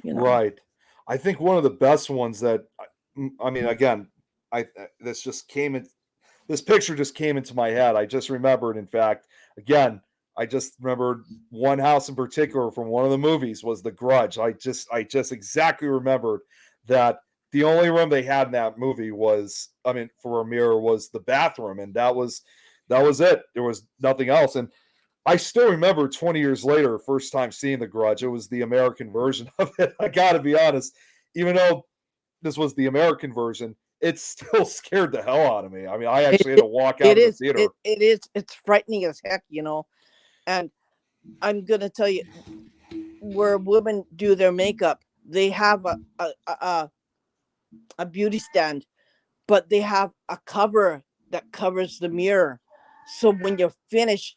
Right. I think one of the best ones that I mean, again, this just came in. This picture just came into my head. I just remembered. In fact, again, I just remembered one house in particular from one of the movies was The Grudge. I just exactly remembered that the only room they had in that movie was, I mean, for a mirror was the bathroom, and that was it. There was nothing else. And I still remember 20 years later, first time seeing The Grudge. It was the American version of it. I got to be honest, even though this was the American version, it still scared the hell out of me. I mean, I actually had to walk out of the theater. It is. It's frightening as heck, And I'm gonna tell you, where women do their makeup, they have a beauty stand, but they have a cover that covers the mirror. So when you're finished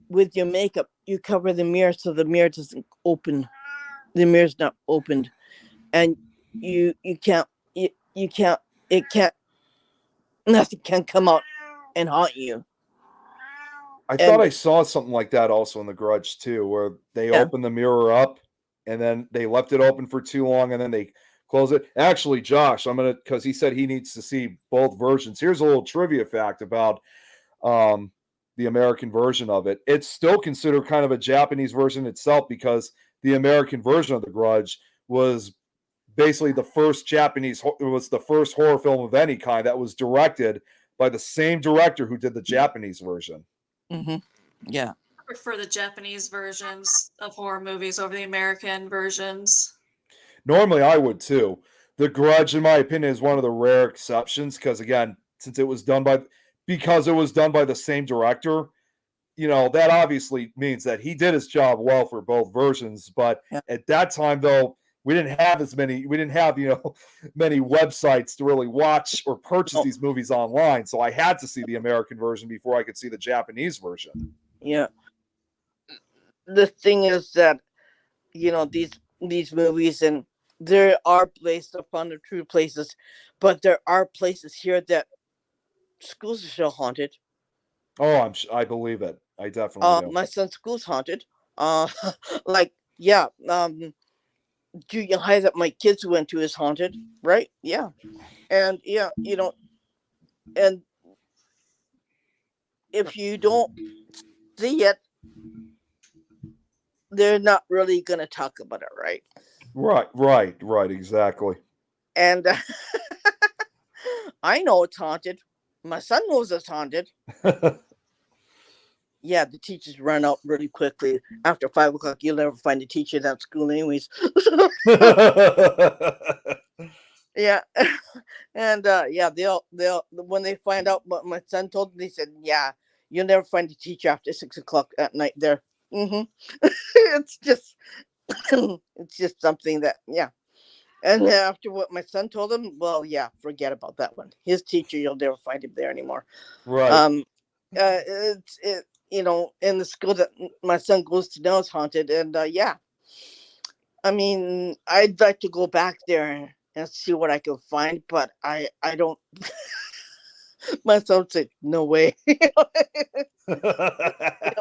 with your makeup, you cover the mirror so the mirror doesn't open. The mirror's not opened, and you can't it can't nothing can come out and haunt you. I thought I saw something like that also in The Grudge too, where they open the mirror up and then they left it open for too long and then they close it. Actually, Josh, because he said he needs to see both versions. Here's a little trivia fact about the American version of it. It's still considered kind of a Japanese version itself because the American version of The Grudge was basically the first horror film of any kind that was directed by the same director who did the Japanese version. Mm-hmm. Yeah. I prefer the Japanese versions of horror movies over the American versions. Normally, I would too. The Grudge, in my opinion, is one of the rare exceptions because, again, since it was done by the same director, that obviously means that he did his job well for both versions. But at that time, though, we didn't have many websites to really watch or purchase these movies online. So I had to see the American version before I could see the Japanese version. Yeah. The thing is that, these movies, and there are based upon the true places, but there are places here that schools are still haunted. Oh, I believe it. I definitely do. My son's school's haunted. Junior high that my kids went to is haunted, right? Yeah. And and if you don't see it, they're not really gonna talk about it, right? Right, exactly. And I know it's haunted. My son knows it's haunted. Yeah, the teachers run out really quickly. After 5 o'clock, you'll never find a teacher at school anyways. Yeah. And they'll when they find out what my son told them, they said, yeah, you'll never find a teacher after 6 o'clock at night there. It's just something that, yeah. And after what my son told him, well, yeah, forget about that one. His teacher, you'll never find him there anymore. Right. In the school that my son goes to now is haunted. And yeah, I mean, I'd like to go back there and see what I can find, but I don't. My son said, no way. It'll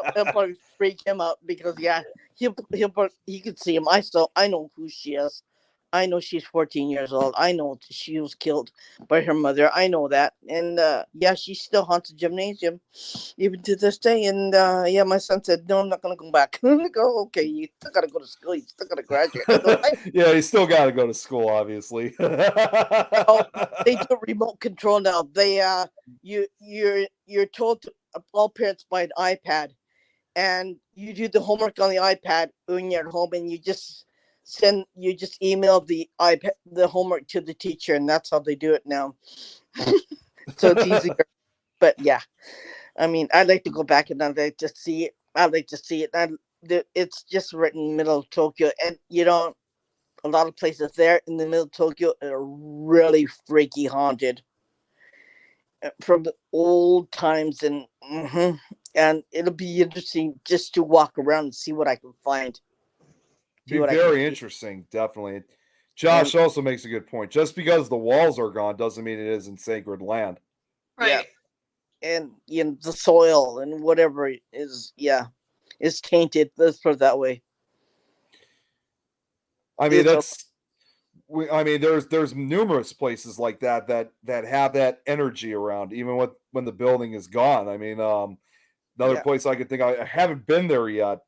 probably freak him out because, yeah, he could see him. I know who she is. I know she's 14 years old. I know she was killed by her mother. I know that. And yeah, she still haunts the gymnasium even to this day. And yeah, my son said, no, I'm not going to go back. I go, okay, you still got to go to school. You still got to graduate. I go, yeah, you still got to go to school, obviously. They do remote control now. They you're told to, all parents buy an iPad, and you do the homework on the iPad when you're at home, and you just email the homework to the teacher, and that's how they do it now. so it's easier. But yeah, I mean, I'd like to go back and I'd like to see it. I'd like to see it. It's just right in the middle of Tokyo, and a lot of places there in the middle of Tokyo are really freaky haunted from the old times, and it'll be interesting just to walk around and see what I can find. Be What I can very see. interesting, definitely. And Josh also makes a good point. Just because the walls are gone doesn't mean it isn't sacred land. yeah, Right. and the soil and whatever is tainted. Let's put it that way. I mean, It's a there's numerous places like that have that energy around, even when the building is gone. I mean, another yeah. place I could think I haven't been there yet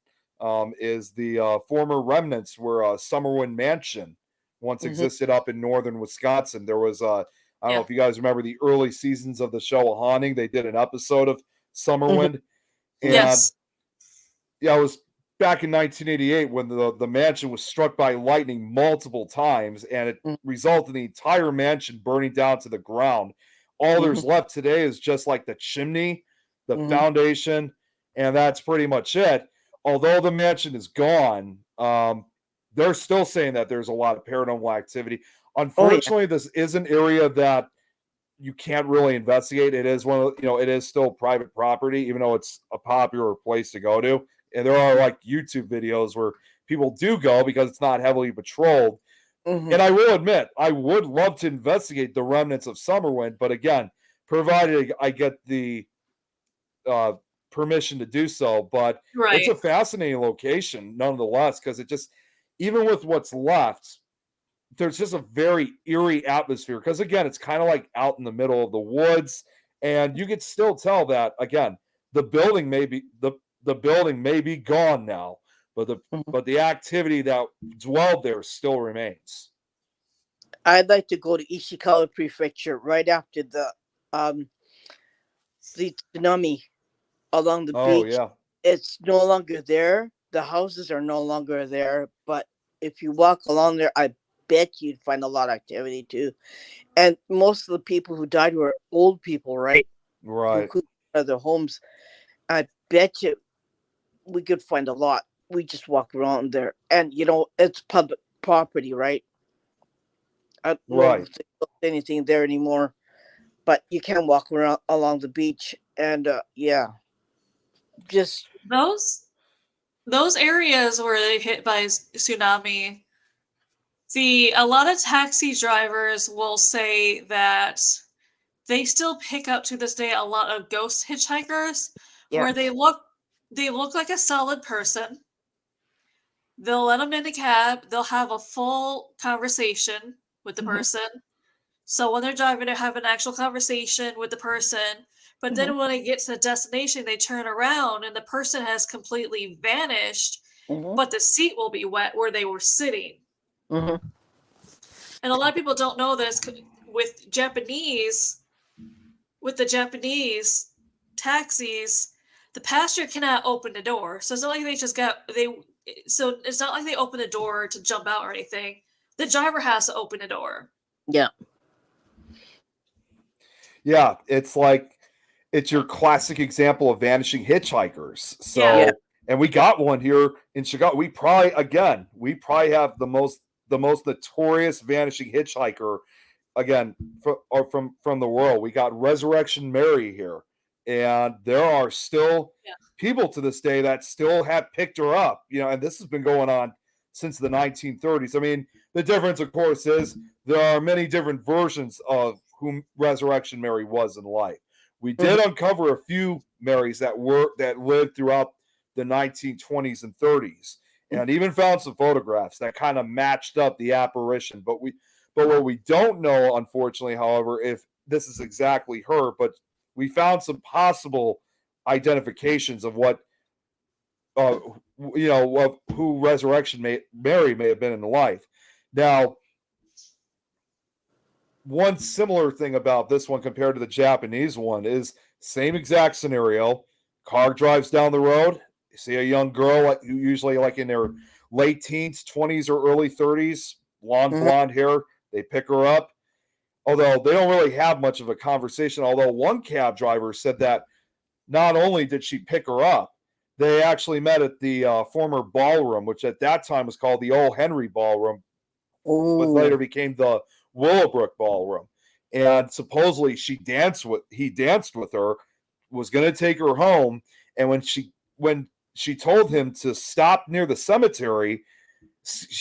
is the former remnants where Summerwind Mansion once hmm existed up in northern Wisconsin. There was I don't know Yeah. if you guys remember the early seasons of the show A Haunting. They did an episode of hmm Summerwind, hmm and Yes. yeah, it was back in 1988 when the mansion was struck by lightning multiple times, and it resulted in the entire mansion burning down to the ground. All hmm there's left today is just like the chimney, the hmm foundation, and that's pretty much it. Although the mansion is gone, they're still saying that there's a lot of paranormal activity. Oh yeah. Unfortunately, this is an area that you can't really investigate. It is one of it is still private property, even though it's a popular place to go to. And there are like YouTube videos where people do go because it's not heavily patrolled. hmm And I will admit, I would love to investigate the remnants of Summerwind, but again, provided I get the uh, permission to do so. But it's Right. a fascinating location, nonetheless, because it just, even with what's left, there's just a very eerie atmosphere because again it's kind of like out in the middle of the woods, and you could still tell that again the building may be gone now, but hmm the activity that dwelled there still remains. I'd like to go to Ishikawa Prefecture right after um the tsunami along the Oh beach. yeah. It's no longer there. The houses are no longer there. But if you walk along there, I bet you'd find a lot of activity too. And most of the people who died were old people, right? Who Right. could out of their homes. I bet you we could find a lot. We just walk around there, and it's public property, right? I don't know Right. if there's anything there anymore, but you can walk around along the beach, and yeah, just Those areas where they hit by tsunami, a lot of taxi drivers will say that they still pick up to this day a lot of ghost hitchhikers yeah. where they look like a solid person. They'll let them in a cab, they'll have a full conversation with the hmm person. So when they're driving, they have an actual conversation with the person. But hmm then when they get to the destination, they turn around and the person has completely vanished, hmm but the seat will be wet where they were sitting. hmm And a lot of people don't know this with Japanese, with the Japanese taxis, the passenger cannot open the door. So it's not like they just got they. So it's not like they open the door to jump out or anything. The driver has to open the door. Yeah. Yeah, it's your classic example of vanishing hitchhikers. Yeah. Yeah. So, and we got one here in Chicago. We probably have the most notorious vanishing hitchhiker again from the world. We got Resurrection Mary here, and there are still Yeah. people to this day that still have picked her up. And this has been going on since the 1930s. I mean, the difference, of course, is there are many different versions of whom Resurrection Mary was in life. We hmm did uncover a few Marys that lived throughout the 1920s and 30s, and even found some photographs that kind of matched up the apparition. But what we don't know, unfortunately, however, if this is exactly her, but we found some possible identifications of what uh, of who Mary may have been in life. Now, one similar thing about this one compared to the Japanese one is same exact scenario. Car drives down the road. You see a young girl, usually like in their late teens, 20s, or early 30s, long hmm blonde hair. They pick her up. although they don't really have much of a conversation. Although one cab driver said that not only did she pick her up, they actually met at the former ballroom, which at that time was called the Old Henry Ballroom, but later Oh. became the Willowbrook Ballroom. And supposedly he danced with her, was going to take her home, and when she told him to stop near the cemetery,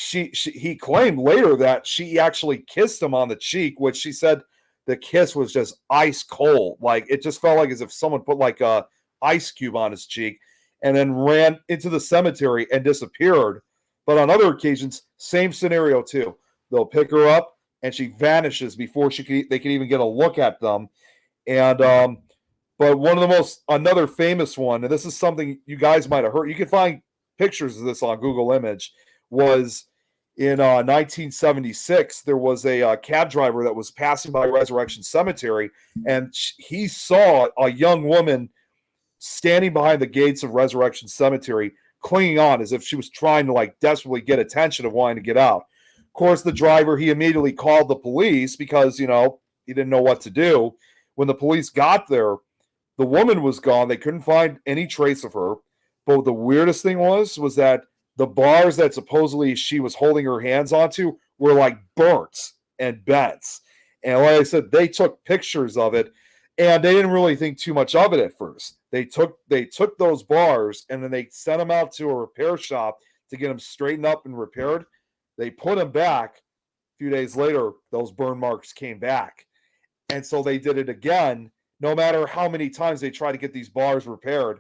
he claimed later that she actually kissed him on the cheek, which she said the kiss was just ice cold. Like it just felt like as if someone put like a ice cube on his cheek, and then ran into the cemetery and disappeared. But on other occasions, same scenario too. They'll pick her up and she vanishes before they can even get a look at them. And but another famous one, and this is something you guys might have heard. You can find pictures of this on Google Image. Was in 1976, there was a cab driver that was passing by Resurrection Cemetery, and he saw a young woman standing behind the gates of Resurrection Cemetery, clinging on as if she was trying to like desperately get attention of wanting to get out. Of course, the driver, he immediately called the police because, he didn't know what to do. When the police got there, the woman was gone. They couldn't find any trace of her. But the weirdest thing was that the bars that supposedly she was holding her hands onto were like burnt and bent. And like I said, they took pictures of it, and they didn't really think too much of it at first. They took those bars and then they sent them out to a repair shop to get them straightened up and repaired. They put them back. A few days later, those burn marks came back. And so they did it again. No matter how many times they tried to get these bars repaired,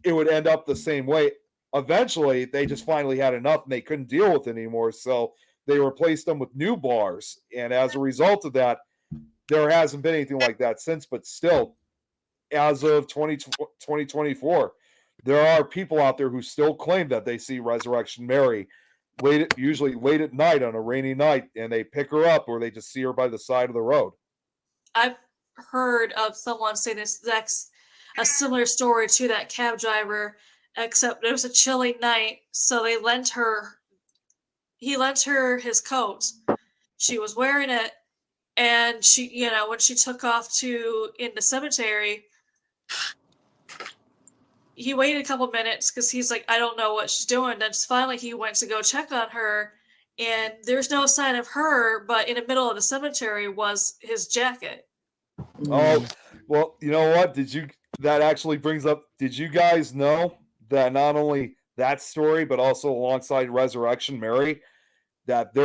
it would end up the same way. Eventually, they just finally had enough and they couldn't deal with it anymore. So they replaced them with new bars. And as a result of that, there hasn't been anything like that since. But still, as of 2024, there are people out there who still claim that they see Resurrection Mary usually late at night on a rainy night, and they pick her up or they just see her by the side of the road. I've heard of someone say a similar story to that cab driver, except it was a chilly night, so he lent her his coat. She was wearing it, and she, when she took off in the cemetery, he waited a couple minutes because he's like, I don't know what she's doing. Then finally he went to go check on her, and there's no sign of her, but in the middle of the cemetery was his jacket. Oh, well, you know what? That actually brings up, did you guys know that not only that story, but also alongside Resurrection Mary, that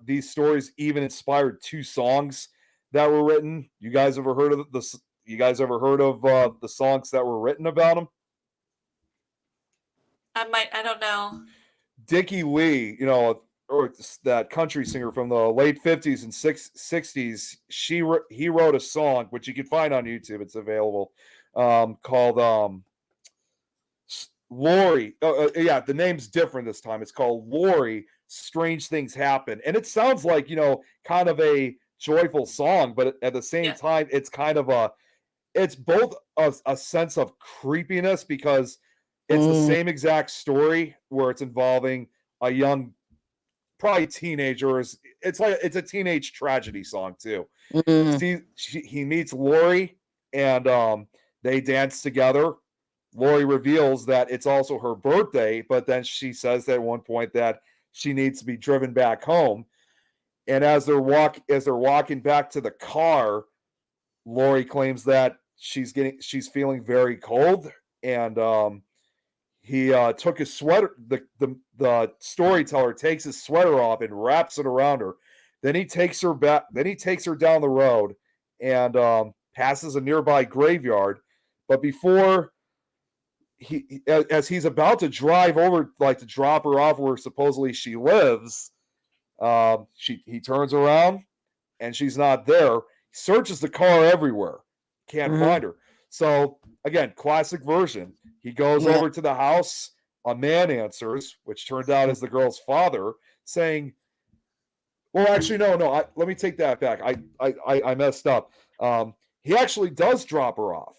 these stories even inspired two songs that were written? You guys ever heard of this? You guys ever heard of the songs that were written about them? I don't know. Dickie Lee, or that country singer from the late 50s and 60s, he wrote a song, which you can find on YouTube. It's available, called Lori. Yeah, the name's different this time. It's called Lori, Strange Things Happen. And it sounds like, kind of a joyful song, but at the same time, it's kind of it's both a sense of creepiness because it's the same exact story where it's involving a young, probably teenager. It's a teenage tragedy song too. He meets Lori and they dance together. Lori reveals that it's also her birthday, but then she says at one point that she needs to be driven back home. And as they're walking back to the car, Lori claims that she's feeling very cold, and he took his sweater. The storyteller takes his sweater off and wraps it around her. Then he takes her back. Then he takes her down the road and passes a nearby graveyard. But before as he's about to drive over, like to drop her off where supposedly she lives, he turns around and she's not there. He searches the car everywhere, can't find her. So again, classic version. He goes over to the house. A man answers, which turned out as the girl's father, saying, "Well, actually, no. Let me take that back. I messed up. He actually does drop her off,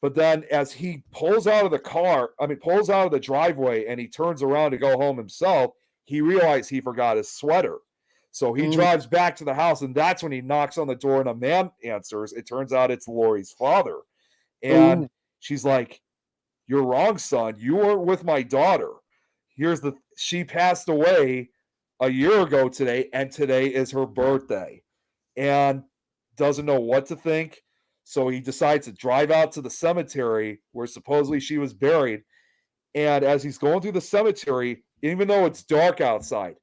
but then as he pulls out of the driveway, and he turns around to go home himself, he realized he forgot his sweater. So he drives back to the house, and that's when he knocks on the door, and a man answers. It turns out it's Lori's father. And she's like, "You're wrong, son. You weren't with my daughter. She passed away a year ago today, and today is her birthday." And doesn't know what to think. So he decides to drive out to the cemetery where supposedly she was buried. And as he's going through the cemetery, even though it's dark outside,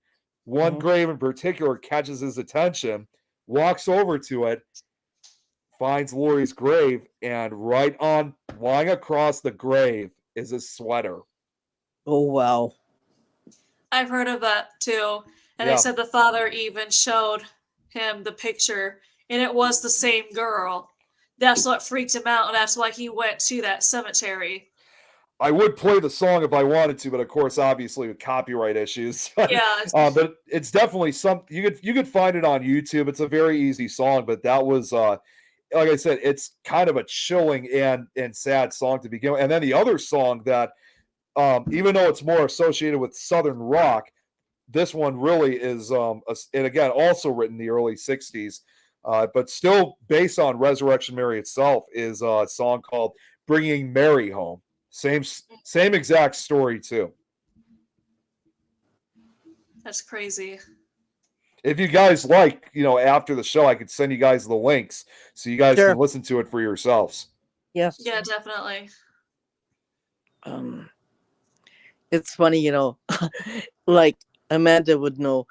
one grave in particular catches his attention, walks over to it, finds Lori's grave, and lying across the grave is a sweater. Oh, wow. I've heard of that too. And they said the father even showed him the picture, and it was the same girl. That's what freaked him out, and that's why he went to that cemetery. I would play the song if I wanted to, but of course, obviously with copyright issues. Yeah. But it's definitely you could find it on YouTube. It's a very easy song, but that was like I said, it's kind of a chilling and sad song to begin with. And then the other song that, even though it's more associated with Southern rock, this one really is, and again, also written in the early 60s, but still based on Resurrection Mary itself, is a song called Bringing Mary Home. Same exact story, too. That's crazy. If you guys like, after the show, I could send you guys the links so you guys can listen to it for yourselves. Yes. Yeah, definitely. It's funny, like Amanda would know,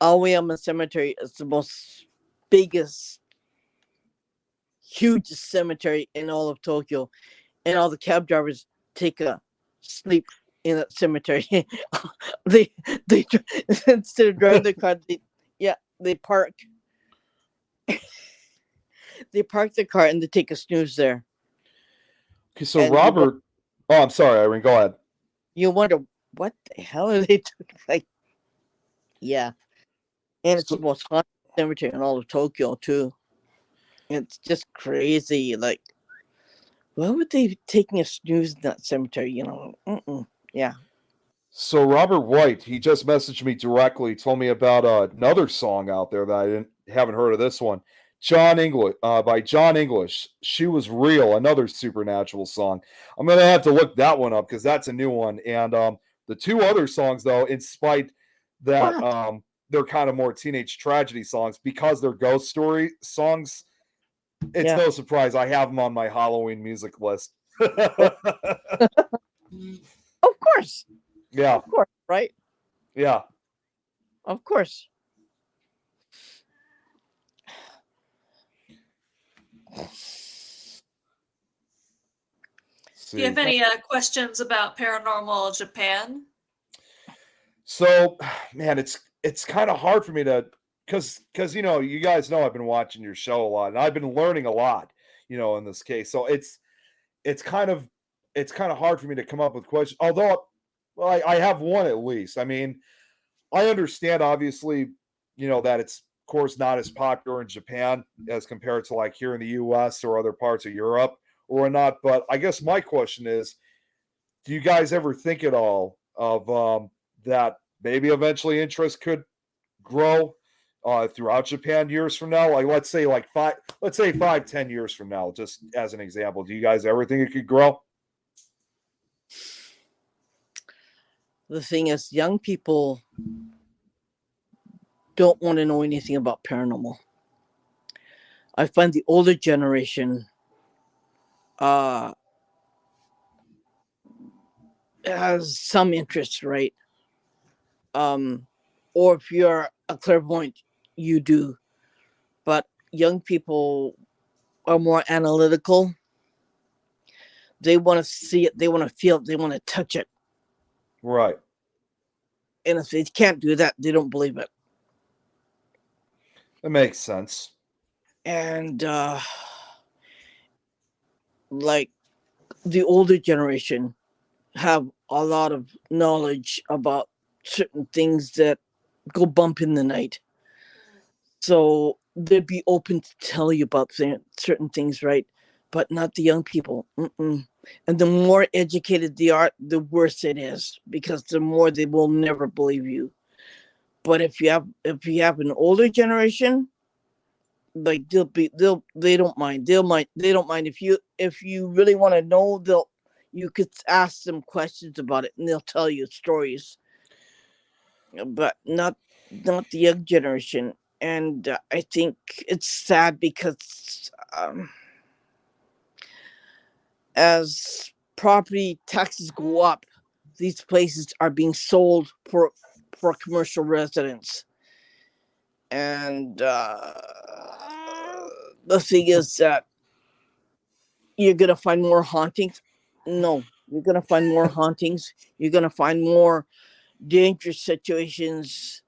Aoyama Cemetery is the most biggest, hugest cemetery in all of Tokyo. And all the cab drivers take a sleep in that cemetery. they instead of driving their car, they park. They park the car and they take a snooze there. Okay, so Robert, I'm sorry, Irene, go ahead. You wonder what the hell are they doing? Like, yeah, and it's the most haunted cemetery in all of Tokyo too. It's just crazy. Like, why would they be taking a snooze in that cemetery? Yeah. So Robert White, he just messaged me directly, told me about another song out there that I haven't heard of this one. John English, by John English. She Was Real, another supernatural song. I'm gonna have to look that one up because that's a new one. And the two other songs, though, in spite that they're kind of more teenage tragedy songs, because they're ghost story songs, it's no surprise I have them on my Halloween music list. Of course. Yeah. Of course, right? Yeah. Of course. Do you have any questions about paranormal Japan? So, man, it's kind of hard for me to, because you guys know I've been watching your show a lot, and I've been learning a lot, in this case. So it's kind of hard for me to come up with questions. Although, well, I have one at least. I mean, I understand obviously, that it's of course not as popular in Japan as compared to like here in the U.S. or other parts of Europe or not. But I guess my question is, do you guys ever think at all of that maybe eventually interest could grow throughout Japan years from now? Like let's say 5-10 years from now, just as an example. Do you guys ever think it could grow? The thing is, young people don't want to know anything about paranormal. I find the older generation has some interest, right? Or if you're a clairvoyant, you do. But young people are more analytical. They want to see it, they want to feel it, they want to touch it. Right. And if they can't do that, they don't believe it. That makes sense. And like the older generation have a lot of knowledge about certain things that go bump in the night. So they'd be open to tell you about certain things, right? But not the young people. And the more educated they are, the worse it is, because the more they will never believe you. But if you have an older generation, like they don't mind. They don't mind if you really want to know, you could ask them questions about it and they'll tell you stories. But not the young generation. And I think it's sad because as property taxes go up, these places are being sold for commercial residents. And the thing is that you're gonna find more hauntings. No, you're gonna find more hauntings. You're gonna find more dangerous situations,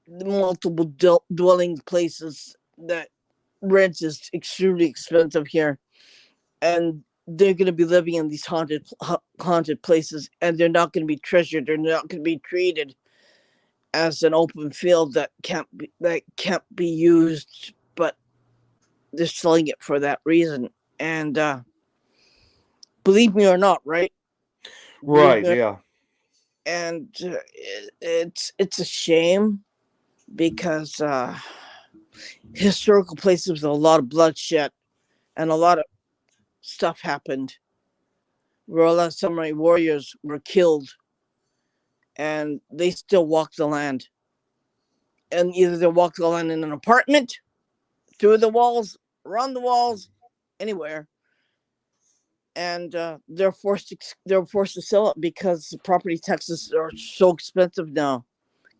multiple dwelling places that rent is extremely expensive here, and they're going to be living in these haunted places, and they're not going to be treasured. They're not going to be treated as an open field that can't be used, but they're selling it for that reason. And believe me or not, right? Right. Yeah. And it's a shame because historical places with a lot of bloodshed and a lot of stuff happened where a lot of samurai warriors were killed and they still walk the land. And either they walk the land in an apartment, through the walls, around the walls, anywhere. And they're forced to sell it because the property taxes are so expensive now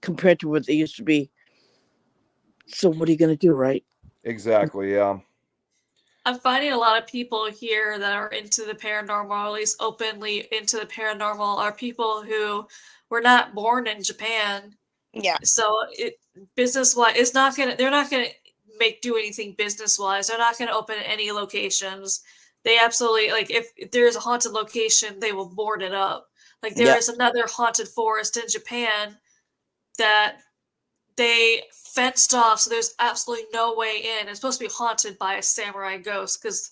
compared to what they used to be. So what are you going to do, right? Exactly. Yeah. I'm finding a lot of people here that are into the paranormal, or at least openly into the paranormal, are people who were not born in Japan. Yeah. So business wise, they're not gonna do anything business wise. They're not gonna open any locations. They absolutely, like, if there's a haunted location, they will board it up. Like, there is another haunted forest in Japan that they fenced off, so there's absolutely no way in. It's supposed to be haunted by a samurai ghost because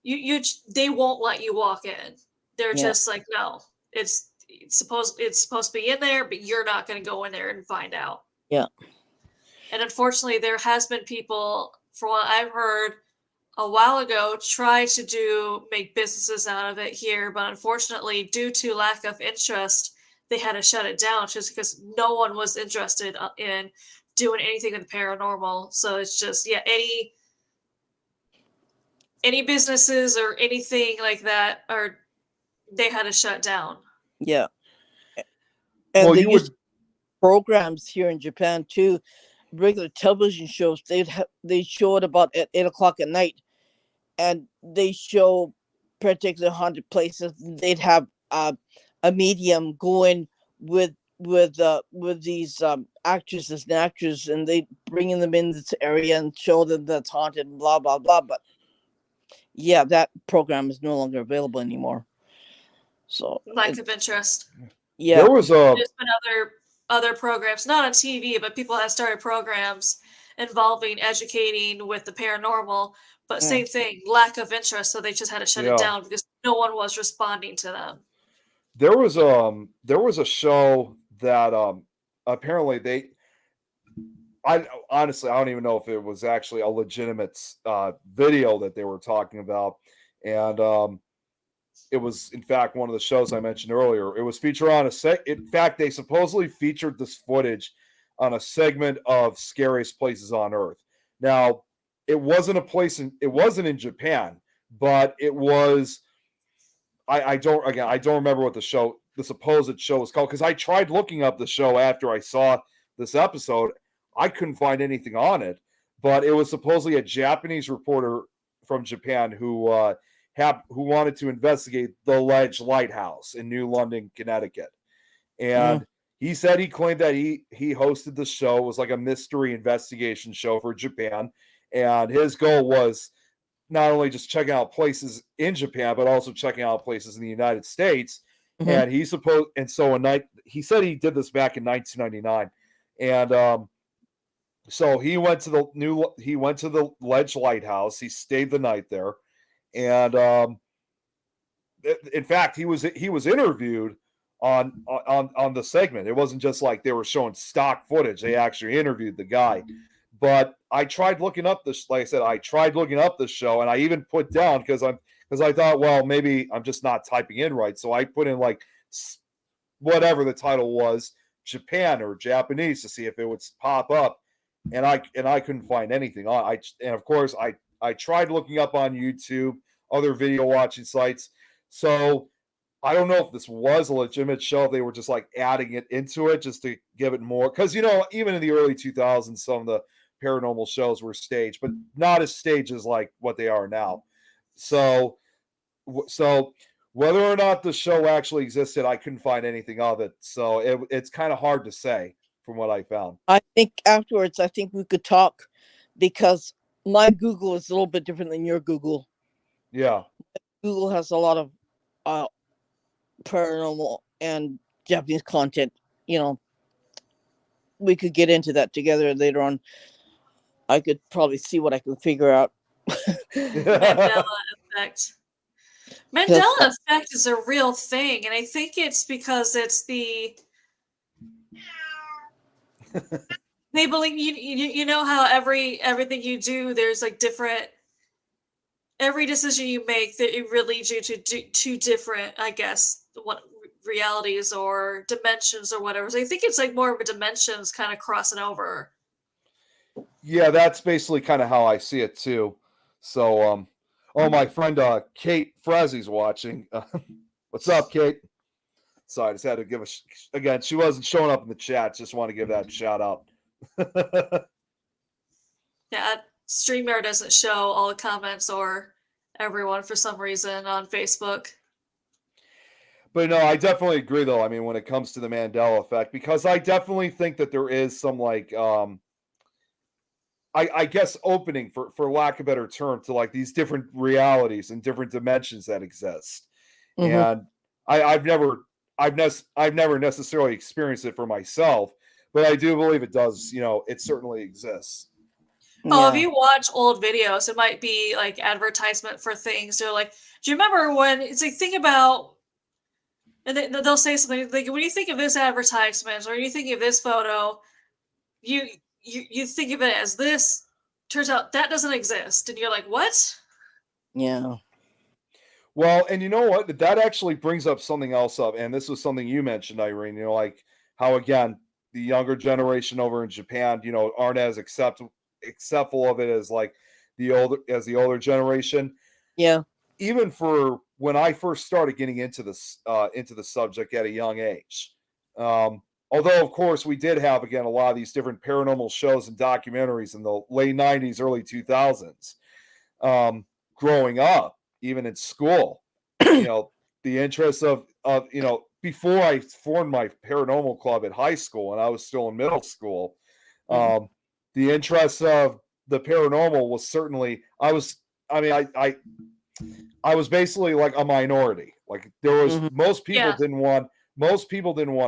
they won't let you walk in. They're just like, no, it's supposed to be in there, but you're not going to go in there and find out. Yeah. And unfortunately, there has been people, from what I've heard, a while ago try to make businesses out of it here, but unfortunately, due to lack of interest, they had to shut it down just because no one was interested in doing anything with the paranormal. So it's just, any businesses or anything like that, or they had to shut down. Yeah. And Well, they you used would. programs here in Japan too, regular television shows. They show it about at 8 o'clock at night, and they show particular haunted places. They'd have a medium go in with these actresses and actors, and they bring them in this area and show them that's haunted and blah blah blah. But yeah, that program is no longer available anymore. So Lack of interest. yeah, There was a. There's been other programs, not on TV, but people have started programs involving educating with the paranormal. But same thing, lack of interest, so they just had to shut it down because no one was responding to them. There was a show that apparently I honestly I don't even know if it was actually a legitimate video that they were talking about, and it was in fact one of the shows I mentioned earlier. It was featured on in fact they supposedly featured this footage on a segment of Scariest Places on Earth. Now, it wasn't in Japan, but it was. I don't remember what the supposed show was called, because I tried looking up the show after I saw this episode. I couldn't find anything on it, but it was supposedly a Japanese reporter from Japan who wanted to investigate the alleged lighthouse in New London, Connecticut. And he said he claimed that he hosted the show. It was like a mystery investigation show for Japan, and his goal was not only just checking out places in Japan, but also checking out places in the United States. And he said he did this back in 1999, and so he went to the alleged lighthouse. He stayed the night there, and in fact, he was interviewed on the segment. It wasn't just like they were showing stock footage. They actually interviewed the guy. But I tried looking up this, like I said, I tried looking up the show, and I even put down because I thought, well, maybe I'm just not typing in right. So I put in like whatever the title was, Japan or Japanese, to see if it would pop up, and I couldn't find anything on. And of course I tried looking up on YouTube, other video watching sites. So I don't know if this was a legitimate show. If they were just like adding it into it just to give it more, because even in the early 2000s, some of the paranormal shows were staged, but not as staged as like what they are now. So whether or not the show actually existed, I couldn't find anything of it. So it's kind of hard to say from what I found. I think afterwards, I think we could talk, because my Google is a little bit different than your Google. Yeah. Google has a lot of paranormal and Japanese content. We could get into that together later on. I could probably see what I can figure out. Mandela effect. Mandela effect is a real thing, and I think it's because it's they believe you know how everything you do, there's like different, every decision you make that it really leads you to two different, I guess, what realities or dimensions or whatever. So I think it's like more of a dimensions kind of crossing over. Yeah, that's basically kind of how I see it too. So, my friend Kate Frezzi's watching. What's up, Kate? So I just had to give again. She wasn't showing up in the chat. Just want to give that shout out. Yeah, StreamYard doesn't show all the comments or everyone for some reason on Facebook. But no, I definitely agree though. I mean, when it comes to the Mandela effect, because I definitely think that there is some like I guess opening, for lack of a better term, to like these different realities and different dimensions that exist. Mhm. And I've never necessarily experienced it for myself, but I do believe it does. It certainly exists. Oh, if Yeah. you watch old videos, it might be like advertisement for things. They're like, do you remember when it's like, think about, and they'll say something like, when you think of this advertisement or you think of this photo, you think of it as this. Turns out that doesn't exist, and you're like, what? Yeah. Well, and you know what? That actually brings up something else up, and this was something you mentioned, Irene. Like how again the younger generation over in Japan, aren't as acceptful of it as like the older generation. Yeah. Even for when I first started getting into the subject at a young age. Although, of course, we did have again a lot of these different paranormal shows and documentaries in the late '90s, early 2000s. Growing up, even in school, the interest of before I formed my paranormal club at high school and I was still in middle school, the interest of the paranormal was certainly I was basically like a minority. Like there was most people didn't want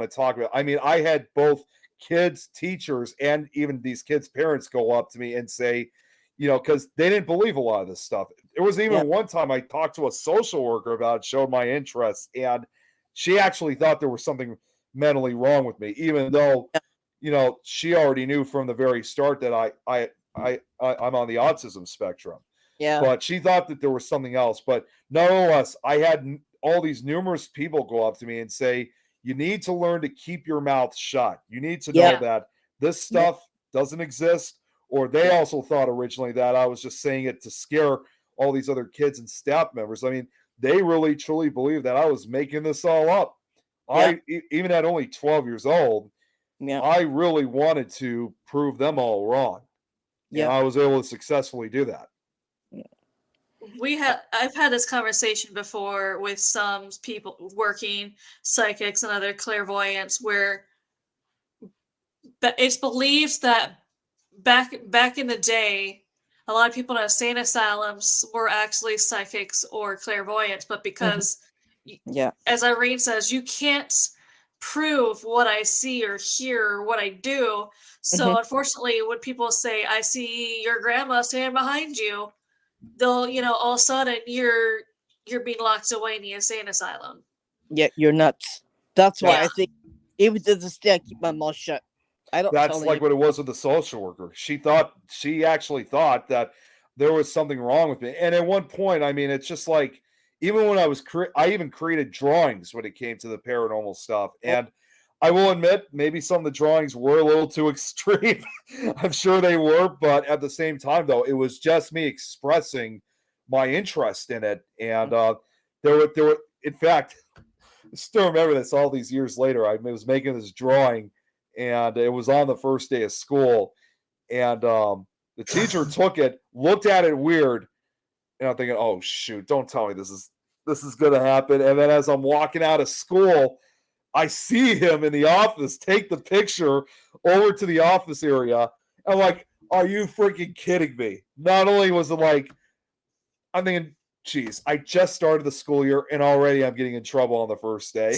to talk about. I mean, I had both kids, teachers, and even these kids' parents go up to me and say, because they didn't believe a lot of this stuff. There was even one time I talked to a social worker about it, showed my interest, and she actually thought there was something mentally wrong with me, even though, she already knew from the very start that I'm on the autism spectrum. Yeah. But she thought that there was something else. But nonetheless, I had all these numerous people go up to me and say, you need to learn to keep your mouth shut. You need to know that this stuff doesn't exist. Or they also thought originally that I was just saying it to scare all these other kids and staff members. I mean, they really, truly believed that I was making this all up. Even at only 12 years old, I really wanted to prove them all wrong. And I was able to successfully do that. I've had this conversation before with some people working psychics and other clairvoyants where it's believed that back in the day, a lot of people in insane asylums were actually psychics or clairvoyants, but because as Irene says, you can't prove what I see or hear or what I do. So unfortunately, when people say, I see your grandma standing behind you, they'll, all of a sudden you're being locked away in the insane asylum. Yeah, you're nuts. That's why Yeah. I think even to this day I keep my mouth shut. I don't tell That's like anyone. what it was with the social worker. She actually thought that there was something wrong with me. And at one point, I mean, it's just like even when I even created drawings when it came to the paranormal stuff. And I will admit, maybe some of the drawings were a little too extreme. I'm sure they were, but at the same time, though, it was just me expressing my interest in it. And there were, in fact, I still remember this all these years later. I was making this drawing, and it was on the first day of school. And the teacher took it, looked at it weird, and I'm thinking, "Oh shoot! Don't tell me this is going to happen." And then as I'm walking out of school, I see him in the office take the picture over to the office area. I'm like, "Are you freaking kidding me?" Not only was it like, I'm thinking, geez, I just started the school year and already I'm getting in trouble on the first day.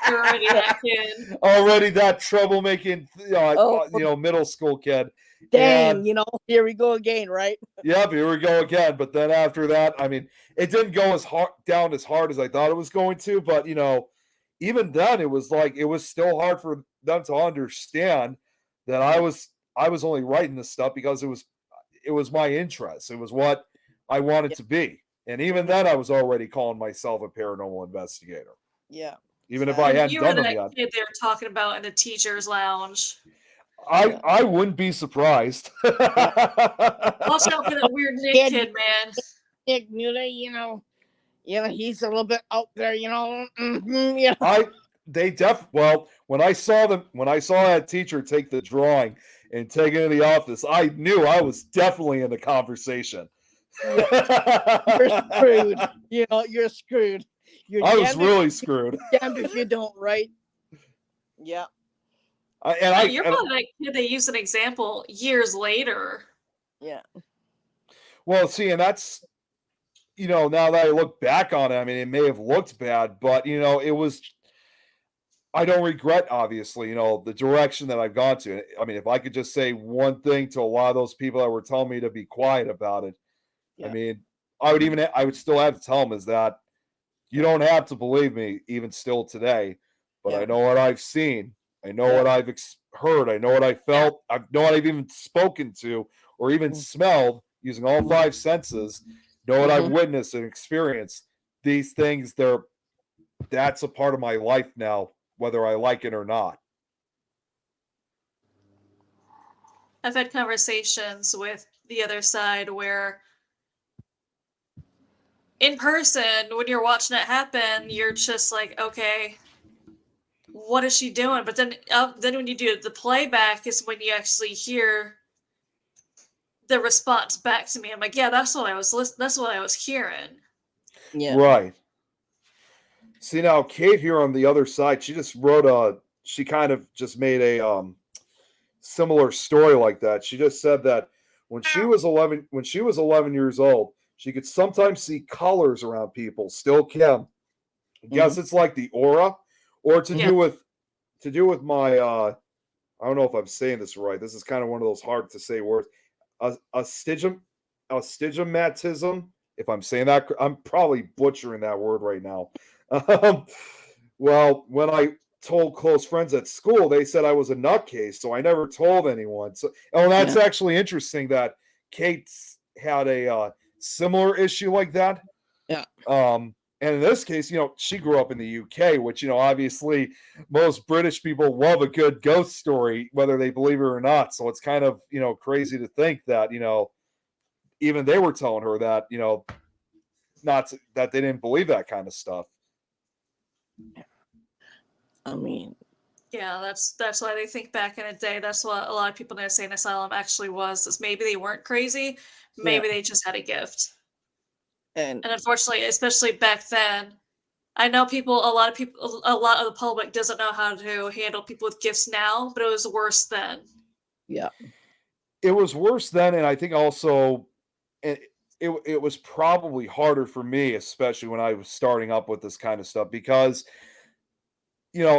You're already that kid. Already that troublemaking, Oh, middle school kid. dang, And here we go again, right? yep, here we go again. But then after that, I mean, it didn't go down as hard as I thought it was going to. But even then, it was like it was still hard for them to understand that I was only writing this stuff because it was my interest. It was what I wanted Yeah. to be. And even then, I was already calling myself a paranormal investigator, Yeah. even if I And hadn't you were done them that yet. kid they were talking about in the teacher's lounge. I wouldn't be surprised. Watch out for that weird Nick Kid, kid, man. Nick Mulae, he's a little bit out there, yeah. Well, when I saw that teacher take the drawing and take it in the office, I knew I was definitely in the conversation. You're screwed. You're screwed. You're I was damned really screwed. damned if you don't, right? Yeah. You're probably that kid they use an example years later. Yeah. Well, see, and that's now that I look back on it, I mean, it may have looked bad, but it was. I don't regret, obviously, the direction that I've gone to. I mean, if I could just say one thing to a lot of those people that were telling me to be quiet about it, I Yeah. mean, I would still have to tell them is that you don't have to believe me, even still today, but I Yeah. know what I've seen. I know Yeah. what I've heard. I know what I felt. I know what I've even spoken to or even smelled using all five senses. Know what I've witnessed and experienced. These things, that's a part of my life now, whether I like it or not. I've had conversations with the other side where in person, when you're watching it happen, you're just like, okay, what is she doing? But then when you do the playback is when you actually hear the response back to me. I'm like, yeah, that's what I was hearing. Yeah. Right. See, now Kate here on the other side, she kind of just made a similar story like that. She just said that when she was 11 years old, she could sometimes see colors around people. Still can. I guess it's like the aura, or to do with my I don't know if I'm saying this right. This is kind of one of those hard to say words. Astigmatism. If I'm saying that, I'm probably butchering that word right now. Um, well, when I told close friends at school, they said I was a nutcase, so I never told anyone. So, that's actually interesting that Kate's had a similar issue like that. Yeah. And in this case, she grew up in the UK, which, obviously most British people love a good ghost story, whether they believe it or not. So it's kind of, crazy to think that, even they were telling her that, not that they didn't believe that kind of stuff. I mean, yeah, that's why they think back in the day. That's what a lot of people in the insane asylum actually was. Is maybe they weren't crazy, maybe they just had a gift. And unfortunately, especially back then, I know a lot of the public doesn't know how to handle people with gifts now, but it was worse then. Yeah. It was worse then, and I think also it was probably harder for me, especially when I was starting up with this kind of stuff, because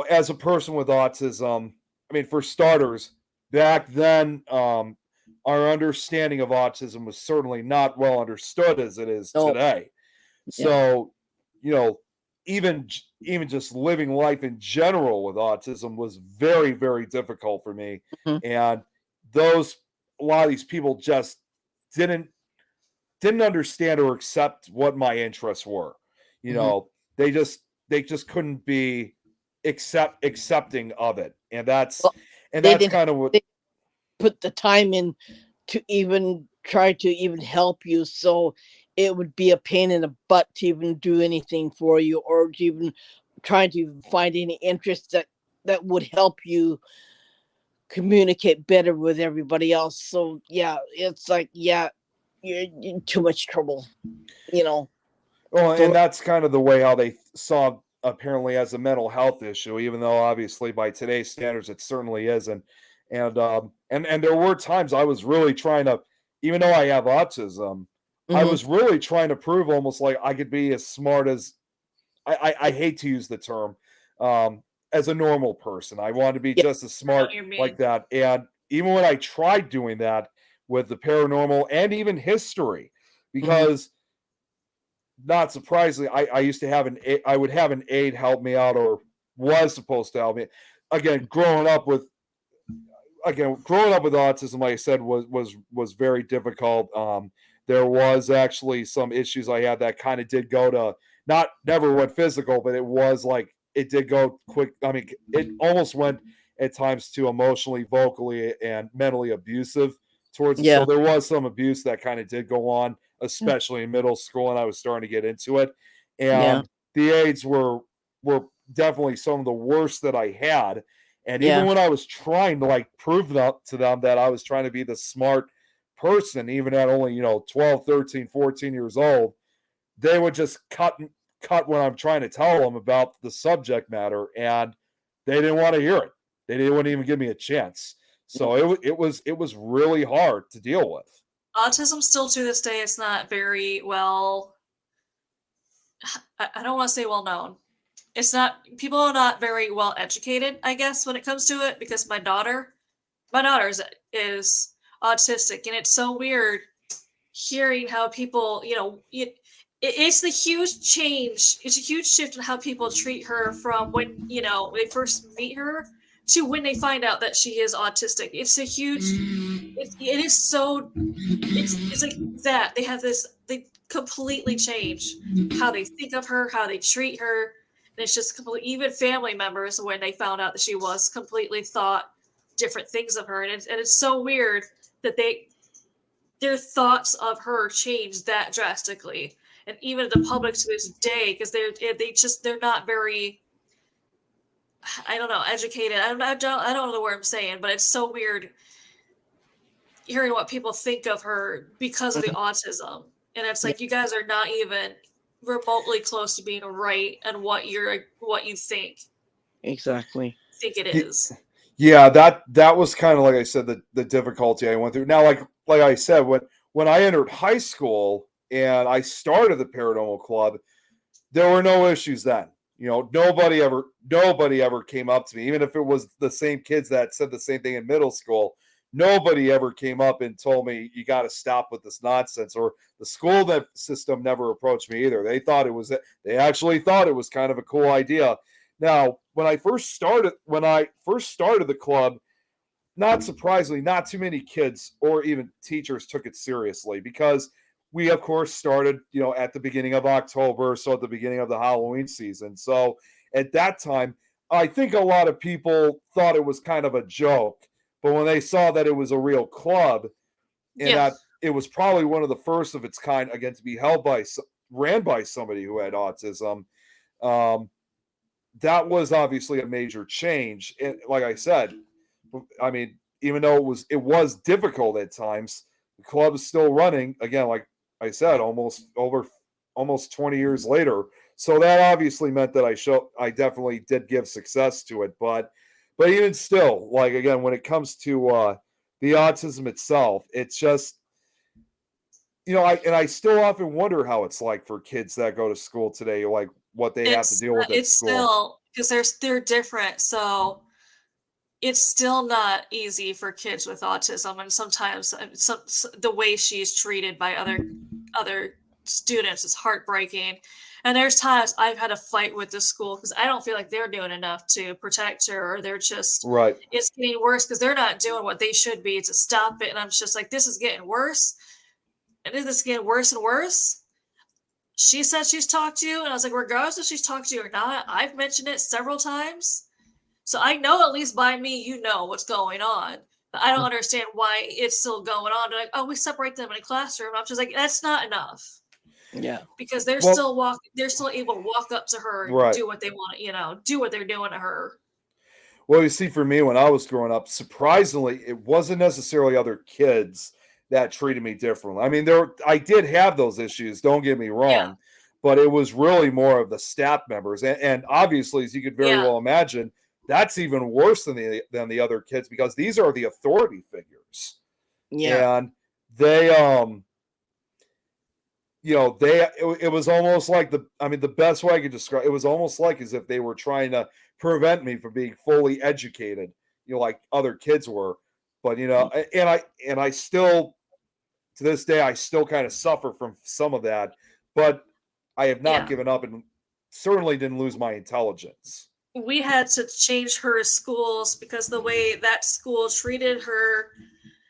as a person with autism, I mean, for starters, back then, our understanding of autism was certainly not well understood as it is today. So, even just living life in general with autism was very, very difficult for me. Mhm. And a lot of these people just didn't understand or accept what my interests were. You Mhm. know, they just couldn't be accepting of it. And Well, they that's didn't kind of what they put the time in to even try to even help you, so it would be a pain in the butt to even do anything for you, or to even try to find any interest that would help you communicate better with everybody else. So yeah, it's like, yeah, you're in too much trouble, you know. well, and So that's kind of the way how they saw apparently as a mental health issue, even though obviously by today's standards it certainly isn't. And there were times I was really trying to, even though I have autism, I mhm, was really trying to prove almost like I could be as smart as I hate to use the term, um, as a normal person. I wanted to be yeah, just as I know smart what you like mean. that. And even when I tried doing that with the paranormal and even history, mhm, because not surprisingly, I used to have I would have an aide help me out, or was supposed to help me. Again, growing up with autism, like I said, was very difficult. There was actually some issues I had that kind of did go to, not never went physical, but it was like it did go quick. I mean, it almost went at times to emotionally, vocally, and mentally abusive towards. So yeah, there was some abuse that kind of did go on, yeah, especially in middle school, and I was starting to get into it. yeah, And the aides were definitely some of the worst that I had. And even yeah, when I was trying to like prove that to them that I was trying to be the smart person, even at only, 12, 13, 14 years old, they would just cut when I'm trying to tell them about the subject matter, and they didn't want to hear it. They didn't want to even give me a chance. yeah, So it was really hard to deal with. Autism still to this day, it's not very well. I don't want to say well known. It's not, people are not very well educated, I guess, when it comes to it, because my daughter is autistic, and it's so weird hearing how people, it's the huge change. It's a huge shift in how people treat her from when, they first meet her to when they find out that she is autistic. It's a huge, it is so, it's like that. They completely change how they think of her, how they treat her. And it's just complete, even family members, when they found out that she was, completely thought different things of her. And it's so weird that their thoughts of her changed that drastically. And even the public to this day, because they're not very, I don't know, educated. I don't know the word I'm saying, but it's so weird hearing what people think of her because of the mhm, autism. And it's yeah, like, you guys are not even remotely close to being right and what you exactly. think it Ye- is. Yeah, that was kind of like I said, the difficulty I went through. Now, like I said, when I entered high school and I started the paranormal club, there were no issues then. Nobody ever came up to me, even if it was the same kids that said the same thing in middle school. Nobody ever came up and told me you got to stop with this nonsense. Or the school that system never approached me either. They actually thought it was kind of a cool idea. Now, when I first started the club, not surprisingly, not too many kids or even teachers took it seriously, because we, of course, started, at the beginning of October, so at the beginning of the Halloween season. So at that time, I think a lot of people thought it was kind of a joke, but when they saw that it was a real club and Yeah. that it was probably one of the first of its kind, again, to be ran by somebody who had autism, um, that was obviously a major change. And like I said, I mean, even though it was difficult at times, the club is still running. Again, like I said, almost 20 years later. So that obviously meant that I definitely did give success to it. But even still, like again, when it comes to the autism itself, it's just, I still often wonder how it's like for kids that go to school today, like what they have to deal with at It's school. still, because they're different. So it's still not easy for kids with autism, and sometimes the way she's treated by other students is heartbreaking. And there's times I've had a fight with the school because I don't feel like they're doing enough to protect her, or they're just, Right. it's getting worse because they're not doing what they should be to stop it. And I'm just like, this is getting worse. And this is getting worse and worse. She said she's talked to you. And I was like, regardless if she's talked to you or not, I've mentioned it several times. So I know, at least by me, you know what's going on. But I don't understand why it's still going on. They're like, oh, we separate them in a classroom. I'm just like, that's not enough. Yeah. Because they're Well- still able to walk up to her and Right. do what they want, do what they're doing to her. Well, you see, for me, when I was growing up, surprisingly, it wasn't necessarily other kids that treated me differently. I mean, I did have those issues, don't get me wrong, but it was really more of the staff members. And obviously, as you could very well imagine, that's even worse than the other kids, because these are the authority figures. Yeah. And they it was almost like the best way I could describe it was almost like as if they were trying to prevent me from being fully educated, like other kids were. But and I still, to this day, I still kind of suffer from some of that, but I have not given up, and certainly didn't lose my intelligence. We had to change her schools because the way that school treated her,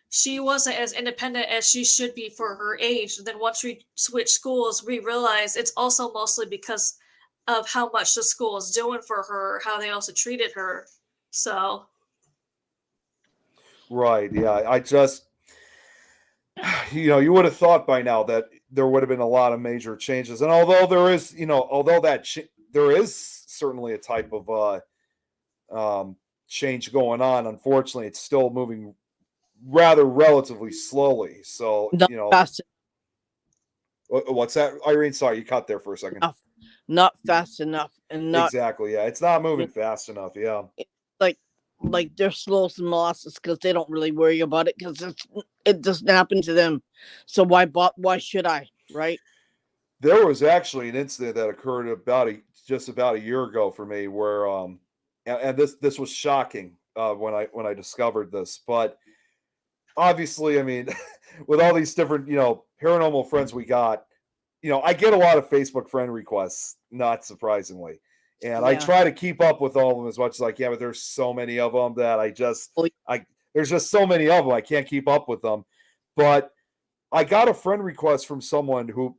she wasn't as independent as she should be for her age. And then once we switched schools, we realized it's also mostly because of how much the school is doing for her, how they also treated her. So. Right. Yeah. I just, you would have thought by now that there would have been a lot of major changes. And although there is, there is certainly a type of change going on, unfortunately, it's still moving rather relatively slowly. So, Not fast what's that, Irene? Sorry, you cut there for a second. enough. Not fast enough, and not exactly. Yeah, it's not moving fast enough. Yeah, like they're slow as molasses because they don't really worry about it because it doesn't happen to them. So why should I? Right? There was actually an incident that occurred just about a year ago for me, where and this was shocking when I discovered this. But obviously, I mean, with all these different paranormal friends we got, I get a lot of Facebook friend requests, not surprisingly. And I try to keep up with all of them as much as I can, but there's so many of them that there's just so many of them, I can't keep up with them. But I got a friend request from someone who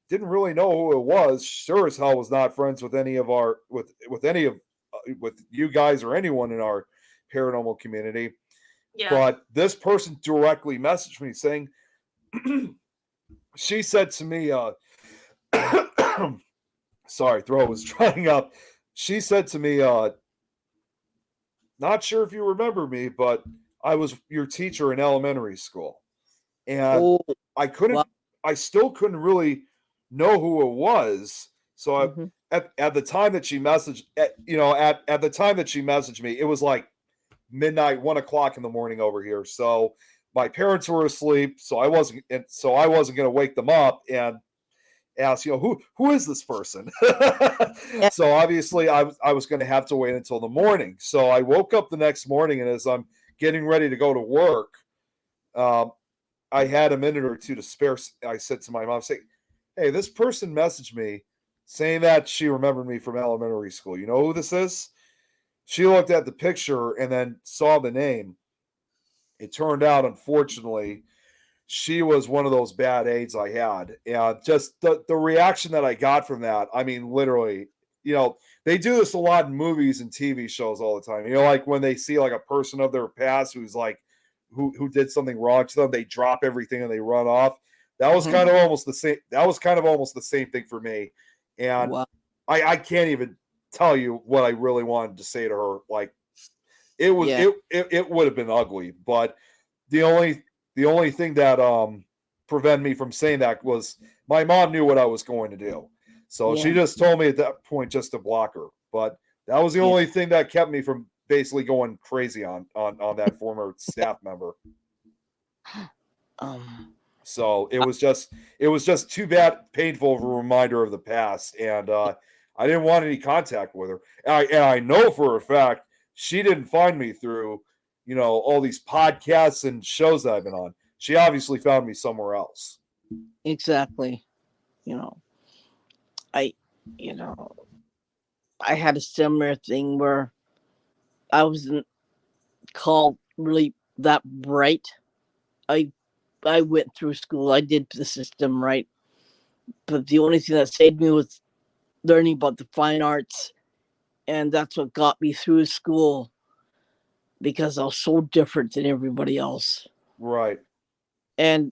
didn't really know who it was. Sure as hell was not friends with any of with you guys or anyone in our paranormal community. Yeah. But this person directly messaged me saying, she said to me, sorry, throat was drying up. She said to me, not sure if you remember me, but I was your teacher in elementary school. And I still couldn't really know who it was. So at the time that she messaged, at the time that she messaged me, it was like midnight, 1 o'clock in the morning over here. So my parents were asleep, so I wasn't going to wake them up and ask, who is this person? So obviously I was going to have to wait until the morning. So I woke up the next morning, and as I'm getting ready to go to work, I had a minute or two to spare. I said to my mom, hey, this person messaged me saying that she remembered me from elementary school. You know who this is? She looked at the picture and then saw the name. It turned out, unfortunately, she was one of those bad aides I had. And just the reaction that I got from that, I mean, literally, they do this a lot in movies and TV shows all the time. Like when they see like a person of their past who's like, who did something wrong to them, they drop everything and they run off. That was kind of almost the same. That was kind of almost the same thing for me. And I can't even tell you what I really wanted to say to her. Like it was, it would have been ugly, but the only thing that prevented me from saying that was my mom knew what I was going to do. So she just told me at that point just to block her. But that was the only thing that kept me from basically going crazy on that former staff member. So it was just too bad, painful of a reminder of the past. And I didn't want any contact with her. And I know for a fact she didn't find me through, all these podcasts and shows that I've been on. She obviously found me somewhere else. Exactly. you know, I had a similar thing where I wasn't called really that bright. I I went through school. I did the system right, but the only thing that saved me was learning about the fine arts, and that's what got me through school because I was so different than everybody else. Right. And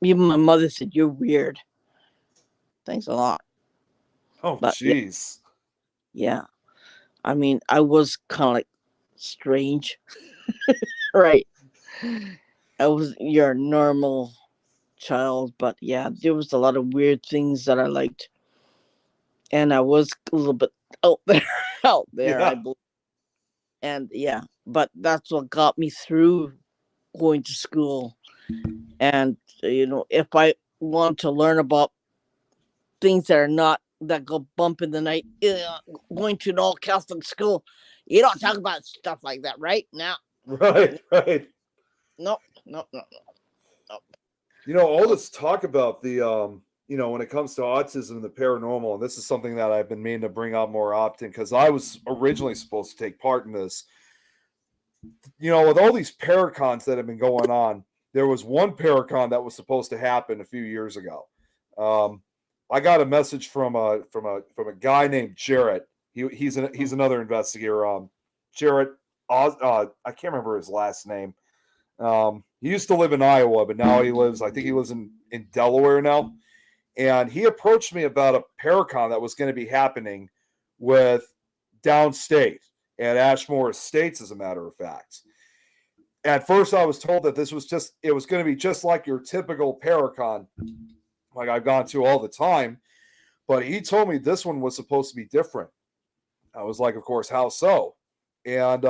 even my mother said, "You're weird." Thanks a lot. Oh, But yeah, jeez. yeah. I mean, I was kind of like strange, right? I was your normal child, but yeah, there was a lot of weird things that I liked, and I was a little bit out there, out there, I Yeah. believe. And yeah, but that's what got me through going to school. And if I want to learn about things that are not that go bump in the night, going to an all Catholic school, you don't talk about stuff like that, right? Now, Right. Right. no, no, no, no. All this talk about the when it comes to autism and the paranormal, and this is something that I've been meaning to bring up more often because I was originally supposed to take part in this. With all these paracons that have been going on, there was one paracon that was supposed to happen a few years ago. I got a message from a guy named Jarrett. He's another investigator. Jarrett, I can't remember his last name. He used to live in Iowa, but now I think he lives in Delaware now. And he approached me about a paracon that was going to be happening with downstate at Ashmore Estates, as a matter of fact. At first, I was told that it was going to be just like your typical paracon, like I've gone to all the time. But he told me this one was supposed to be different. I was like, of course, how so? And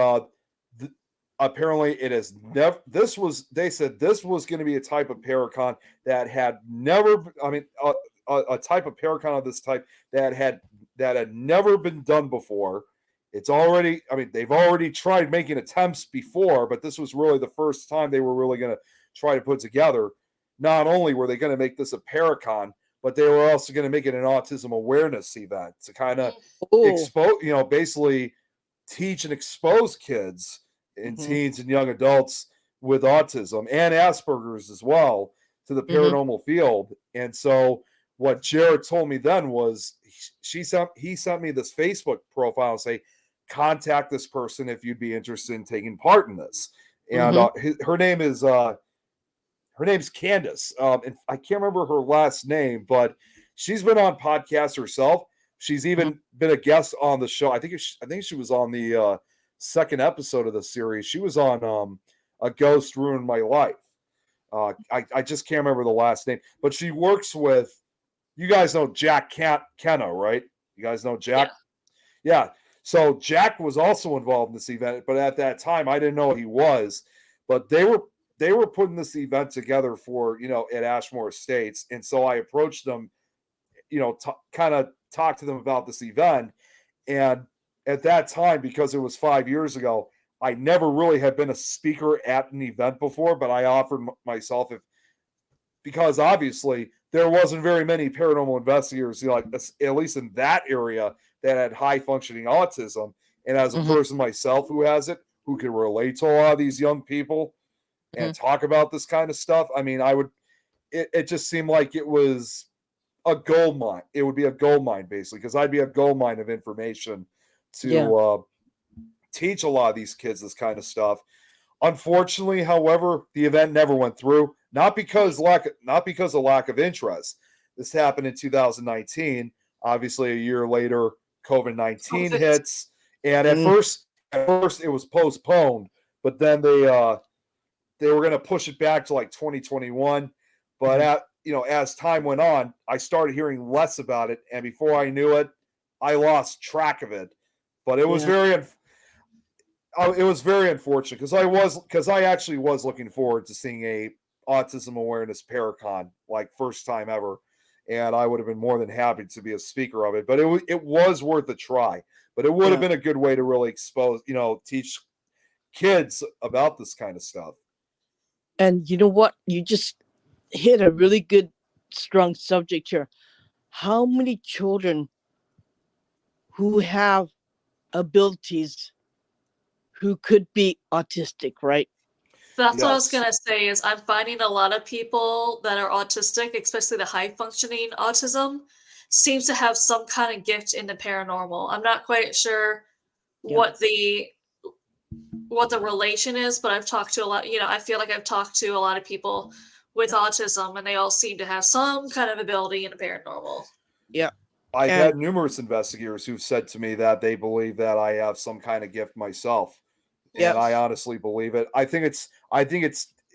apparently it is never they said this was going to be a type of paracon that had never a type of paracon of this type that had never been done before. It's already they've already tried making attempts before, but this was really the first time they were really going to try to put together. Not only were they going to make this a paracon, but they were also going to make it an autism awareness event to kind of Oh, expose, basically teach and expose kids and mm-hmm, teens and young adults with autism and Asperger's as well to the mm-hmm, paranormal field. And so what Jared told me then was he sent me this Facebook profile and say, contact this person if you'd be interested in taking part in this. And mm-hmm, her name's Candace. And I can't remember her last name, but she's been on podcasts herself. She's mm-hmm. even been a guest on the show. I think she was on the second episode of the series. She was on A Ghost Ruined My Life. I just can't remember the last name, but she works with, you guys know Jack Keno, right? You guys know Jack? Yeah. So Jack was also involved in this event, but at that time I didn't know he was. But they were putting this event together for at Ashmore Estates, and so I approached them, kind of talk to them about this event. And at that time, because it was 5 years ago, I never really had been a speaker at an event before, but I offered myself because obviously there wasn't very many paranormal investigators, at least in that area, that had high functioning autism. And as a Mm-hmm. person myself who has it, who can relate to a lot of these young people and talk about this kind of stuff, it just seemed like it was a gold mine. It would be a gold mine, basically, because I'd be a gold mine of information Yeah. to teach a lot of these kids this kind of stuff. Unfortunately, however, the event never went through, not because of lack of interest. This happened in 2019. Obviously, a year later, COVID-19 hits, and at Mm-hmm. first it was postponed, but then they were going to push it back to like 2021. But as time went on, I started hearing less about it, and before I knew it, I lost track of it. But it was Yeah. very unfortunate because I actually was looking forward to seeing a autism awareness paracon, like first time ever, and I would have been more than happy to be a speaker of it. But it was worth a try. But it would have Yeah. been a good way to really expose, teach kids about this kind of stuff. And you know what? You just hit a really good, strong subject here. How many children who have abilities who could be autistic, right? That's what I was Yes. gonna say is I'm finding a lot of people that are autistic, especially the high functioning autism, seems to have some kind of gift in the paranormal. I'm not quite sure Yeah. what the relation is, but I've talked to a lot, I feel like I've talked to a lot of people with autism and they all seem to have some kind of ability in the paranormal. Yeah. I've And had numerous investigators who've said to me that they believe that I have some kind of gift myself. yeah, And I honestly believe it. I think it's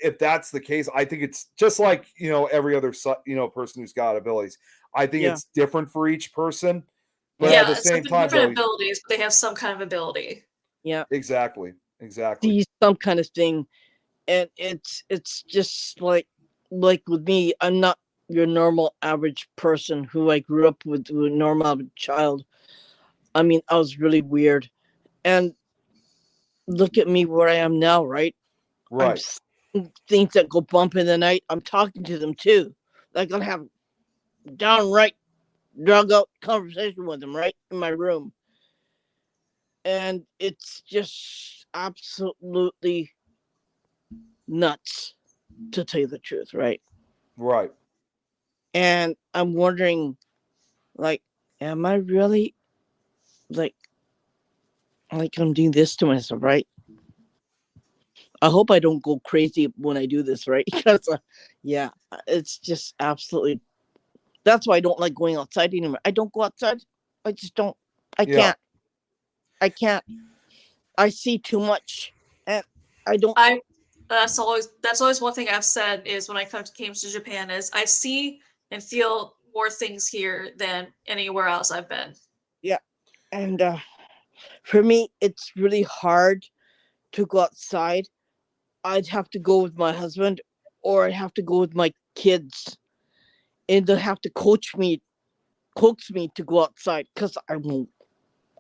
if that's the case, I think it's just like, every other person who's got abilities. I think Yeah. it's different for each person, but Yeah. at the Yeah, it's same like time different though, abilities, but they have some kind of ability. yeah, exactly. see some kind of thing. And it's just like with me, I'm not your normal average person who I grew up with, a normal average child. I mean, I was really weird. And look at me where I am now, right? I'm Right. seeing things that go bump in the night. I'm talking to them too. Like I'll have downright drug out conversation with them right in my room. And it's just absolutely nuts, to tell you the truth, right? Right. And I'm wondering, like, am I really like I'm doing this to myself, right? I hope I don't go crazy when I do this, right? Because yeah, it's just absolutely. That's why I don't like going outside anymore. I don't go outside. I just don't. I Yeah. can't. I can't. I see too much, and I don't. I that's always one thing I've said is when I came to Japan is I see and feel more things here than anywhere else I've been. Yeah, and for me, it's really hard to go outside. I'd have to go with my husband, or I'd have to go with my kids, and they'll have to coax me to go outside because I won't.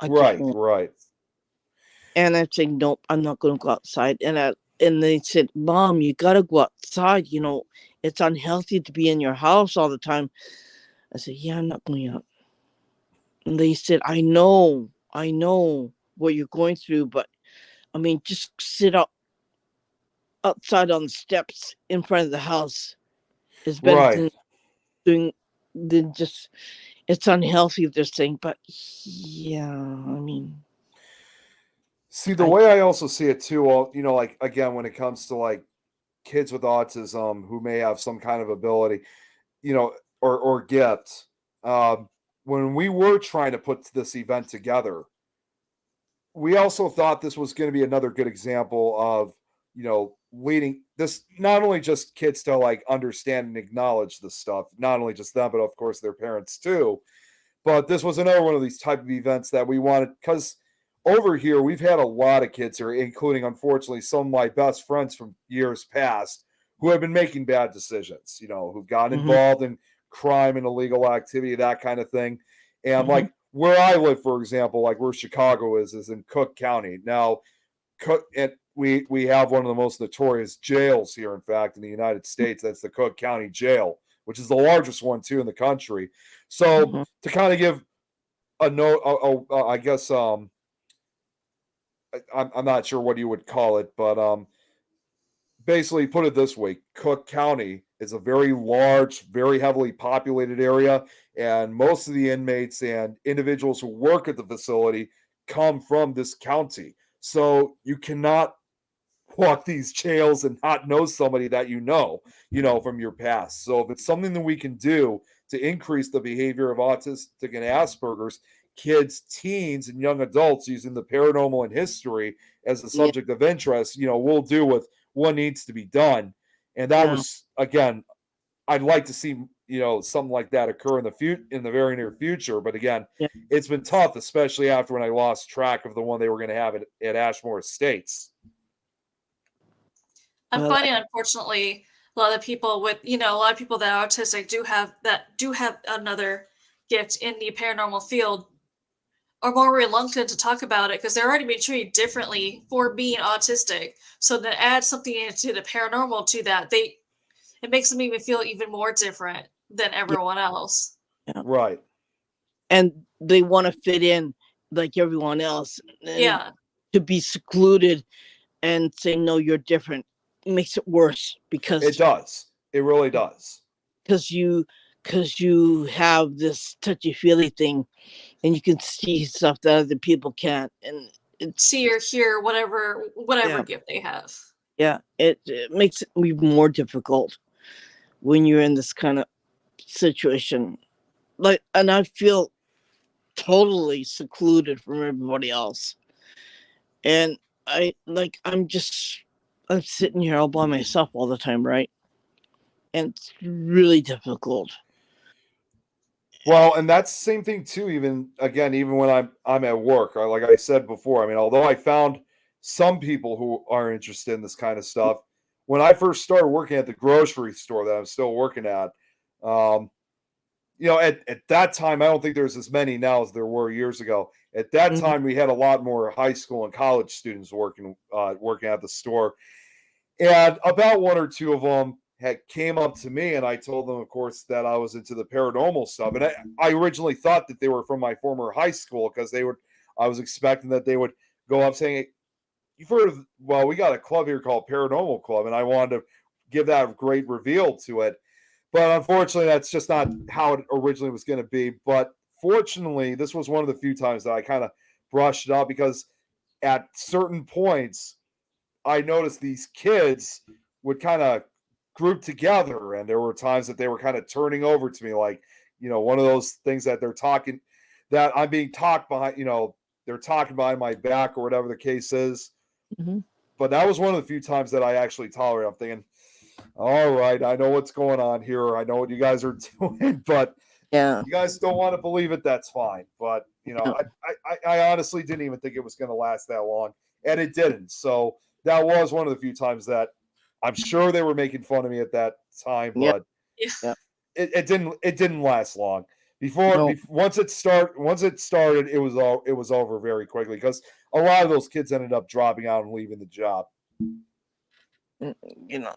I just Right. won't. Right. And I'd say, nope, I'm not going to go outside. And they said, Mom, you got to go outside. It's unhealthy to be in your house all the time. I said, yeah, I'm not going out. And they said, I know what you're going through, but I mean, just sit outside on the steps in front of the house is better Right. than doing than just. It's unhealthy, they're saying, but yeah, I mean, See, the I way I also see it too, well, like again, when it comes to like kids with autism who may have some kind of ability, or gift. Um, when we were trying to put this event together, we also thought this was going to be another good example of, leading this not only just kids to like understand and acknowledge the stuff, not only just them, but of course their parents too. But this was another one of these type of events that we wanted because over here we've had a lot of kids here, including unfortunately some of my best friends from years past who have been making bad decisions, who've gotten mhm, involved in crime and illegal activity, that kind of thing. And mhm, like where I live, for example, like where Chicago is in Cook County. Now, and we have one of the most notorious jails here, in fact, in the United States. That's the Cook County Jail, which is the largest one too in the country. So mhm, to kind of give a note, I guess I'm not sure what you would call it, but basically put it this way: Cook County is a very large, very heavily populated area, and most of the inmates and individuals who work at the facility come from this county. So you cannot walk these jails and not know somebody that from your past. So if it's something that we can do to increase the behavior of autistic and Asperger's kids, teens, and young adults using the paranormal and history as a yeah, subject of interest, we'll do with what needs to be done. And that yeah, was again, I'd like to see something like that occur in the very near future. But again, yeah. it's been tough, especially after when I lost track of the one they were going to have at Ashmore Estates. I'm Well, finding, unfortunately, a lot of people a lot of people that are autistic do have another gift in the paranormal field are more reluctant to talk about it because they're already being treated differently for being autistic. So to add something into the paranormal to that, it makes them even feel even more different than yeah, everyone else. yeah. Right. And they want to fit in like everyone else, and Yeah. to be secluded and say no, you're different makes it worse It because does. It really does. you have this touchy feely thing, and you can see stuff that other people can't, and it's See or hear whatever Yeah. gift they have. yeah, it makes it even more difficult when you're in this kind of situation. Like, and I feel totally secluded from everybody else, and I'm sitting here all by myself all the time, right? And it's really difficult. Well, and that's the same thing too. Even when I'm at work, like I said before. I mean, although I found some people who are interested in this kind of stuff, when I first started working at the grocery store that I'm still working at, um, at that time, I don't think there's as many now as there were years ago. At that Mhm. time, we had a lot more high school and college students working at the store, and about one or two of them had came up to me, and I told them, of course, that I was into the paranormal stuff. And I originally thought that they were from my former high school because they would. I was expecting that they would go up saying, hey, "You've heard of? Well, we got a club here called Paranormal Club," and I wanted to give that great reveal to it. But unfortunately, that's just not how it originally was going to be. But fortunately, this was one of the few times that I kind of brushed it off because at certain points I noticed these kids would kind of group together, and there were times that they were kind of turning over to me, like one of those things that they're talking, that I'm being talked behind, they're talking behind my back or whatever the case is. Mhm. But that was one of the few times that I actually tolerated. I'm thinking, all right, I know what's going on here. I know what you guys are doing, but Yeah. you guys don't want to believe it. That's fine. But Yeah. I honestly didn't even think it was going to last that long, and it didn't. So that was one of the few times that I'm sure they were making fun of me at that time, Yeah. but Yeah. Yeah. it didn't last long. No. Once it started, it was over very quickly because a lot of those kids ended up dropping out and leaving the job. You know.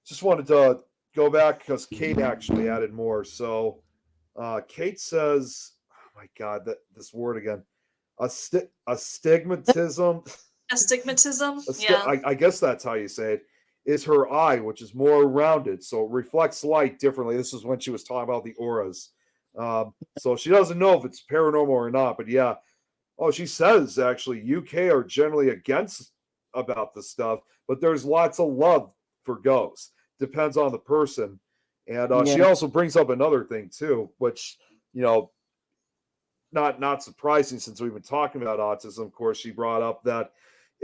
Just wanted to go back because Kate actually added more. So Kate says, "Oh my God, that this word again, astigmatism. Astigmatism. Yeah. I guess that's how you say it. Is her eye, which is more rounded, so it reflects light differently. This is when she was talking about the auras. So she doesn't know if it's paranormal or not, but yeah. Oh, she says actually UK are generally against about this stuff, but there's lots of love for ghosts. Depends on the person. And she Yeah. also brings up another thing too, which you know, not surprising since we've been talking about autism. Of course, she brought up that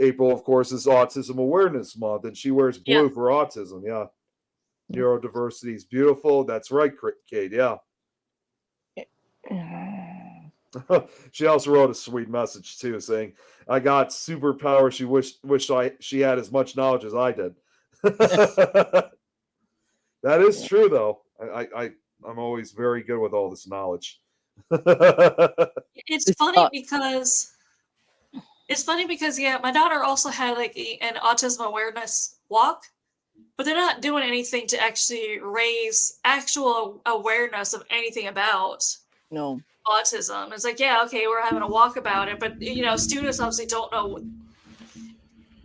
April, of course, is Autism Awareness Month, and she wears Yeah. blue for autism. Yeah, neurodiversity is beautiful. That's right, Kate. Yeah. She also wrote a sweet message too, saying, "I got superpowers. She had as much knowledge as I did." That is true, though. I'm always very good with all this knowledge. It's It's funny because yeah, my daughter also had like an autism awareness walk, but they're not doing anything to actually raise actual awareness of anything about no. autism. It's like, yeah, okay, we're having a walk about it, but students obviously don't know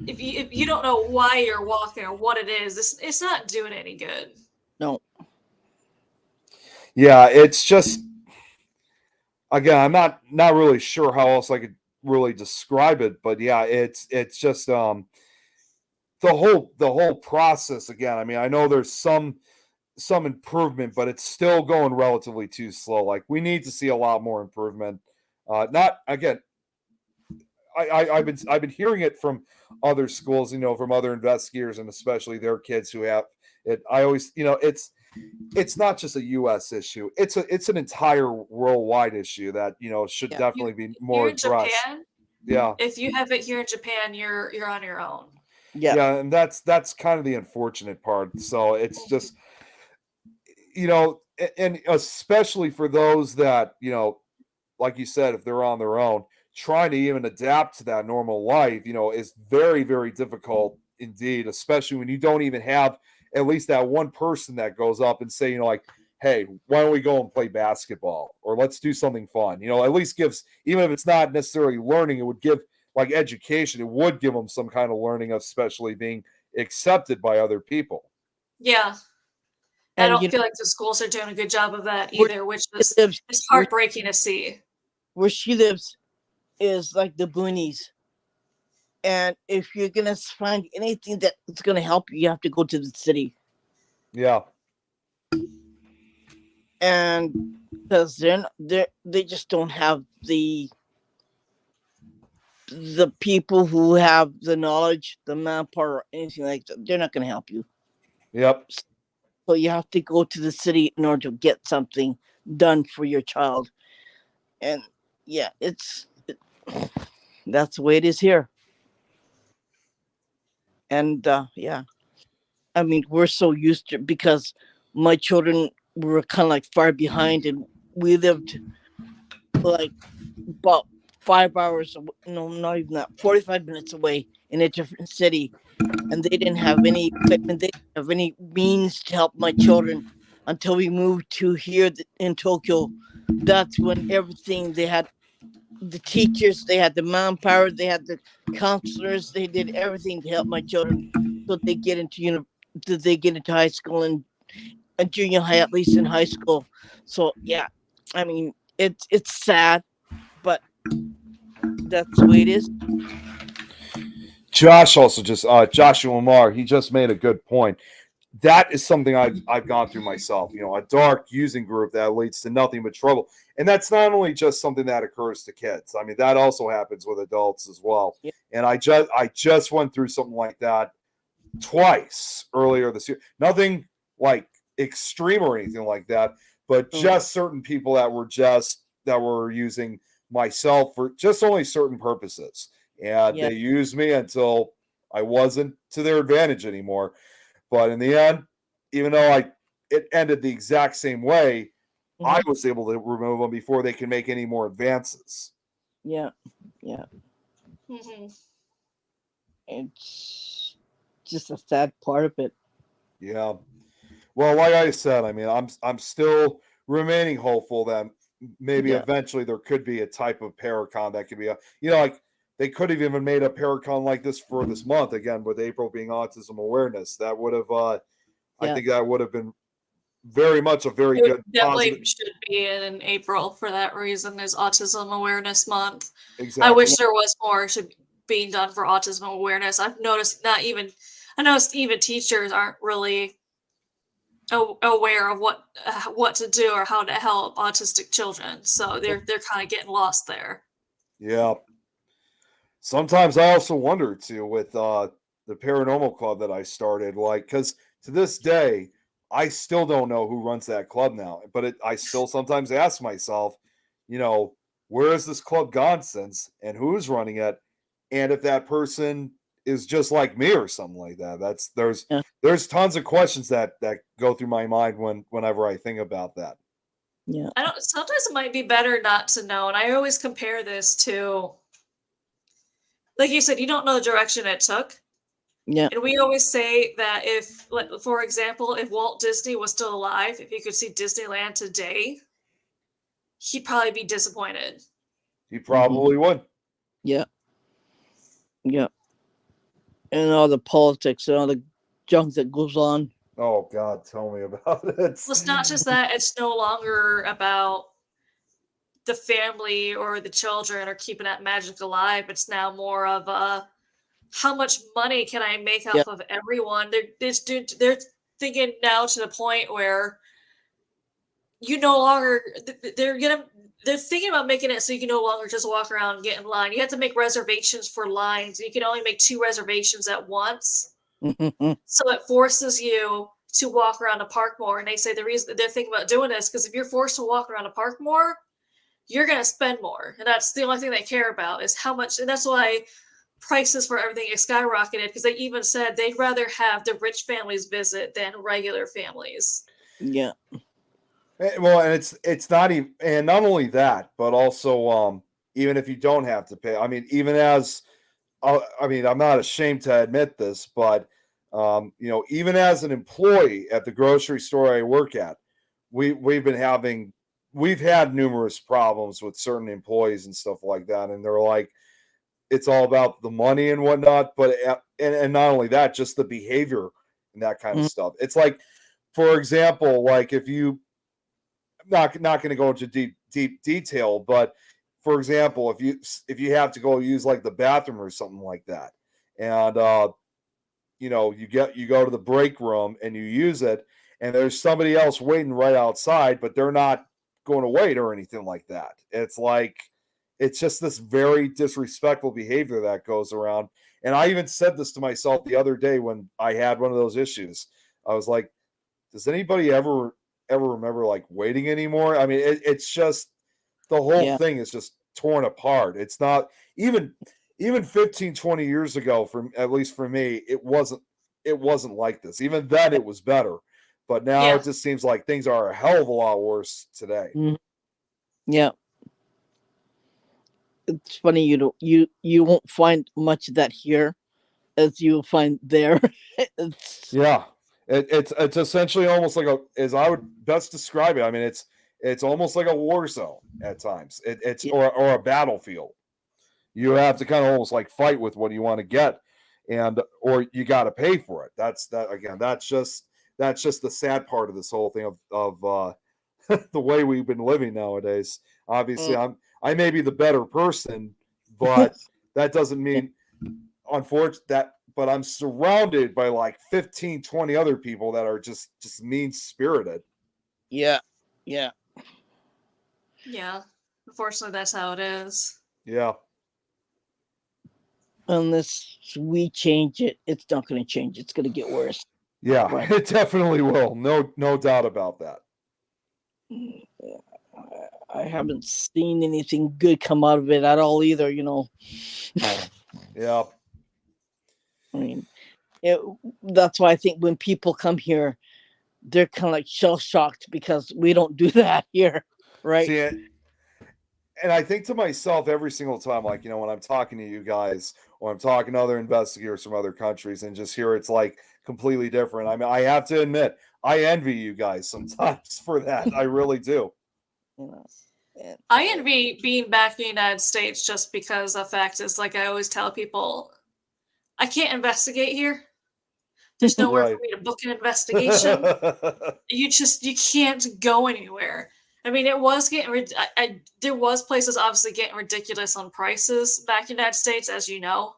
if you don't know why you're walking or what it is. It's not doing any good. No. Yeah, it's just again, I'm not really sure how else I could really describe it, but yeah, it's just the whole process again. I mean, I know there's some improvement, but it's still going relatively too slow. Like we need to see a lot more improvement. Not again. I've been hearing it from other schools, from other investigators, and especially their kids who have it. I always, it's not just a U.S. issue. It's an entire worldwide issue that should Yeah. definitely be more Here in addressed. Japan, Yeah, if you have it here in Japan, you're on your own. Yeah. yeah, and that's kind of the unfortunate part. So it's just and especially for those that like you said, if they're on their own, trying to even adapt to that normal life, is very, very difficult indeed, especially when you don't even have at least that one person that goes up and say, like, hey, why don't we go and play basketball, or let's do something fun? At least gives, even if it's not necessarily learning, it would give like education. It would give them some kind of learning, especially being accepted by other people. Yeah. I And don't feel like the schools are doing a good job of that where either, which she is lives, it's heartbreaking to see. where she lives is like the boonies. And if you're gonna find anything that's gonna help you, you have to go to the city. Yeah. And because they just don't have the people who have the knowledge, the manpower, or anything like that. They're not gonna help you. Yep. So you have to go to the city in order to get something done for your child. And yeah, that's the way it is here. And yeah, I mean, we're so used to, because my children were kind of like far behind, and we lived like about 5 hours, no, not even that, 45 minutes away in a different city. And they didn't have any equipment, they didn't have any means to help my children until we moved to here in Tokyo. That's when everything, they had the teachers, they had the manpower, they had the counselors, they did everything to help my children so they get into they get into high school and junior high, at least in high school. So yeah, I mean, it's sad, but that's the way it is. Josh also just Joshua Lamar, he just made a good point. That is something I've gone through myself. A dark using group that leads to nothing but trouble. And that's not only just something that occurs to kids. I mean, that also happens with adults as well. Yeah. And I just went through something like that twice earlier this year. Nothing like extreme or anything like that, but just certain people that were using myself for just only certain purposes. And Yeah. they used me until I wasn't to their advantage anymore. But in the end, even though it ended the exact same way, I was able to remove them before they can make any more advances. Yeah. Yeah. Mm-hmm. It's just a sad part of it. Yeah. Well, like I said, I mean, I'm still remaining hopeful that maybe eventually there could be a type of Paracon that could be like they could have even made a Paracon like this for this month again, with April being Autism Awareness. That would have, I think that would have been very much a very good definitely positive. should be in April for that reason, is Autism Awareness Month. Exactly. I wish there was more being done for autism awareness. I've noticed even teachers aren't really aware of what to do or how to help autistic children, so they're kind of getting lost there. Yeah. Sometimes I also wonder too with the paranormal club that I started, like, because to this day I still don't know who runs that club now, but I still sometimes ask myself, where has this club gone since, and who's running it, and if that person is just like me or something like that. There's tons of questions that go through my mind whenever I think about that. Yeah. Sometimes it might be better not to know, and I always compare this to, like you said, you don't know the direction it took. Yeah. And we always say that if, for example, if Walt Disney was still alive, if he could see Disneyland today, he'd probably be disappointed. He probably would. Yeah. Yeah. And all the politics and all the junk that goes on. Oh God, tell me about it. Well, it's not just that, it's no longer about the family or the children or keeping that magic alive. It's now more of how much money can I make off of everyone? They're thinking now to the point where you no longer they're thinking about making it so you can no longer just walk around and get in line. You have to make reservations for lines. You can only make 2 reservations at once. So it forces you to walk around a park more. And they say the reason they're thinking about doing this, because if you're forced to walk around a park more, you're going to spend more. And that's the only thing they care about, is how much. And that's why prices for everything is skyrocketed, because they even said they'd rather have the rich families visit than regular families. Yeah. Well, and it's not even, and not only that, but also even if you don't have to pay. I mean, even as I mean, I'm not ashamed to admit this, but even as an employee at the grocery store I work at, we've had numerous problems with certain employees and stuff like that, and they're like, it's all about the money and whatnot, but and not only that, just the behavior and that kind of Mhm. stuff. It's like, for example, like if you not going to go into deep detail, but for example, if you have to go use like the bathroom or something like that, and you go to the break room and you use it, and there's somebody else waiting right outside, but they're not going to wait or anything like that. It's like it's just this very disrespectful behavior that goes around. And I even said this to myself the other day when I had one of those issues. I was like, does anybody ever remember like waiting anymore? I mean, it's just the whole Yeah. thing is just torn apart. It's not even 15, 20 years ago, from at least for me, it wasn't like this. Even then it was better. But now Yeah. it just seems like things are a hell of a lot worse today. Mhm. Yeah. It's funny you won't find much of that here as you'll find there. It's Yeah. It's essentially almost like as I would best describe it. I mean, it's almost like a war zone at times. It's Yeah. or a battlefield. You have to kind of almost like fight with what you want to get, and or you got to pay for it. That again. That's just the sad part of this whole thing of the way we've been living nowadays. Obviously, Mm. I may be the better person, but that doesn't mean, unfortunately, that. But I'm surrounded by like 15, 20 other people that are just mean spirited. Yeah. Yeah. Yeah. Unfortunately, that's how it is. Yeah. Unless we change it, it's not going to change. It's going to get worse. Yeah, Right. it definitely will. No doubt about that. I haven't seen anything good come out of it at all either. Yeah. I mean, that's why I think when people come here, they're kind of like shell shocked because we don't do that here, right? See it. And I think to myself every single time, like, when I'm talking to you guys or I'm talking to other investigators from other countries and just hear it's like completely different. I mean, I have to admit, I envy you guys sometimes for that. I really do. And, I envy being back in the United States just because the fact is, like I always tell people, I can't investigate here. There's nowhere Right. for me to book an investigation. You can't go anywhere. I mean, it was getting there was places obviously getting ridiculous on prices back in the United States, as you know.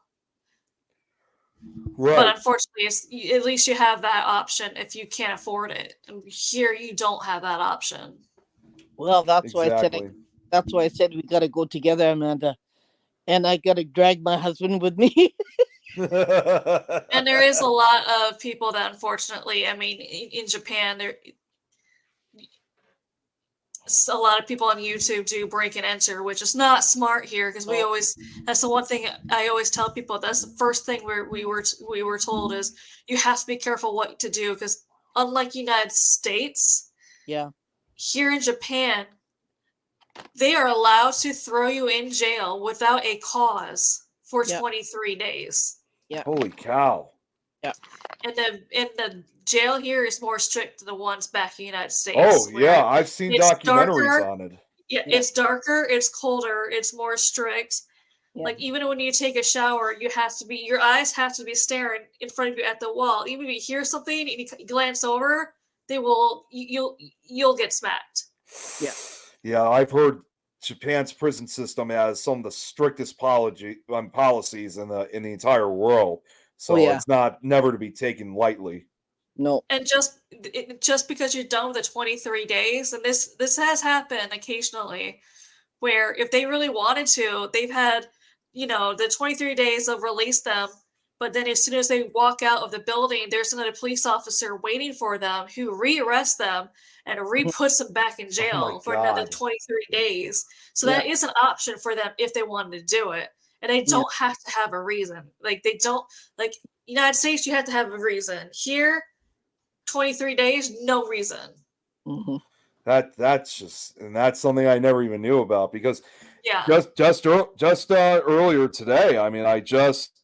But Right. unfortunately, at least you have that option if you can't afford it. And here, you don't have that option. well, that's why Exactly. I said we got to go together, Amanda, and I got to drag my husband with me. And there is a lot of people that, unfortunately, I mean, in Japan, a lot of people on YouTube do break and enter, which is not smart here because that's the one thing I always tell people. That's the first thing we were told is you have to be careful what to do because unlike United States, Yeah. here in Japan, they are allowed to throw you in jail without a cause for 23 days. Yeah. Holy cow. Yeah. And the jail here is more strict than the ones back in the United States. Oh yeah, I've seen documentaries on it. Yeah, it's darker, it's colder, it's more strict. Yeah. Like even when you take a shower, your eyes have to be staring in front of you at the wall. Even if you hear something and you glance over, you'll get smacked. Yeah. Yeah, I've heard Japan's prison system has some of the strictest policies in the entire world. So it's never to be taken lightly. No. And just because you're done with the 23 days, and this has happened occasionally, where if they really wanted to, they've had, the 23 days of release them, but then as soon as they walk out of the building, there's another police officer waiting for them who rearrests them and re-puts them back in jail for another 23 days. So that is an option for them if they wanted to do it. And they don't have to have a reason. Like they don't, like United States, you have to have a reason. Here, 23 days, no reason. Mm-hmm. That's something I never even knew about because just earlier today, I mean, I just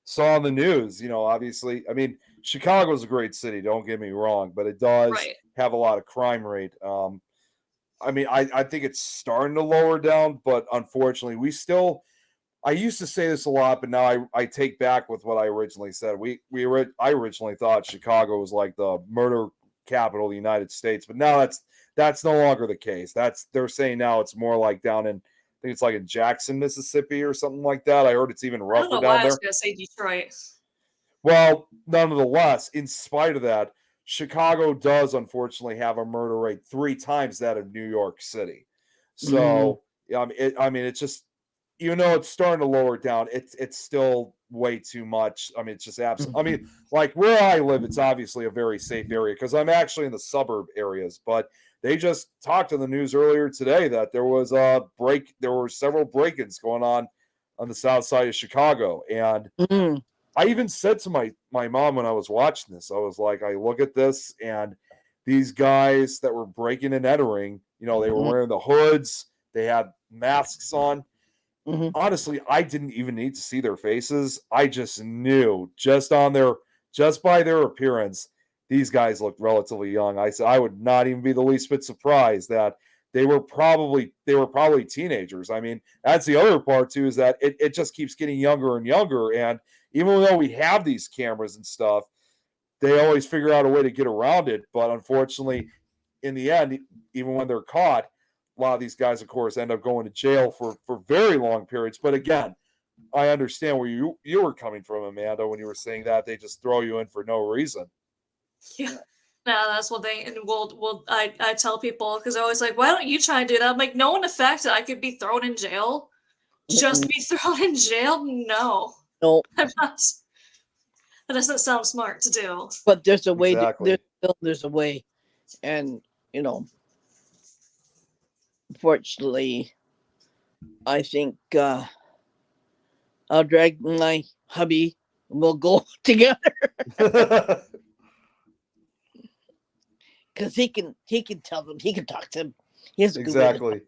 saw on the news, obviously, I mean, Chicago's a great city. Don't get me wrong, but it does Right. have a lot of crime rate. I mean, I think it's starting to lower down, but unfortunately, we still. I used to say this a lot, but now I take back with what I originally said. I originally thought Chicago was like the murder capital of the United States, but now that's no longer the case. They're saying now it's more like down in, I think it's like in Jackson, Mississippi, or something like that. I heard it's even I don't rougher know down why I was there. gonna say Detroit. Well, nonetheless, in spite of that, Chicago does unfortunately have a murder rate 3 times that of New York City. So, I mean, it's just, even though it's starting to lower down, it's still way too much. I mean, it's just absolutely. I mean, like where I live, it's obviously a very safe area because I'm actually in the suburb areas. But they just talked in the news earlier today that there was there were several break-ins going on the south side of Chicago, and Mhm. I even said to my mom when I was watching this, I was like, I look at this and these guys that were breaking and entering, you know, they were wearing the hoods, they had masks on. Mhm. Honestly, I didn't even need to see their faces. I just knew just by their appearance, these guys looked relatively young. I said I would not even be the least bit surprised that they were probably teenagers. I mean, that's the other part too, is that it just keeps getting younger and younger. And even though we have these cameras and stuff, they always figure out a way to get around it. But unfortunately, in the end, even when they're caught, a lot of these guys, of course, end up going to jail for very long periods. But again, I understand where you were coming from, Amanda, when you were saying that they just throw you in for no reason. Yeah. No, that's one thing. And I tell people because they're always like, why don't you try and do that? I'm like, no one affected. I could be thrown in jail. Just be thrown in jail? No. No, I'm not. That doesn't sound smart to do. but there's a way. Exactly. There's a way, and fortunately, I think I'll drag my hubby. And we'll go together because he can tell them. He can talk to them. He has a good way to talk. Exactly.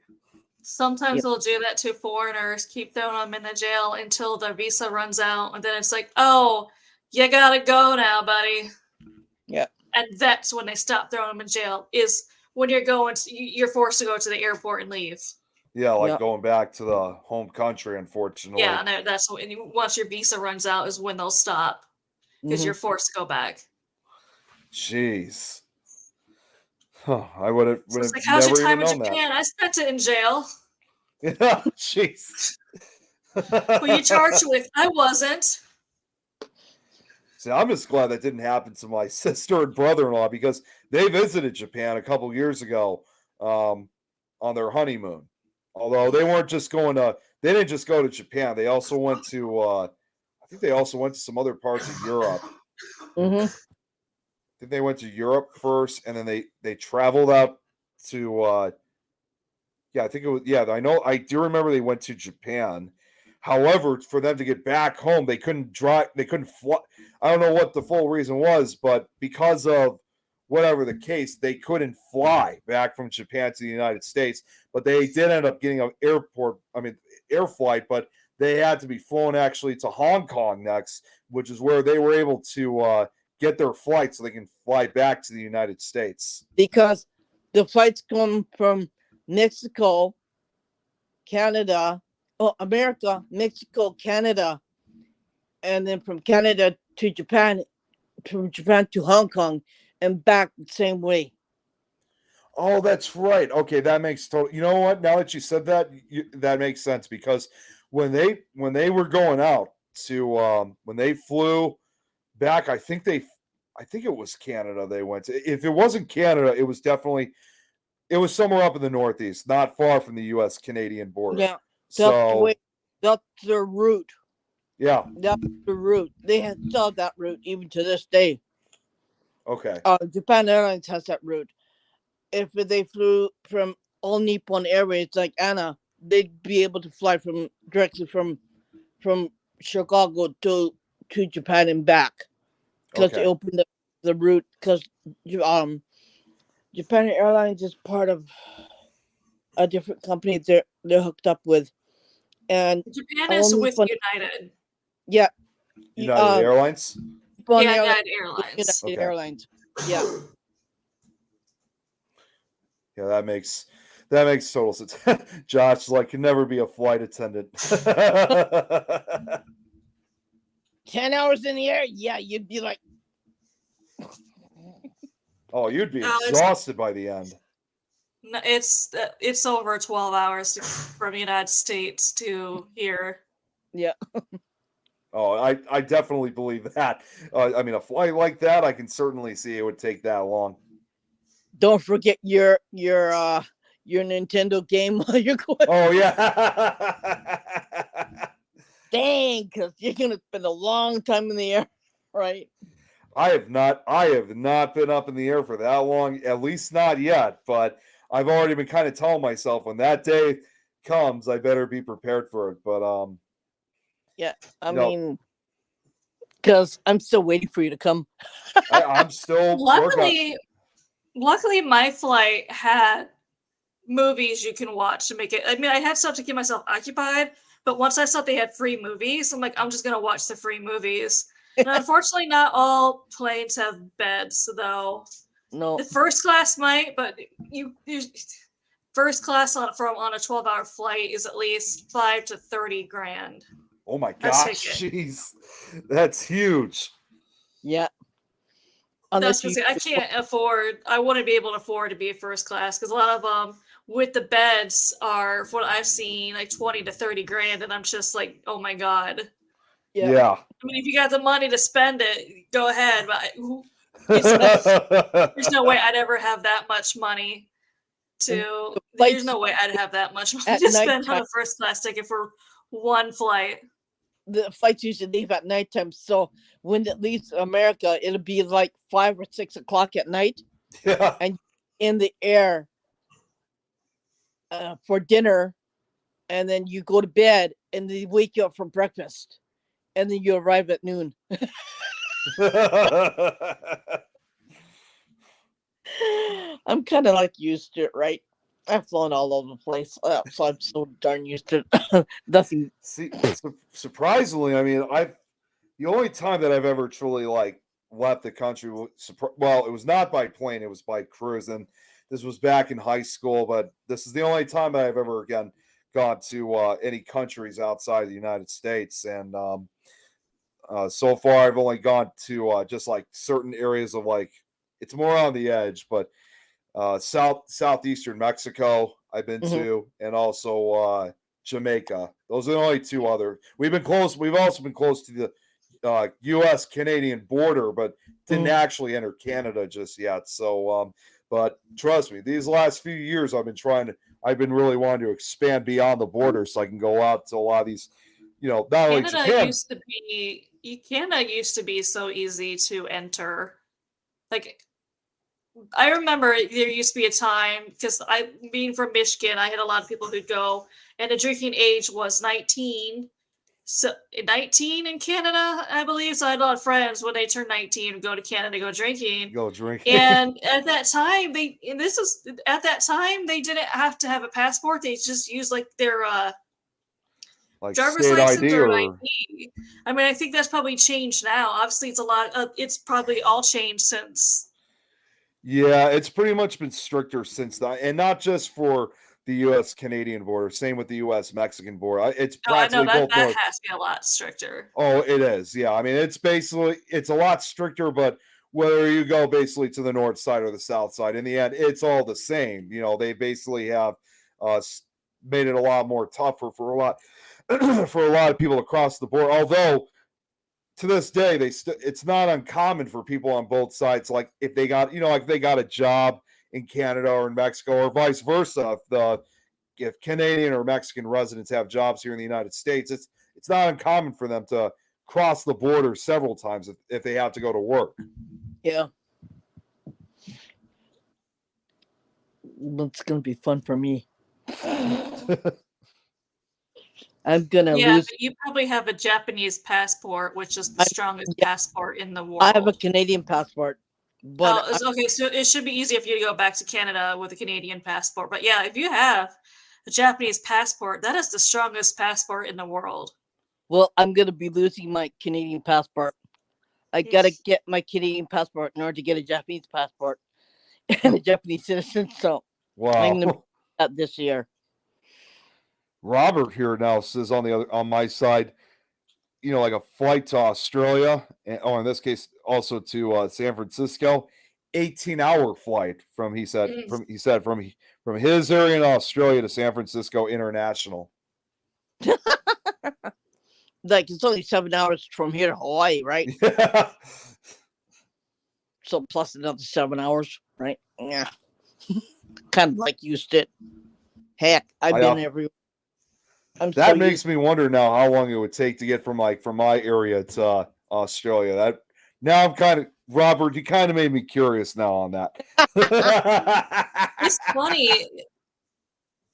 Sometimes Yeah. they'll do that to foreigners, keep throwing them in the jail until their visa runs out, and then it's like, oh, you gotta go now, buddy. Yeah. And that's when they stop throwing them in jail. Is when you're forced to go to the airport and leave. Yeah, like Yeah. going back to the home country, unfortunately. Yeah, and that's when once your visa runs out is when they'll stop because Mhm. you're forced to go back. Jeez. Huh, I would So it's have like, how's your never time even in known that. Japan? I spent it in jail. Yeah, jeez. Who you charged with? I wasn't. See, I'm just glad that didn't happen to my sister and brother-in-law because they visited Japan a couple years ago on their honeymoon. Although they weren't just they didn't just go to Japan. They also went to, I think they also went to some other parts of Europe. Mhm. I think they went to Europe first, and then they traveled out to, yeah, I think it was, yeah, I do remember they went to Japan. However, for them to get back home, they couldn't drive, they couldn't fly. I don't know what the full reason was, but because of whatever the case, they couldn't fly back from Japan to the United States. But they did end up getting an air flight, but they had to be flown actually to Hong Kong next, which is where they were able to get their flight so they can fly back to the United States. Because the flights come from Mexico, Canada, America, Mexico, Canada, and then from Canada to Japan, from Japan to Hong Kong, and back the same way. Oh, that's right. Okay, that makes total. You know what? Now that you said that, that makes sense because when they were going out to when they flew back, I think it was Canada they went to. If it wasn't Canada, it was somewhere up in the Northeast, not far from the U.S. Canadian border. Yeah, that's the So way. That's their route. yeah, That's the route. They had still have that route even to this day. okay, Japan Airlines has that route. If they flew from All Nippon Airways like Anna, they'd be able to fly directly from Chicago to Japan and back because they okay, opened up the route because Japan Airlines is part of a different company they're hooked up with, and Japan All is with Nippon, United. yeah, United Airlines. on Yeah, there, like United Airlines. United Okay. Airlines. Yeah. Yeah, that makes total sense. Josh is like, can never be a flight attendant. 10 hours in the air. Yeah, you'd be like, Oh, you'd be No, it's exhausted by the end. no, it's over 12 hours from United States to here. yeah. Oh, I definitely believe that. I mean, a flight like that, I can certainly see it would take that long. Don't forget your Nintendo game while you're going. Oh yeah. Dang, because you're gonna spend a long time in the air, right? I have not been up in the air for that long, at least not yet, but I've already been kind of telling myself when that day comes, I better be prepared for it. But Yeah. I you know, mean, because I'm still waiting for you to come. I'm still working on. Luckily, my flight had movies you can watch to make it. I mean, I had stuff to keep myself occupied, but once I saw they had free movies, I'm like, I'm just gonna watch the free movies. And unfortunately, not all planes have beds, though. No. The first class might, but you first class on a 12-hour flight is at least 5 to 30 grand. Oh my That's gosh, ticket. jeez, that's huge. Yeah. That's Unless you. I can't afford. I wouldn't be able to afford to be a first class because a lot of them with the beds are, from what I've seen, like 20 to 30 grand, and I'm just like, oh my god. Yeah. Yeah. I mean, if you got the money to spend it, go ahead. But there's no way I'd ever have that much money to. There's Flights no way I'd have that much money at to spend on nighttime. a first class ticket for one flight. The flights usually leave at nighttime, so when it leaves America, it'll be like 5 or 6 o'clock at night, Yeah. and in the air for dinner, and then you go to bed, and they wake you up for breakfast, and then you arrive at noon. I'm kind of like used to it, right? I've flown all over the place, so I'm so darn used to it. Nothing. See, surprisingly, I mean, the only time that I've ever truly like left the country, well, it was not by plane, it was by cruise, and this was back in high school. But this is the only time that I've ever again gone to any countries outside of the United States, and so far I've only gone to just like certain areas of like it's more on the edge, but southeastern Mexico I've been Mhm. to, and also Jamaica. Those are the only two other. We've been close. We've also been close to the U.S. Canadian border, but didn't Mhm. actually enter Canada just yet. So, but trust me, these last few years I've been trying to. I've been really wanting to expand beyond the border so I can go out to a lot of these. Not only Japan. Canada used to be so easy to enter. Like, I remember there used to be a time because I, being from Michigan, I had a lot of people who'd go, and the drinking age was 19. So 19 in Canada, I believe. So I had a lot of friends when they turned 19 would go to Canada, go drinking. Go drink. And at that time, they didn't have to have a passport. They just used like their like driver's state license ID or an or ID. I mean, I think that's probably changed now. Obviously, it's a lot. It's probably all changed since. yeah, it's pretty much been stricter since that, and not just for the U.S. Canadian border. Same with the U.S. Mexican border. It's Oh, I know practically that both that north. has to be a lot stricter. Oh, it is. Yeah, I mean, it's a lot stricter, but whether you go basically to the north side or the south side, in the end, it's all the same. They basically have uh, made it a lot more tougher for a lot for a lot of people across the board. Although to this day, it's not uncommon for people on both sides. Like if they got like they got a job in Canada or in Mexico, or vice versa. If Canadian or Mexican residents have jobs here in the United States, it's not uncommon for them to cross the border several times if they have to go to work. Yeah. It's gonna be fun for me. I'm gonna Yeah, lose. but you probably have a Japanese passport, which is the I, strongest yeah, passport in the I have a world. Canadian passport, but Okay, so it should be easy if you go back to Canada with a Canadian passport. But yeah, if you have a Japanese passport, that is the strongest passport in the world. well, I'm gonna be losing my Canadian passport. I gotta get my Canadian passport in order to get a Japanese passport and a Japanese citizen. So I'm gonna do Wow. that this year. Robert here now says on my side, like a flight to Australia, or in this case also to San Francisco, 18-hour flight from he said from his area in Australia to San Francisco International. Like it's only 7 hours from here to Hawaii, right? Yeah. So plus another 7 hours, right? Yeah. Kind of like used it. Heck, I've I, been uh, everywhere. I'm That so makes used. me wonder now how long it would take to get from my area to Australia. That now I'm kind of Robert. You kind of made me curious now on that. It's funny.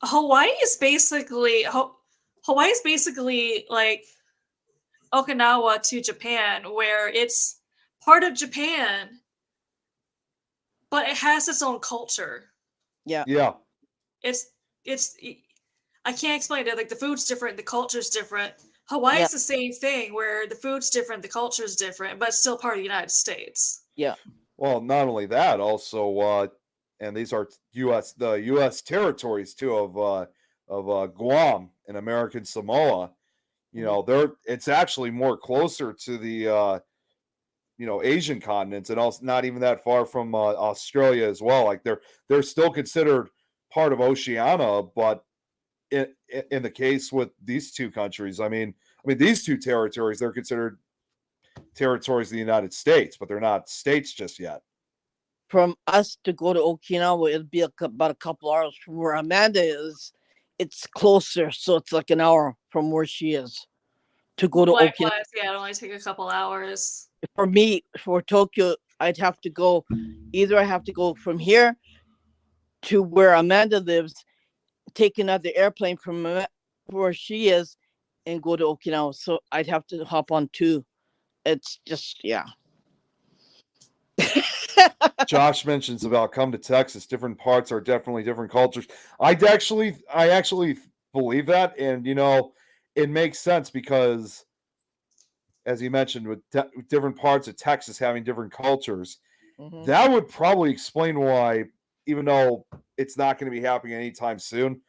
Hawaii is basically like Okinawa to Japan, where it's part of Japan, but it has its own culture. Yeah. Yeah. It's I can't explain it. Like the food's different, the culture's different. Hawaii's Yeah. the same thing, where the food's different, the culture's different, but it's still part of the United States. Yeah. Well, not only that, also, and these are the U.S. territories too of Guam and American Samoa. It's actually more closer to the Asian continents, and also not even that far from Australia as well. Like they're still considered part of Oceania, but in the case with these two countries, I mean these two territories, they're considered territories of the United States, but they're not states just yet. From us to go to Okinawa, it'll be about a couple hours. From where Amanda is, it's closer, so it's like an hour from where she is to go to Okinawa. Likewise, yeah, it only take a couple hours. For me, for Tokyo, I'd have to go. Either I have to go from here to where Amanda lives, take another airplane from where she is, and go to Okinawa. So I'd have to hop on two. It's just yeah. Josh mentions about come to Texas. Different parts are definitely different cultures. I actually believe that, and it makes sense because, as you mentioned, with different parts of Texas having different cultures, Mm-hmm. that would probably explain why, even though it's not going to be happening anytime soon,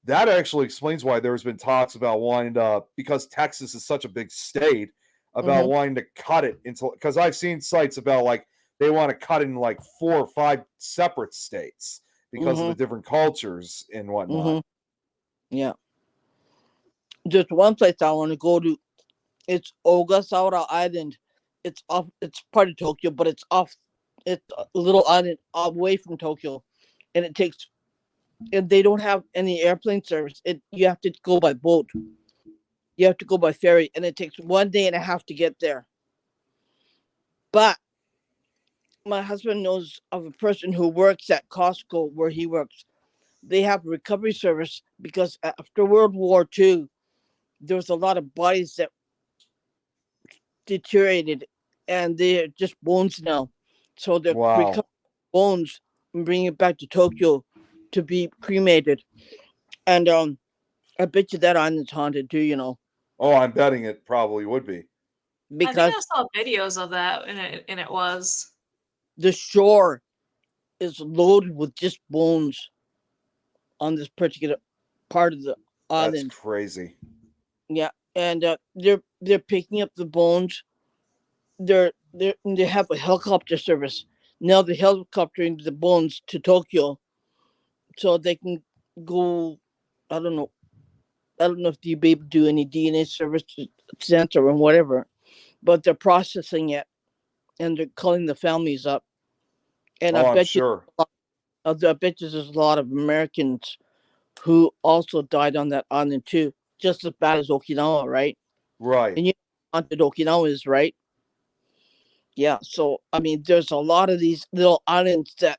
that actually explains why there's been talks about wanting to, because Texas is such a big state, about Mm-hmm. wanting to cut it into, because I've seen sites about like they want to cut it in like 4 or 5 separate states because of the different cultures and whatnot. Mm-hmm. Yeah. There's one place I want to go to. It's Ogasawara Island. It's off. It's part of Tokyo, but it's off. It's a little island away from Tokyo, and it takes. And they don't have any airplane service. You have to go by boat. You have to go by ferry, and it takes 1.5 days to get there. But my husband knows of a person who works at Costco where he works. They have a recovery service because after World War II, there was a lot of bodies that deteriorated, and they're just bones now. So they're recovering bones and bringing it back to Tokyo to be cremated. And I bet you that island's haunted too. Oh, I'm betting it probably would be. I think Because I saw videos of that, and it was. the shore is loaded with just bones on this particular part of the That's island. crazy. Yeah, and they're picking up the bones. They have a helicopter service now. The helicoptering the bones to Tokyo, so they can go. I don't know. I don't know if they'll be able to do any DNA service center or whatever, but they're processing it and they're calling the families up. And I'm sure. I bet you there's a lot of Americans who also died on that island too, just as bad as Okinawa, right? Right. And you know haunted Okinawa is, right? Yeah. So I mean, there's a lot of these little islands that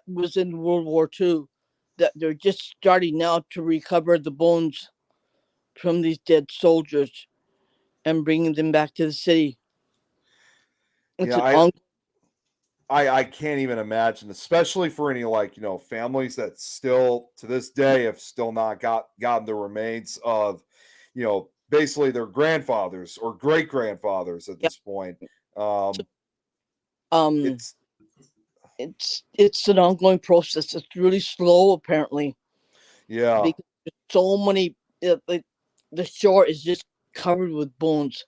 was in World War II that they're just starting now to recover the bones from these dead soldiers and bringing them back to the city. It's Yeah, I can't even imagine, especially for any families that still to this day have still not gotten the remains of, basically their grandfathers or great grandfathers at this point Um, Um, it's it's an ongoing process. It's really slow, apparently, yeah, because there's so many. Like the shore is just covered with bones.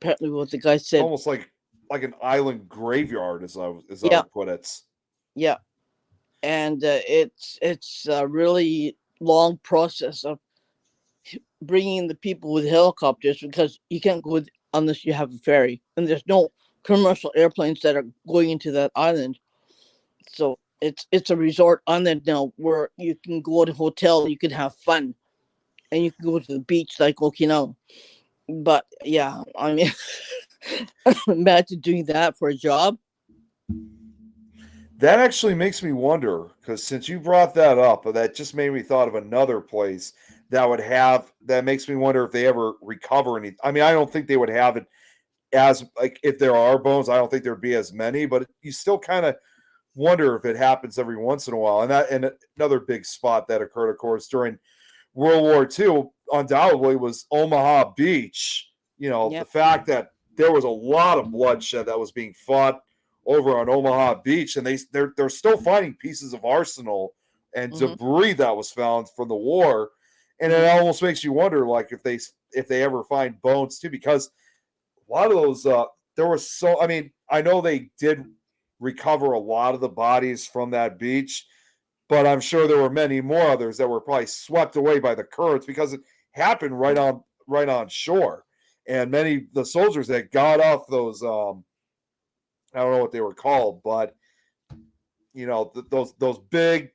Apparently, what the guy it's said. almost like an island graveyard, as I Yeah, would put it. yeah, and it's a really long process of bringing the people with helicopters because you can't go unless you have a ferry, and there's no commercial airplanes that are going into that island. So it's a resort island now where you can go to a hotel, you can have fun, and you can go to the beach like Okinawa. But yeah, I mean, imagine doing that for a job. That actually makes me wonder because since you brought that up, that just made me thought of another place that would have that makes me wonder if they ever recover any. I mean, I don't think they would have it as like if there are bones, I don't think there'd be as many, but you still kind of wonder if it happens every once in a while. And another big spot that occurred, of course, during World War II, undoubtedly was Omaha Beach. You know, Yeah. the fact that there was a lot of bloodshed that was being fought over on Omaha Beach, and they're still finding pieces of arsenal and Hmm. debris that was found from the war, and it Hmm. almost makes you wonder, like if they ever find bones too, because a lot of those there was so. I mean, I know they did recover a lot of the bodies from that beach, but I'm sure there were many more others that were probably swept away by the currents because it happened right on shore. And many the soldiers that got off those I don't know what they were called, but those big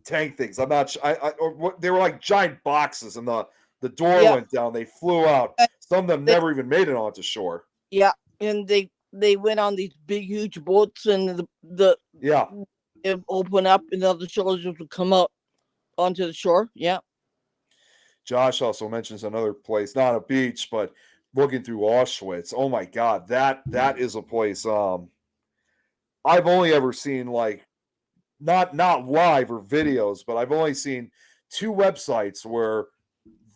tank things. I'm not sure. They were like giant boxes, and the door Yeah. went down. They flew out. And Some of them they, never even made it onto shore. yeah, and they went on these big huge boats, and the Yeah, it open up, and the other soldiers would come out onto the shore. Yeah. Josh also mentions another place, not a beach, but looking through Auschwitz. Oh my God, that is a place. I've only ever seen like not live or videos, but I've only seen two websites where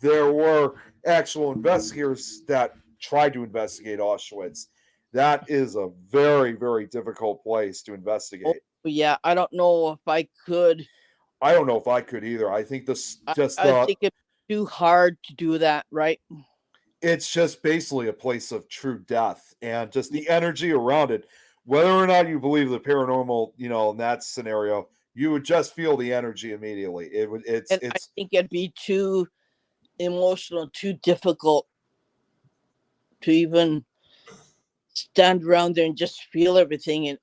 there were actual investigators that tried to investigate Auschwitz. That is a very, very difficult place to Oh, investigate. yeah. I don't know if I could. I don't know if I could either. I think this just I think it's too hard to do that, right? it's just basically a place of true death and just the energy around it. Whether or not you believe the paranormal, in that scenario, you would just feel the energy immediately. And I It's think it'd be too emotional, too difficult to even stand around there and just feel everything. And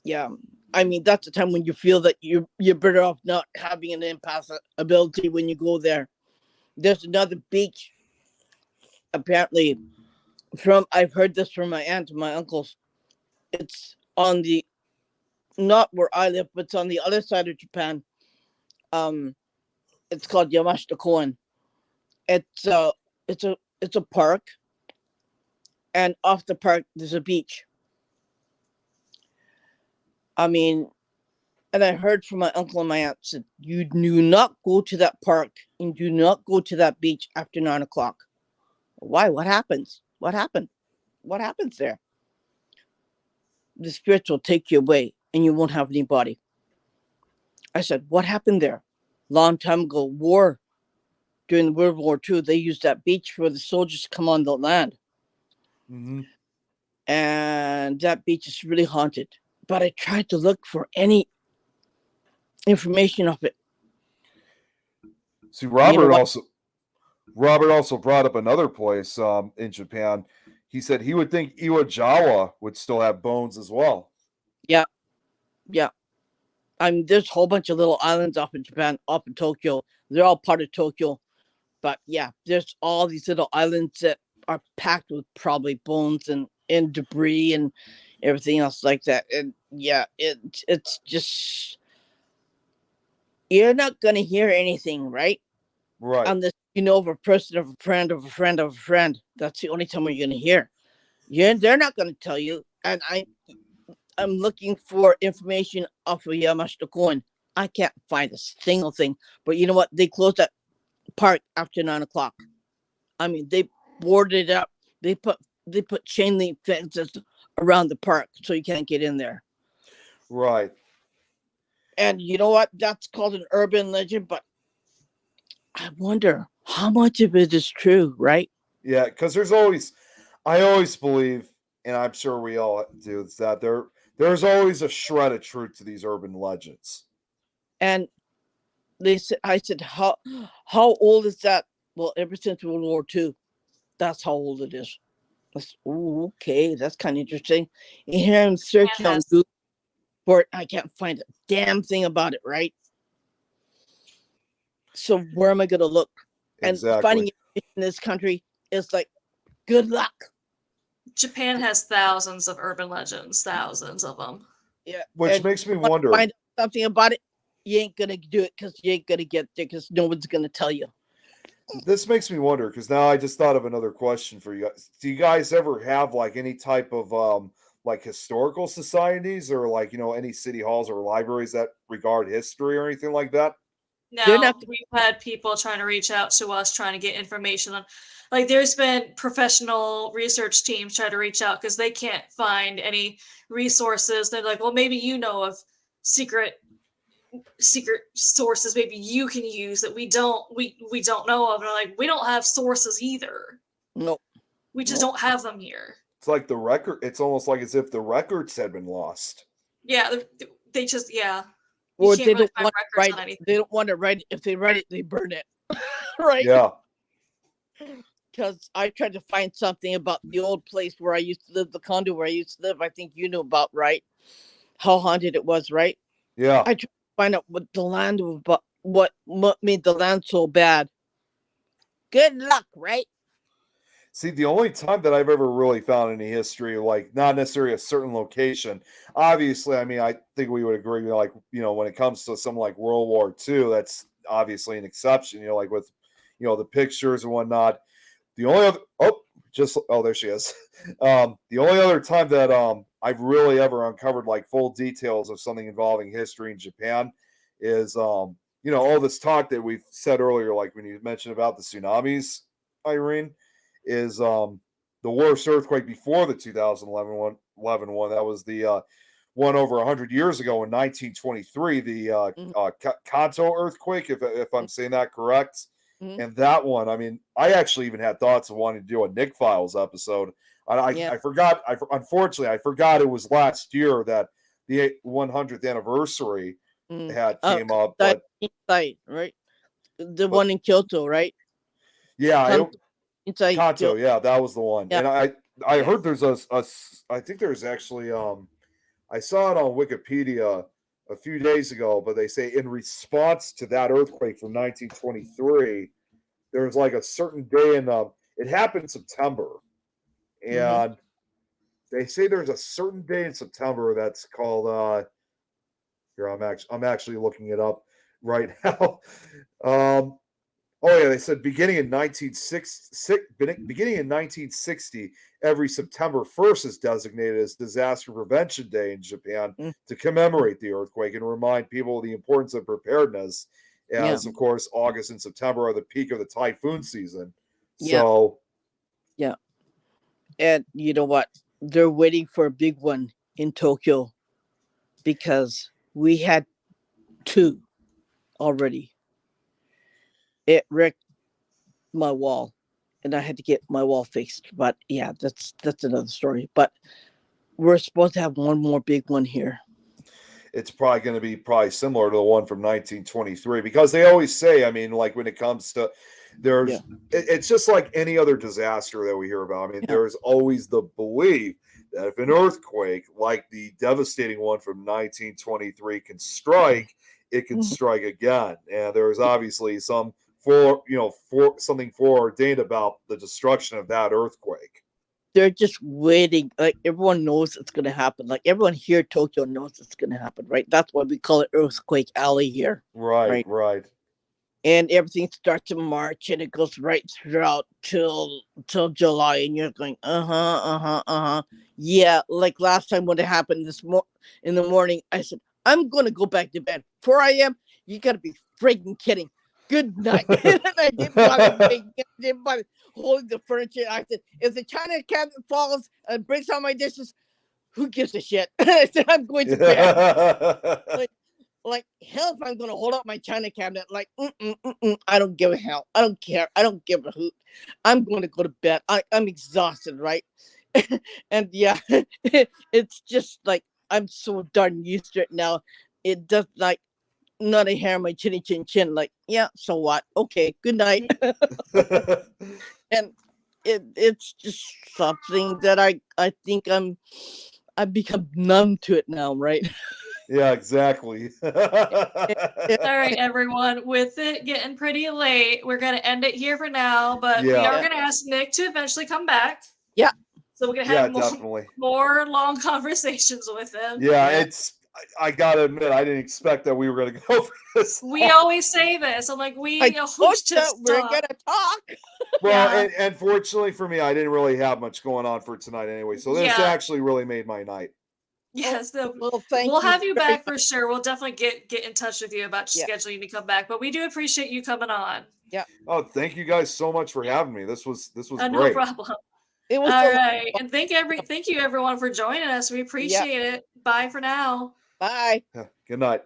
yeah, I mean that's the time when you feel that you're better off not having an empath ability when you go there. There's another beach apparently from I've heard this from my aunt and my uncles. It's on the not where I live, but it's on the other side of Japan. Um, it's called Yamashita Koen. It's it's a park, and off the park there's a beach. I mean, and I heard from my uncle and my aunt said you do not go to that park and do not go to that beach after 9 o'clock. Why? What happens? What happened? What happens there? The spirits will take you away, and you won't have any body. I said, what happened there? Long time ago, war during World War II, they used that beach for the soldiers to come on the land. mhm. And that beach is really haunted. But I tried to look for any information of it. See, You know what? Robert also brought up another place in Japan. He said he would think Iwajawa would still have bones as well. Yeah, yeah. I mean, there's a whole bunch of little islands off in Japan, off in Tokyo. They're all part of Tokyo. But yeah, there's all these little islands that are packed with probably bones and debris and everything else like that. And yeah, it's just you're not gonna hear anything, right? Right. Unless you know of a person of a friend of a friend of a friend. That's the only time you're gonna hear. Yeah, they're not gonna tell you. And I'm looking for information off of Yamashita Coin. I can't find a single thing. But you know what? They closed that park after 9 o'clock. I mean, they boarded it up. They put they put chain link fences around the park so you can't get in there. Right. And you know what? That's called an urban legend, but I wonder how much of it is true, right? Yeah, because I always believe, and I'm sure we all do, is that there's always a shred of truth to these urban legends. And I said, how old is that? Well, ever since World War II, that's how old it is. Okay, that's kind of interesting. And here I'm searching on Google for it. I can't find a damn thing about it, right? So where am I going to look? Exactly. And finding it in this country is like, good luck. Japan has thousands of urban legends, thousands of them. Yeah, which makes me wonder. Find something about it, you ain't gonna do it because you ain't gonna get there because no one's gonna tell you. This makes me wonder because now I just thought of another question for you guys. Do you guys ever have like any type of like historical societies or like any city halls or libraries that regard history or anything like that? No, we've had people trying to reach out to us trying to get information on, like there's been professional research teams try to reach out because they can't find any resources. They're like, well, maybe you know of secret sources maybe you can use that we don't know of. And like, we don't have sources either. Nope. We just don't have them here. It's like the record. It's almost like as if the records had been lost. Yeah, they just Or they don't want to write. They don't want to write it. If they write it, they burn it. Right? Yeah. Because I tried to find something about the old place where I used to live, the condo where I used to live. I think you know about, right? How haunted it was, right? Yeah. I tried to find out what the land was, but what made the land so bad. Good luck, right? See, the only time that I've ever really found any history, like not necessarily a certain location, obviously, I mean, I think we would agree, like, when it comes to something like World War II, that's obviously an exception, like with, the pictures and whatnot. The only other, there she is. The only other time that I've really ever uncovered like full details of something involving history in Japan is, all this talk that we've said earlier, like when you mentioned about the tsunamis, Irene, is the worst earthquake before the 2011 one. That was the one over 100 years ago in 1923, the Kanto earthquake, if I'm saying that correct. Mm-hmm. And that one, I mean, I actually even had thoughts of wanting to do a Nick Files episode. I forgot. Unfortunately, I forgot it was last year that the 100th anniversary came up. But right, one in Kyoto, right? Yeah, Kanto, yeah, that was the one. Yeah. And I heard there's I think there's actually I saw it on Wikipedia a few days ago, but they say in response to that earthquake from 1923, there's like a certain day it happened in September, and they say there's a certain day in September that's called here I'm actually looking it up right now. Oh yeah, they said beginning in 1960, every September 1st is designated as Disaster Prevention Day in Japan to commemorate the earthquake and remind people of the importance of preparedness. As of course, August and September are the peak of the typhoon season. So, yeah. And you know what? They're waiting for a big one in Tokyo because we had 2 already. It wrecked my wall, and I had to get my wall fixed. But yeah, that's another story. But we're supposed to have one more big one here. It's probably going to be similar to the one from 1923 because they always say, I mean, like when it comes to it's just like any other disaster that we hear about. I mean, there's always the belief that if an earthquake like the devastating one from 1923 can strike, it can strike again. And there's obviously something foreordained about the destruction of that earthquake. They're just waiting. Like everyone knows it's going to happen. Like everyone here in Tokyo knows it's going to happen, right? That's why we call it Earthquake Alley here. Right. And everything starts in March and it goes right throughout till July. And you're going, yeah. Like last time when it happened in the morning, I said, I'm going to go back to bed. 4 a.m. You got to be freaking kidding. Good night. And I didn't bother making it. I didn't bother holding the furniture. I said, if the china cabinet falls and breaks all my dishes, who gives a shit? I said, I'm going to bed. Like hell, if I'm going to hold up my china cabinet, like, I don't give a hell. I don't care. I don't give a hoot. I'm going to go to bed. I'm exhausted, right? And yeah, it's just like I'm so darn used to it now. It does like not a hair on my chinny chin chin. Like, yeah, so what? Okay, good night. And it's just something that I think I've become numb to it now, right? Yeah, exactly. All right, everyone. With it getting pretty late, we're gonna end it here for now. But we Yeah. are gonna ask Nick to eventually come back. Yeah. So we're gonna Yeah, have definitely. more long conversations with him. Yeah, Yeah. I gotta admit, I didn't expect that we were gonna go for this. We always say this. I'm like, we I told you just we're talk. gonna talk. Well, Yeah. and fortunately for me, I didn't really have much going on for tonight anyway. So this Yeah. actually really made my night. Yes, Well, thank we'll you have you very back for sure. We'll definitely get in touch with you about Yeah. scheduling to come back. But we do appreciate you coming on. Oh, thank you guys so much for having me. This was No great. problem. It was All so right, and thank you everyone for joining us. We appreciate it. Bye for now. Bye. Yeah, good night.